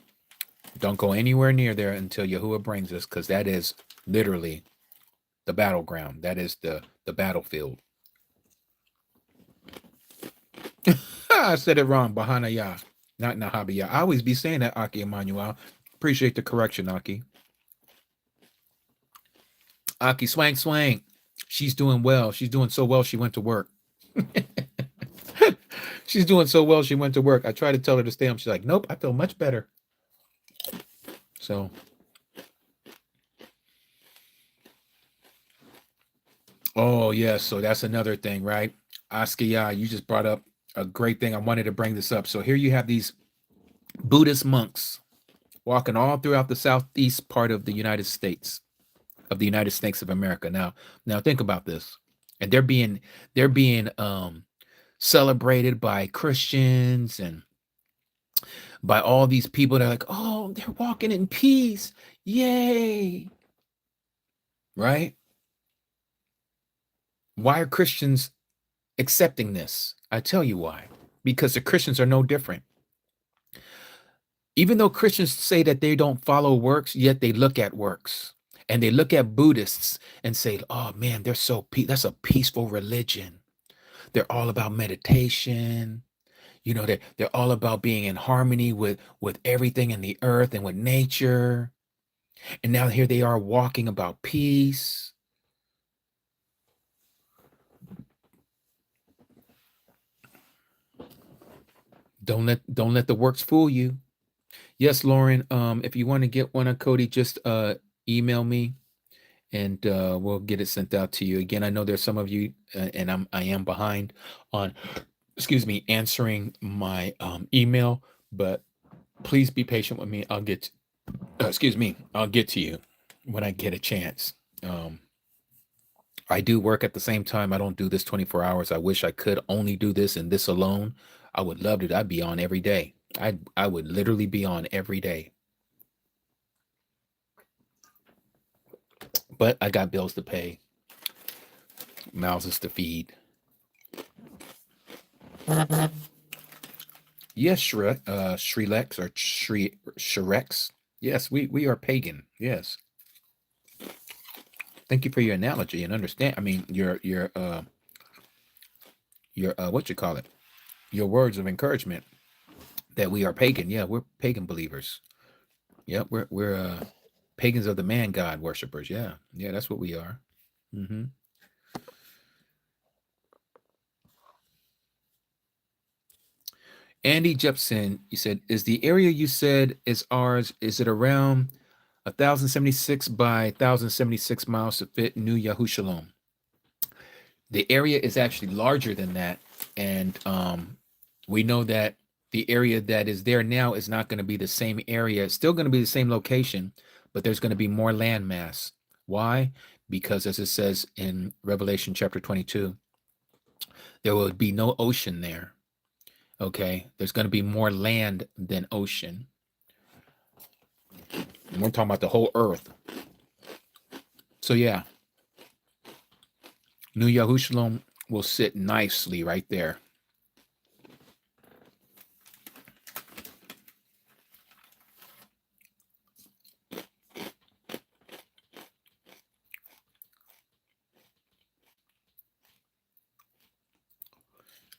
Don't go anywhere near there until Yahuah brings us, because that is literally the battleground. That is the battlefield. I said it wrong. Bahanaya, not Nahabiyah. I always be saying that, Aki Emmanuel. Appreciate the correction, Aki. Aki Swang Swang. She's doing well. She's doing so well she went to work. She's doing so well she went to work. I tried to tell her to stay home. She's like, nope, I feel much better. So oh yes, so that's another thing, right? Askaya, you just brought up a great thing. I wanted to bring this up. So here you have these Buddhist monks walking all throughout the southeast part of the United States of America. Now think about this. And they're being celebrated by Christians and by all these people that are like, oh, they're walking in peace. Yay. Right? Why are Christians accepting this? I tell you why. Because the Christians are no different. Even though Christians say that they don't follow works, yet they look at works. And they look at Buddhists and say, oh man, that's a peaceful religion. They're all about meditation. You know, they're all about being in harmony with everything in the earth and with nature. And now here they are walking about peace. Don't let the works fool you. Yes, Lauren. If you want to get one of Cody, just email me, and we'll get it sent out to you. Again, I know there's some of you, and I am behind on, answering my email, but please be patient with me. I'll get to you when I get a chance. I do work at the same time. I don't do this 24 hours. I wish I could only do this and this alone. I would love it. I'd be on every day. I would literally be on every day. But I got bills to pay, mouths to feed. Yes, Shrilex or Shrex. Yes, we are pagan. Yes. Thank you for your analogy and understand. I mean, your what you call it? Your words of encouragement that we are pagan. Yeah, we're pagan believers. Yeah, we're pagans of the man God worshipers. Yeah, that's what we are. Mm-hmm. Andy Jepson, you said, is the area you said is ours, is it around 1,076 by 1,076 miles to fit New Yahushalom? The area is actually larger than that. And we know that the area that is there now is not going to be the same area. It's still going to be the same location, but there's going to be more land mass. Why? Because as it says in Revelation chapter 22, there will be no ocean there. Okay, there's going to be more land than ocean. And we're talking about the whole earth. So yeah, New Yahushalom will sit nicely right there.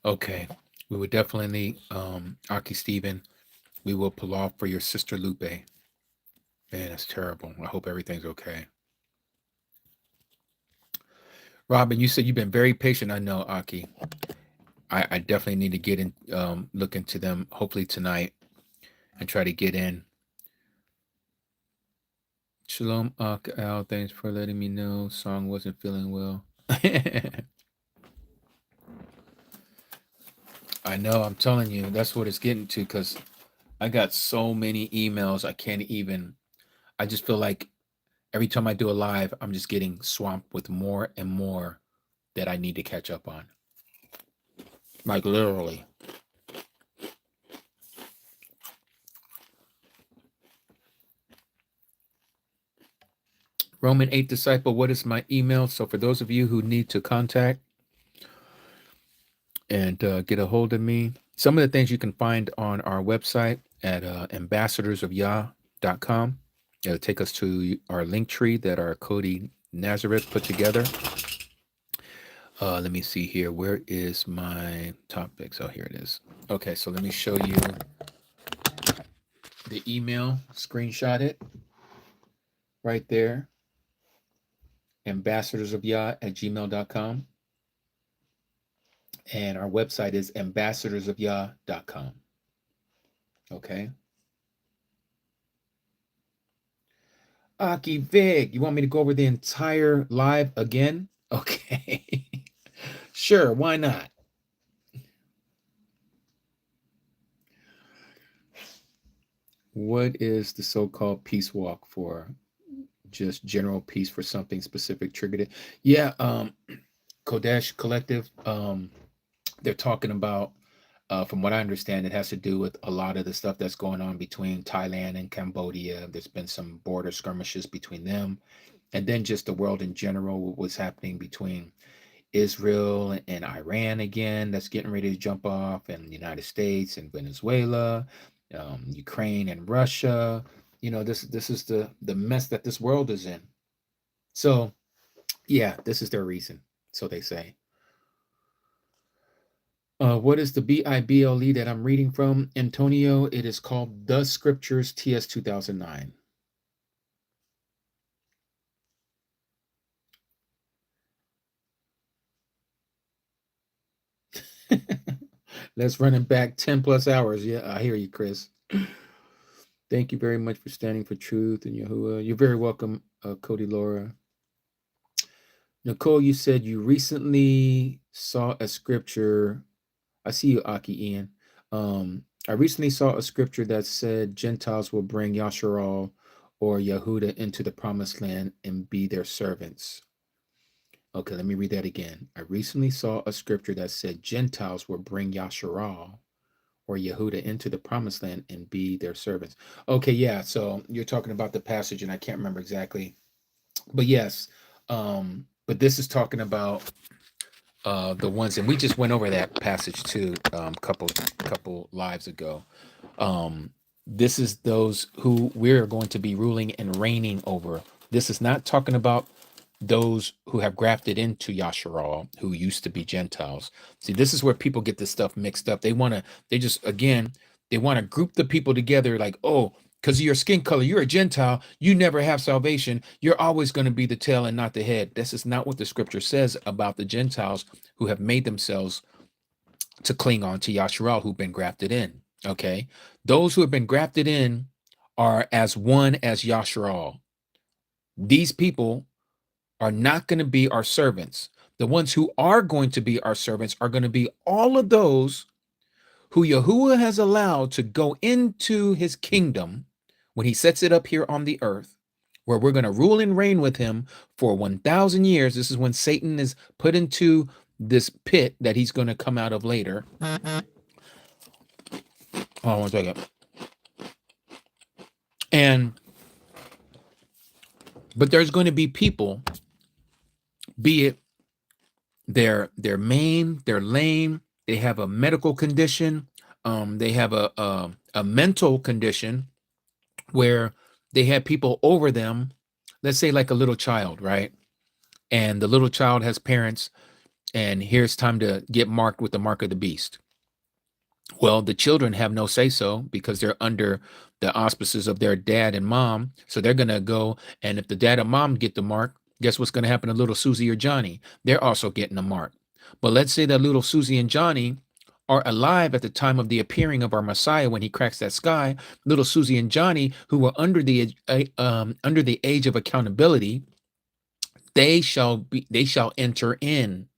Okay. We would definitely, Aki Stephen, we will pull off for your sister Lupe. Man, that's terrible. I hope everything's okay. Robin, you said you've been very patient. I know, Aki. I definitely need to get in, look into them, hopefully tonight, and try to get in. Shalom, Ak Al. Thanks for letting me know. Song wasn't feeling well. I know. I'm telling you, that's what it's getting to. Because I got so many emails. I can't even. I just feel like every time I do a live, I'm just getting swamped with more and more that I need to catch up on. Like literally. Roman 8 Disciple, what is my email? So for those of you who need to contact and get a hold of me, some of the things you can find on our website at ambassadorsofyah.com. It'll take us to our link tree that our Cody Nazareth put together. Let me see here. Where is my topics? Oh, here it is. Okay, so let me show you the email. Screenshot it right there. ambassadorsofyah@gmail.com. And our website is ambassadorsofyah.com. Okay. Aki Vig, you want me to go over the entire live again? Okay. Sure, why not? What is the so-called peace walk for? Just general peace for something specific triggered it? Yeah, Kodesh Collective, they're talking about, from what I understand, it has to do with a lot of the stuff that's going on between Thailand and Cambodia. There's been some border skirmishes between them, and then just the world in general, what's happening between Israel and Iran again, that's getting ready to jump off, and the United States and Venezuela, Ukraine and Russia. This is the mess that this world is in. So, yeah, this is their reason. So they say. What is the Bible that I'm reading from, Antonio? It is called The Scriptures, TS 2009. Let's run it back 10 plus hours. Yeah, I hear you, Chris. Thank you very much for standing for truth and Yahuah. You're very welcome, Cody Laura. Nicole, you said you recently saw a scripture. I see you, Aki Ian. I recently saw a scripture that said Gentiles will bring Yasharal or Yehuda into the promised land and be their servants. Okay, let me read that again. I recently saw a scripture that said Gentiles will bring Yasharal or Yehuda into the promised land and be their servants. Okay, yeah, so you're talking about the passage, and I can't remember exactly. But yes, but this is talking about the ones, and we just went over that passage too, couple lives ago. This is those who we're going to be ruling and reigning over. This is not talking about those who have grafted into Yasharal, who used to be Gentiles. See, this is where people get this stuff mixed up. They want to group the people together like, oh, because of your skin color, you're a Gentile, you never have salvation. You're always going to be the tail and not the head. This is not what the scripture says about the Gentiles who have made themselves to cling on to Yasharal, who've been grafted in. Okay. Those who have been grafted in are as one as Yasharal. These people are not going to be our servants. The ones who are going to be our servants are going to be all of those who Yahuah has allowed to go into his kingdom when he sets it up here on the earth, where we're going to rule and reign with him for 1,000 years. This is when Satan is put into this pit that he's going to come out of later. Hold on one second. But there's going to be people, be it they're maimed, they're lame, they have a medical condition, they have a mental condition where they have people over them, let's say like a little child, right? And the little child has parents and here's time to get marked with the mark of the beast. Well, the children have no say so because they're under the auspices of their dad and mom. So they're going to go. And if the dad and mom get the mark, guess what's going to happen to little Susie or Johnny? They're also getting a mark. But let's say that little Susie and Johnny are alive at the time of the appearing of our Messiah when he cracks that sky. Little Susie and Johnny, who were under the age of accountability, they shall enter in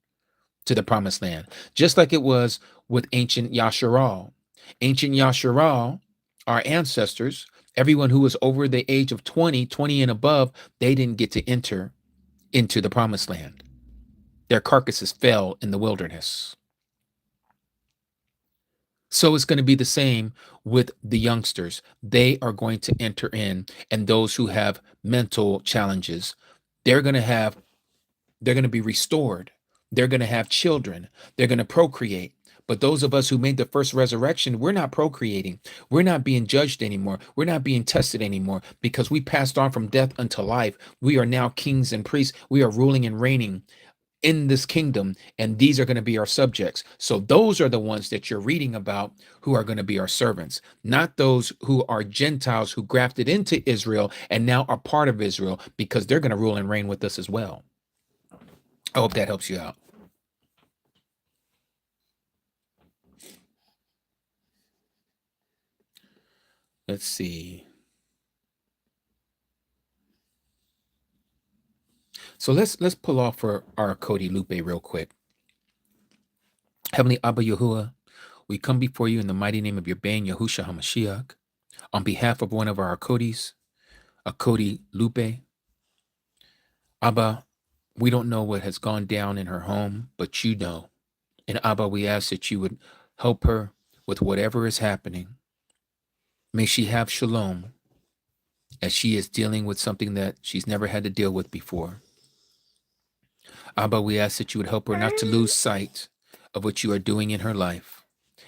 to the promised land, just like it was with ancient Yasharal. Ancient Yasharal, our ancestors, everyone who was over the age of 20 and above, they didn't get to enter into the promised land. Their carcasses fell in the wilderness. So it's going to be the same with the youngsters. They are going to enter in, and those who have mental challenges, they're going to be restored. They're going to have children. They're going to procreate. But those of us who made the first resurrection, we're not procreating. We're not being judged anymore. We're not being tested anymore because we passed on from death unto life. We are now kings and priests. We are ruling and reigning in this kingdom, and these are going to be our subjects. So those are the ones that you're reading about who are going to be our servants, not those who are Gentiles who grafted into Israel and now are part of Israel, because they're going to rule and reign with us as well. I hope that helps you out. Let's see. So let's pull off for our Cody Lupe real quick. Heavenly Abba Yahuah, we come before you in the mighty name of your Bane, Yahushua HaMashiach, on behalf of one of our Codys, a Cody Lupe. Abba, we don't know what has gone down in her home, but you know. And Abba, we ask that you would help her with whatever is happening. May she have shalom as she is dealing with something that she's never had to deal with before. Abba, we ask that you would help her not to lose sight of what you are doing in her life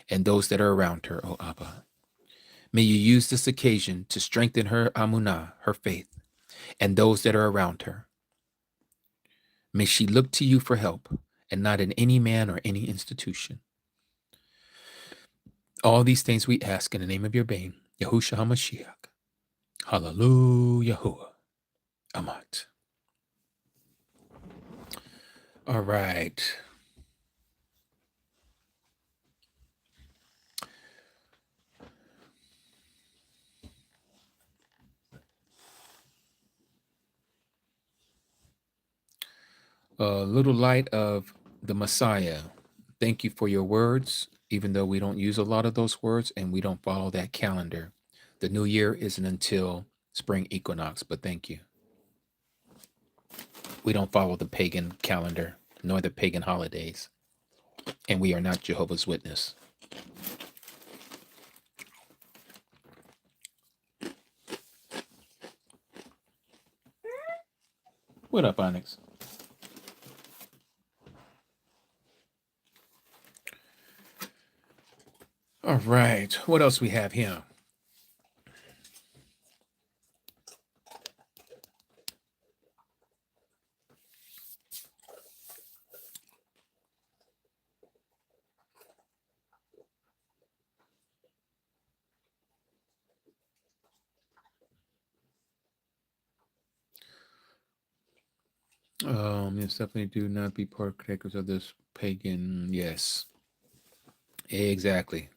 and those that are around her, oh Abba. May you use this occasion to strengthen her amunah, her faith, and those that are around her. May she look to you for help and not in any man or any institution. All these things we ask in the name of your Bane, Yahushua HaMashiach. Hallelujah. Amat. All right. Little light of the Messiah. Thank you for your words, even though we don't use a lot of those words and we don't follow that calendar. The new year isn't until spring equinox, but thank you. We don't follow the pagan calendar, nor the pagan holidays. And we are not Jehovah's Witness. What up, Onyx? All right. What else we have here? Yes, definitely do not be partakers of this pagan. Yes. Exactly.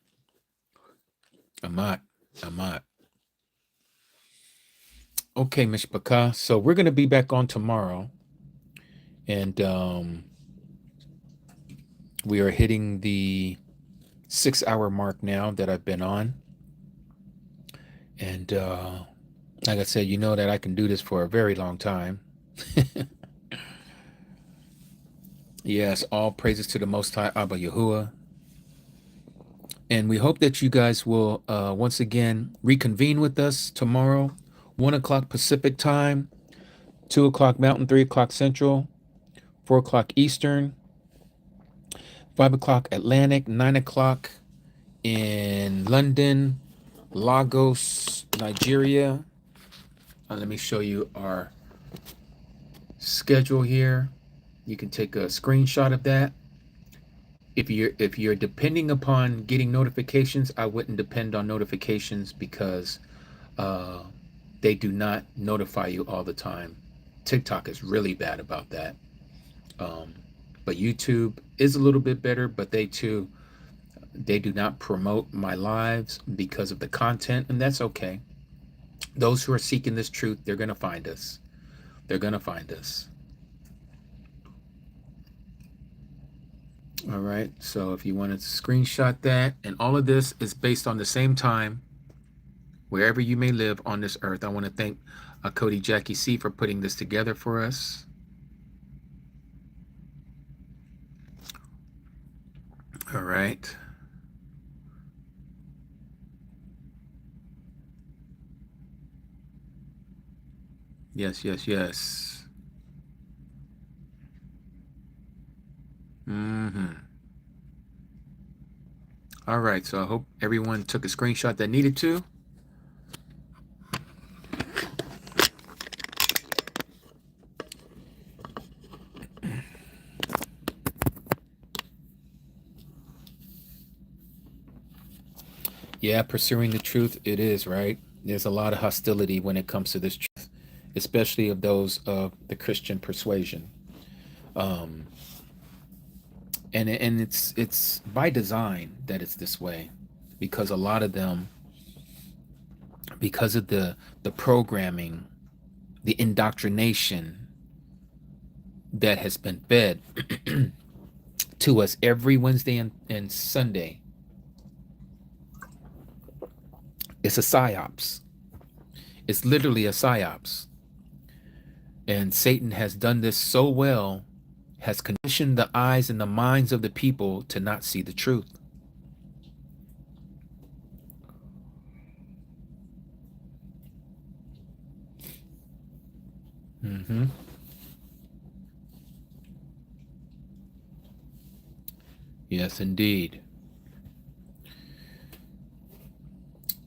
Amat. Okay, Mishpaka. So we're going to be back on tomorrow. And we are hitting the 6-hour mark now that I've been on. And like I said, you know that I can do this for a very long time. Yes, all praises to the Most High Abba Yahuah. And we hope that you guys will once again reconvene with us tomorrow, 1 o'clock Pacific time, 2 o'clock Mountain, 3 o'clock Central, 4 o'clock Eastern, 5 o'clock Atlantic, 9 o'clock in London, Lagos, Nigeria. Let me show you our schedule here. You can take a screenshot of that. if you're depending upon getting notifications, I wouldn't depend on notifications because uh, they do not notify you all the time. TikTok is really bad about that. Um, but YouTube is a little bit better, but they do not promote my lives because of the content, and that's okay. Those who are seeking this truth, they're going to find us. They're going to find us. All right. So if you want to screenshot that, and all of this is based on the same time, wherever you may live on this earth. I want to thank Cody Jackie C for putting this together for us. All right. Yes, yes, yes. Mm-hmm. All right. So I hope everyone took a screenshot that needed to. Yeah, pursuing the truth, it is, right? There's a lot of hostility when it comes to this truth, especially of those of the Christian persuasion. Um, and it's by design that it's this way, because a lot of them, because of the programming, the indoctrination that has been fed to us every Wednesday and Sunday, it's a psyops. It's literally a psyops. And Satan has done this so well, has conditioned the eyes and the minds of the people to not see the truth. Mm-hmm. Yes, indeed.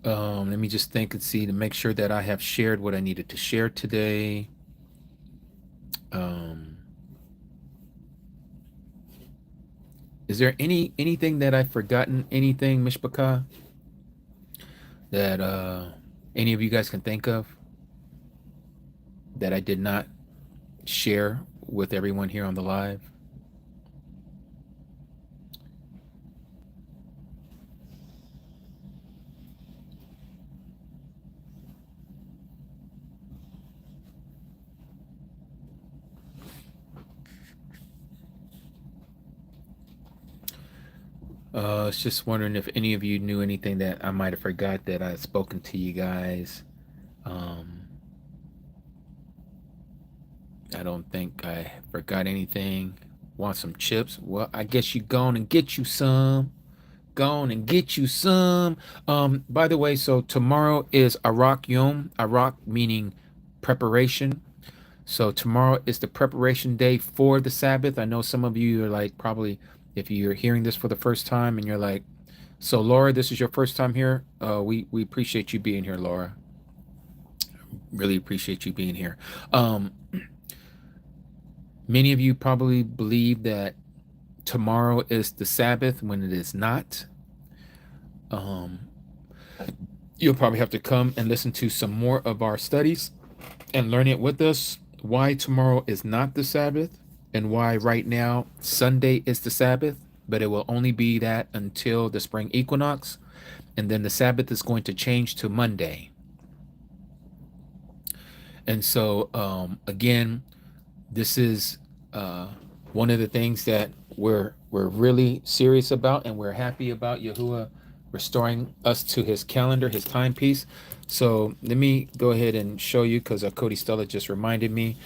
Let me just think and see to make sure that I have shared what I needed to share today. Um, is there anything that I've forgotten? Anything, Mishpachah, that any of you guys can think of that I did not share with everyone here on the live? I was just wondering if any of you knew anything that I might have forgot that I had spoken to you guys. Um, I don't think I forgot anything. Want some chips? Well, I guess you gone and get you some. Gone and get you some. By the way, so tomorrow is Arak Yom. Arak meaning preparation. So tomorrow is the preparation day for the Sabbath. I know some of you are like, probably, if you're hearing this for the first time and you're like, so Laura, this is your first time here. We appreciate you being here, Laura. Really appreciate you being here. Many of you probably believe that tomorrow is the Sabbath when it is not. Um, you'll probably have to come and listen to some more of our studies and learn it with us. Why tomorrow is not the Sabbath, and why right now Sunday is the Sabbath, but it will only be that until the spring equinox, and then the Sabbath is going to change to Monday. And so, again, this is one of the things that we're really serious about, and we're happy about Yahuah restoring us to his calendar, his timepiece. So let me go ahead and show you, because Cody Stella just reminded me.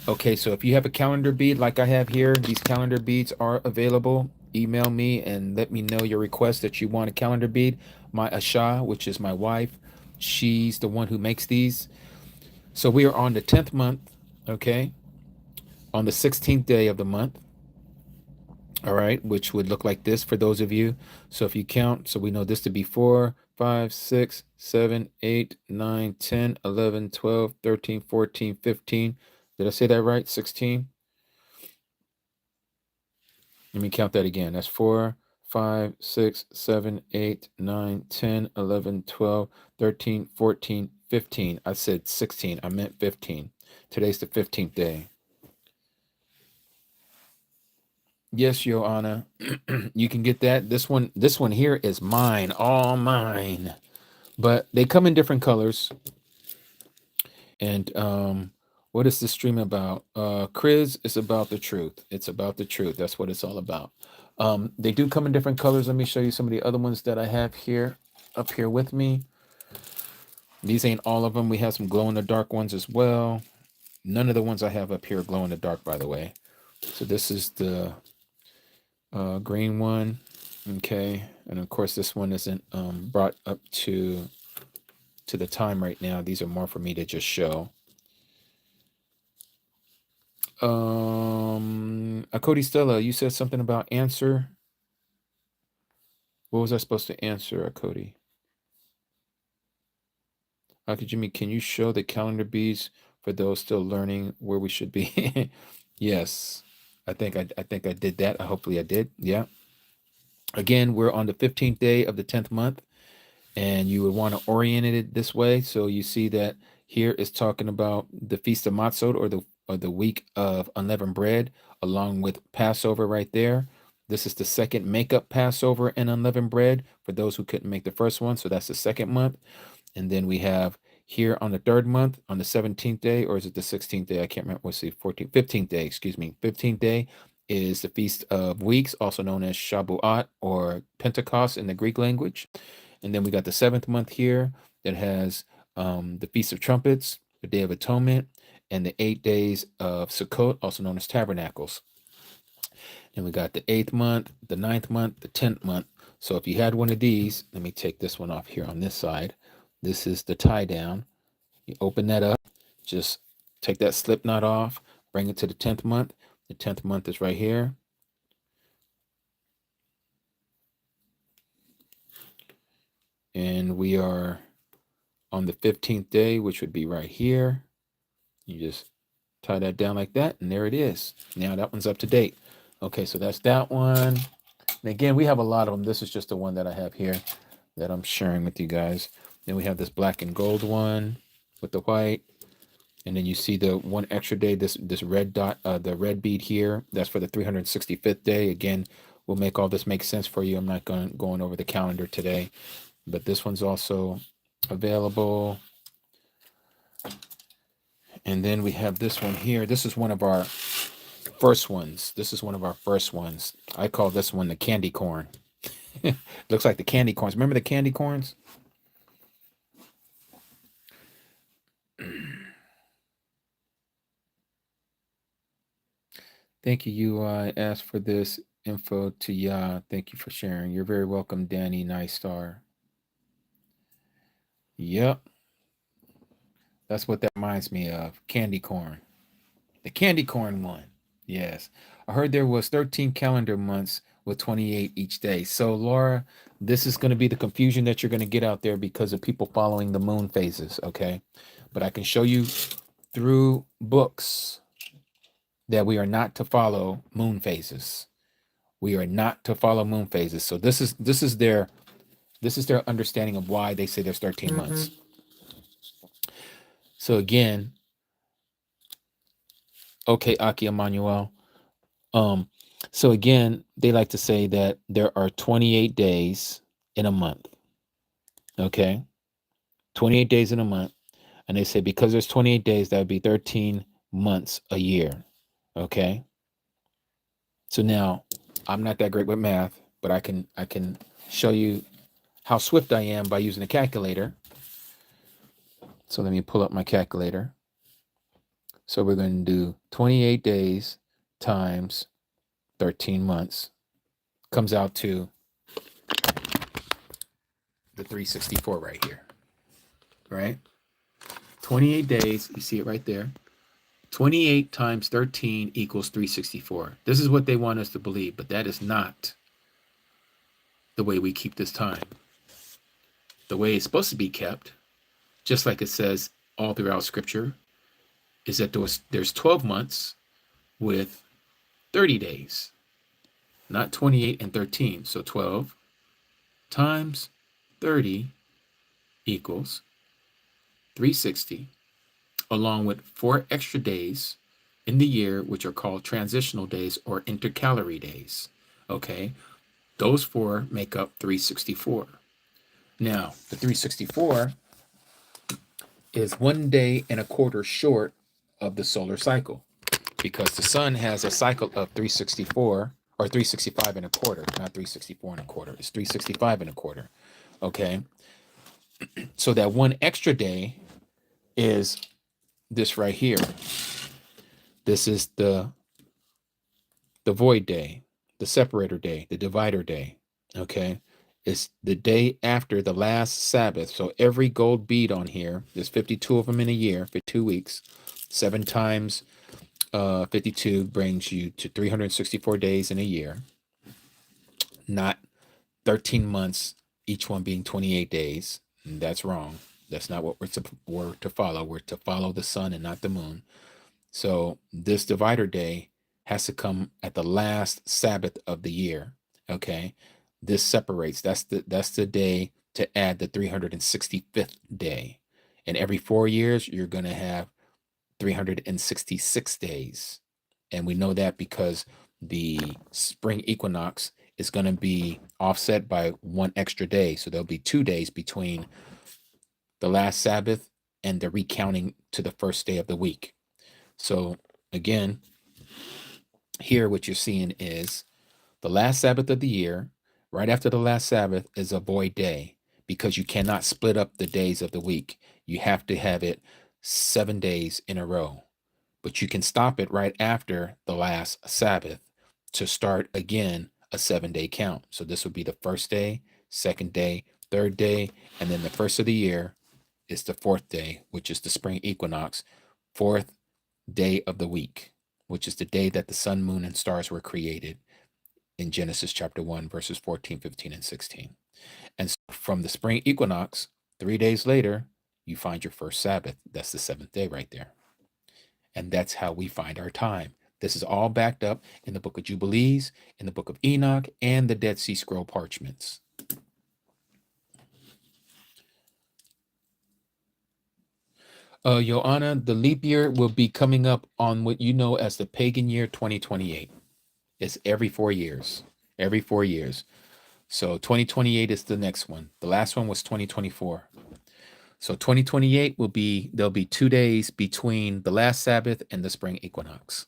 Okay, so if you have a calendar bead like I have here, these calendar beads are available. Email me and let me know your request that you want a calendar bead. My Asha, which is my wife, she's the one who makes these. So we are on the 10th month, okay, on the 16th day of the month, all right, which would look like this for those of you. So if you count, so we know this to be 4, 5, 6, 7, 8, 9, 10, 11, 12, 13, 14, 15. Did I say that right? 16? Let me count that again. That's 4, 5, 6, 7, 8, 9, 10, 11, 12, 13, 14, 15. I said 16. I meant 15. Today's the 15th day. Yes, Joanna. You can get that. This one here is mine, all mine. But they come in different colors. And what is the stream about? Chris, it's about the truth. It's about the truth. That's what it's all about. They do come in different colors. Let me show you some of the other ones that I have here, up here with me. These ain't all of them. We have some glow in the dark ones as well. None of the ones I have up here glow in the dark, by the way. So this is the green one. Okay. And of course, this one isn't brought up to the time right now. These are more for me to just show. Cody Stella, you said something about answer. What was I supposed to answer, Cody? Jimmy, can you show the calendar beads for those still learning where we should be? Yes, I think I did that. Hopefully I did. Yeah. Again, we're on the 15th day of the 10th month, and you would want to orient it this way. So you see that here is talking about the Feast of Matzot, or the week of unleavened bread, along with Passover right there. This is the second makeup Passover and unleavened bread for those who couldn't make the first one. So that's the second month. And then we have here on the third month, on the 17th day, or is it the 16th day? I can't remember. What's the 14th, 15th day, excuse me. 15th day is the Feast of Weeks, also known as Shabuat or Pentecost in the Greek language. And then we got the 7th month here that has the Feast of Trumpets, the Day of Atonement, and the 8 days of Sukkot, also known as Tabernacles. Then we got the 8th month, the 9th month, the 10th month. So if you had one of these, let me take this one off here on this side. This is the tie down. You open that up, just take that slip knot off, bring it to the 10th month. The 10th month is right here. And we are on the 15th day, which would be right here. You just tie that down like that, and there it is. Now that one's up to date. Okay, so that's that one. And again, we have a lot of them. This is just the one that I have here that I'm sharing with you guys. Then we have this black and gold one with the white. And then you see the one extra day, this red dot, the red bead here. That's for the 365th day. Again, we'll make all this make sense for you. I'm not going over the calendar today, but this one's also available. And then we have this one here. This is one of our first ones. I call this one the candy corn. Looks like the candy corns. Remember the candy corns? Thank you. You asked for this info to Yah. Thank you for sharing. You're very welcome, Danny Nice Star. Yep. That's what that reminds me of. Candy corn. The candy corn one. Yes. I heard there was 13 calendar months with 28 each day. So Laura, this is going to be the confusion that you're going to get out there because of people following the moon phases, okay? But I can show you through books that we are not to follow moon phases. We are not to follow moon phases. So this is their understanding of why they say there's 13 months. So again, okay, Aki Emmanuel. So again, they like to say that there are 28 days in a month. Okay? 28 days in a month. And they say because there's 28 days, that would be 13 months a year. Okay? So now, I'm not that great with math, but I can show you how swift I am by using a calculator. So let me pull up my calculator. So we're going to do 28 days times 13 months. Comes out to the 364 right here. Right? 28 days, you see it right there. 28 times 13 equals 364. This is what they want us to believe, but that is not the way we keep this time. The way it's supposed to be kept, just like it says all throughout Scripture, is that there's 12 months with 30 days. not 28 and 13. So 12 times 30 equals 360, along with 4 extra days in the year, which are called transitional days or intercalary days. Okay, those 4 make up 364. Now, the 364 is 1 day and a quarter short of the solar cycle, because the sun has a cycle of 364 or 365 and a quarter, not 364 and a quarter. It's 365 and a quarter. Okay, so that 1 extra day is this right here. This is the void day, the separator day, the divider day. Okay, it's the day after the last Sabbath. So every gold bead on here, there's 52 of them in a year for 2 weeks. 7 times 52 brings you to 364 days in a year, not 13 months, each one being 28 days. And that's wrong. That's not what we're to follow. We're to follow the sun and not the moon. So this divider day has to come at the last Sabbath of the year. Okay, this separates. That's the day to add the 365th day, and every 4 years you're going to have 366 days, and we know that because the spring equinox is going to be offset by 1 extra day, so there'll be 2 days between the last Sabbath and the recounting to the first day of the week. So again, here what you're seeing is the last Sabbath of the year. Right after the last Sabbath is a void day, because you cannot split up the days of the week. You have to have it 7 days in a row. But you can stop it right after the last Sabbath to start again a 7-day count. So this would be the first day, second day, third day, and then the first of the year is the 4th day, which is the spring equinox, 4th day of the week, which is the day that the sun, moon, and stars were created in Genesis chapter 1, verses 14, 15, and 16. And so from the spring equinox, 3 days later, you find your first Sabbath. That's the 7th day right there. And that's how we find our time. This is all backed up in the book of Jubilees, in the book of Enoch, and the Dead Sea Scroll parchments. Joanna, the leap year will be coming up on what you know as the pagan year 2028. It's every 4 years. Every 4 years. So 2028 is the next one. The last one was 2024. So 2028 there'll be 2 days between the last Sabbath and the spring equinox.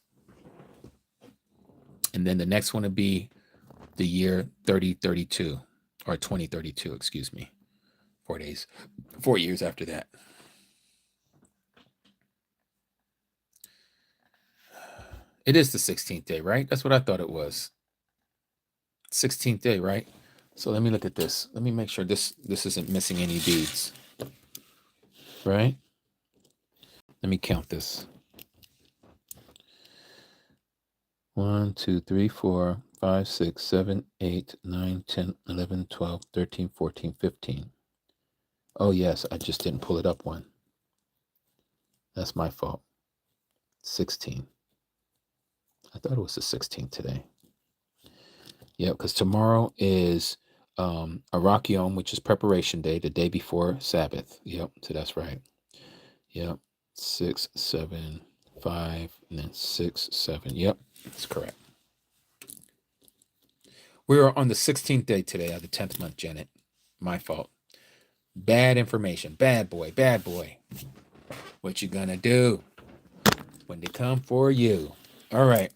And then the next one will be the year 3032 or 2032, excuse me. 4 days, 4 years after that. It is the 16th day, right? That's what I thought it was. 16th day, right? So let me look at this. Let me make sure this isn't missing any beads. Right? Let me count this. 1, 2, 3, 4, 5, 6, 7, 8, 9, 10, 11, 12, 13, 14, 15. Oh, yes, I just didn't pull it up one. That's my fault. 16. I thought it was the 16th today. Yeah, because tomorrow is Yaum, which is preparation day, the day before Sabbath. Yep, so that's right. Yep, 6, 7, 5, and then 6, 7. Yep, that's correct. We are on the 16th day today of the 10th month, Janet. My fault. Bad information. Bad boy. Bad boy. What you gonna do when they come for you? All right.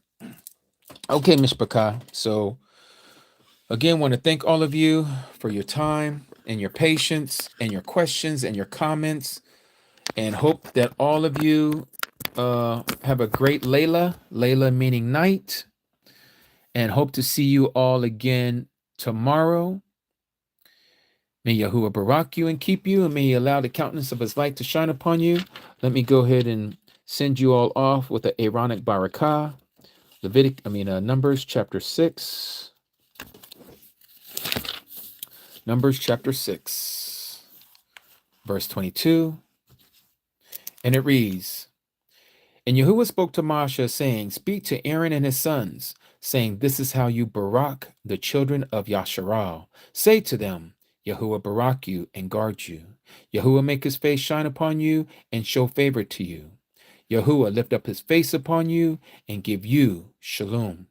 Okay, Miss Baka. So again, want to thank all of you for your time and your patience and your questions and your comments, and hope that all of you have a great Layla meaning night, and hope to see you all again tomorrow. May Yahuah barak you and keep you, and may he allow the countenance of his light to shine upon you. Let me go ahead and send you all off with the Aaronic barakah. Numbers chapter 6. Numbers chapter 6, verse 22. And it reads, And Yahuah spoke to Moshe, saying, Speak to Aaron and his sons, saying, "This is how you barak the children of Yasharal. Say to them, Yahuah barak you and guard you. Yahuah make his face shine upon you and show favor to you. Yahuah lift up his face upon you and give you shalom.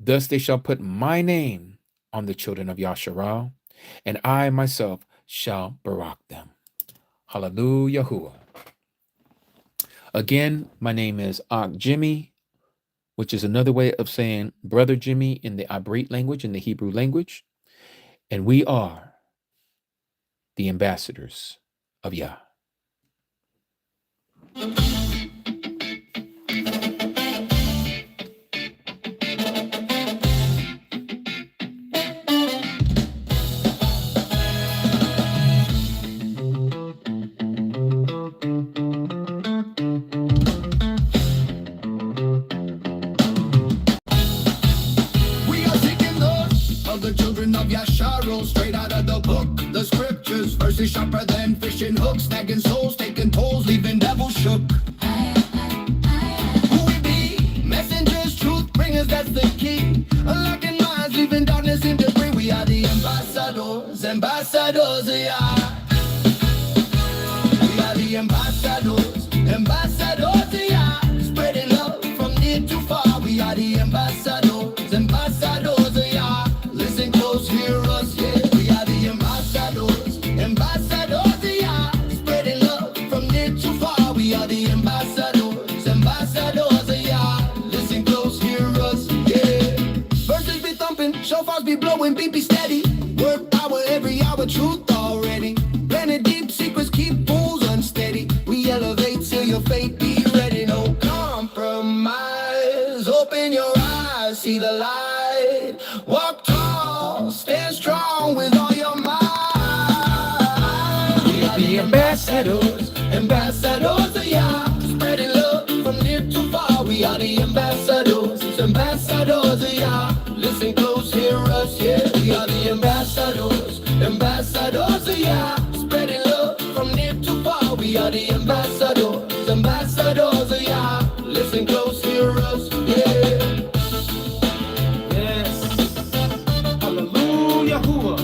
Thus they shall put my name on the children of Yasharal, and I myself shall barak them." Hallelujah. Yahuah. Again, my name is Ak Jimmy, which is another way of saying Brother Jimmy in the Abrit language, in the Hebrew language. And we are the ambassadors of Yah. Straight out of the book, the scriptures, verses sharper than fishing hooks, snagging souls, taking tolls, leaving devils shook. Who we be? Messengers, truth bringers, that's the key. Unlocking minds, leaving darkness in debris. We are the ambassadors, ambassadors of Yah. We are the ambassadors, ambassadors of Yah. Spreading love from near to far. We are the ambassadors, ambassadors of Yah. Listen close, hear us, yeah. We are the ambassadors, ambassadors of Yah. Spreading love from near to far. We are the ambassadors, ambassadors of Yah. Listen close, hear us, yeah. Verses be thumping, shofars be blowing, beat be steady. Word power every hour, truth already. Planted deep secrets, keep fools unsteady. We elevate till your fate be ready. No compromise. Open your eyes, see the light. Walk tall, stand strong with all your might. We are the ambassadors, ambassadors of Yah. Spreading love from near to far. We are the ambassadors, ambassadors of Yah. Listen close, hear us, yeah. We are the ambassadors, ambassadors of Yah. Spreading love from near to far. We are the ambassadors, ambassadors of Yah. Listen close, hear us, yeah. Yes. Hallelujah. Yahuah.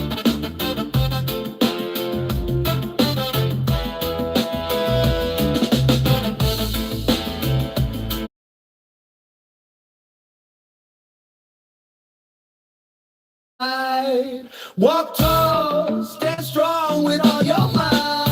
Walk tall, stand strong with all your might.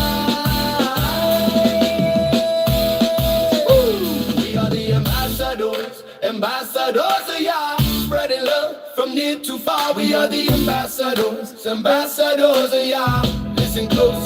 We are the ambassadors, ambassadors of Yah. Spreading love from near to far. We are the ambassadors, ambassadors of Yah. Listen close.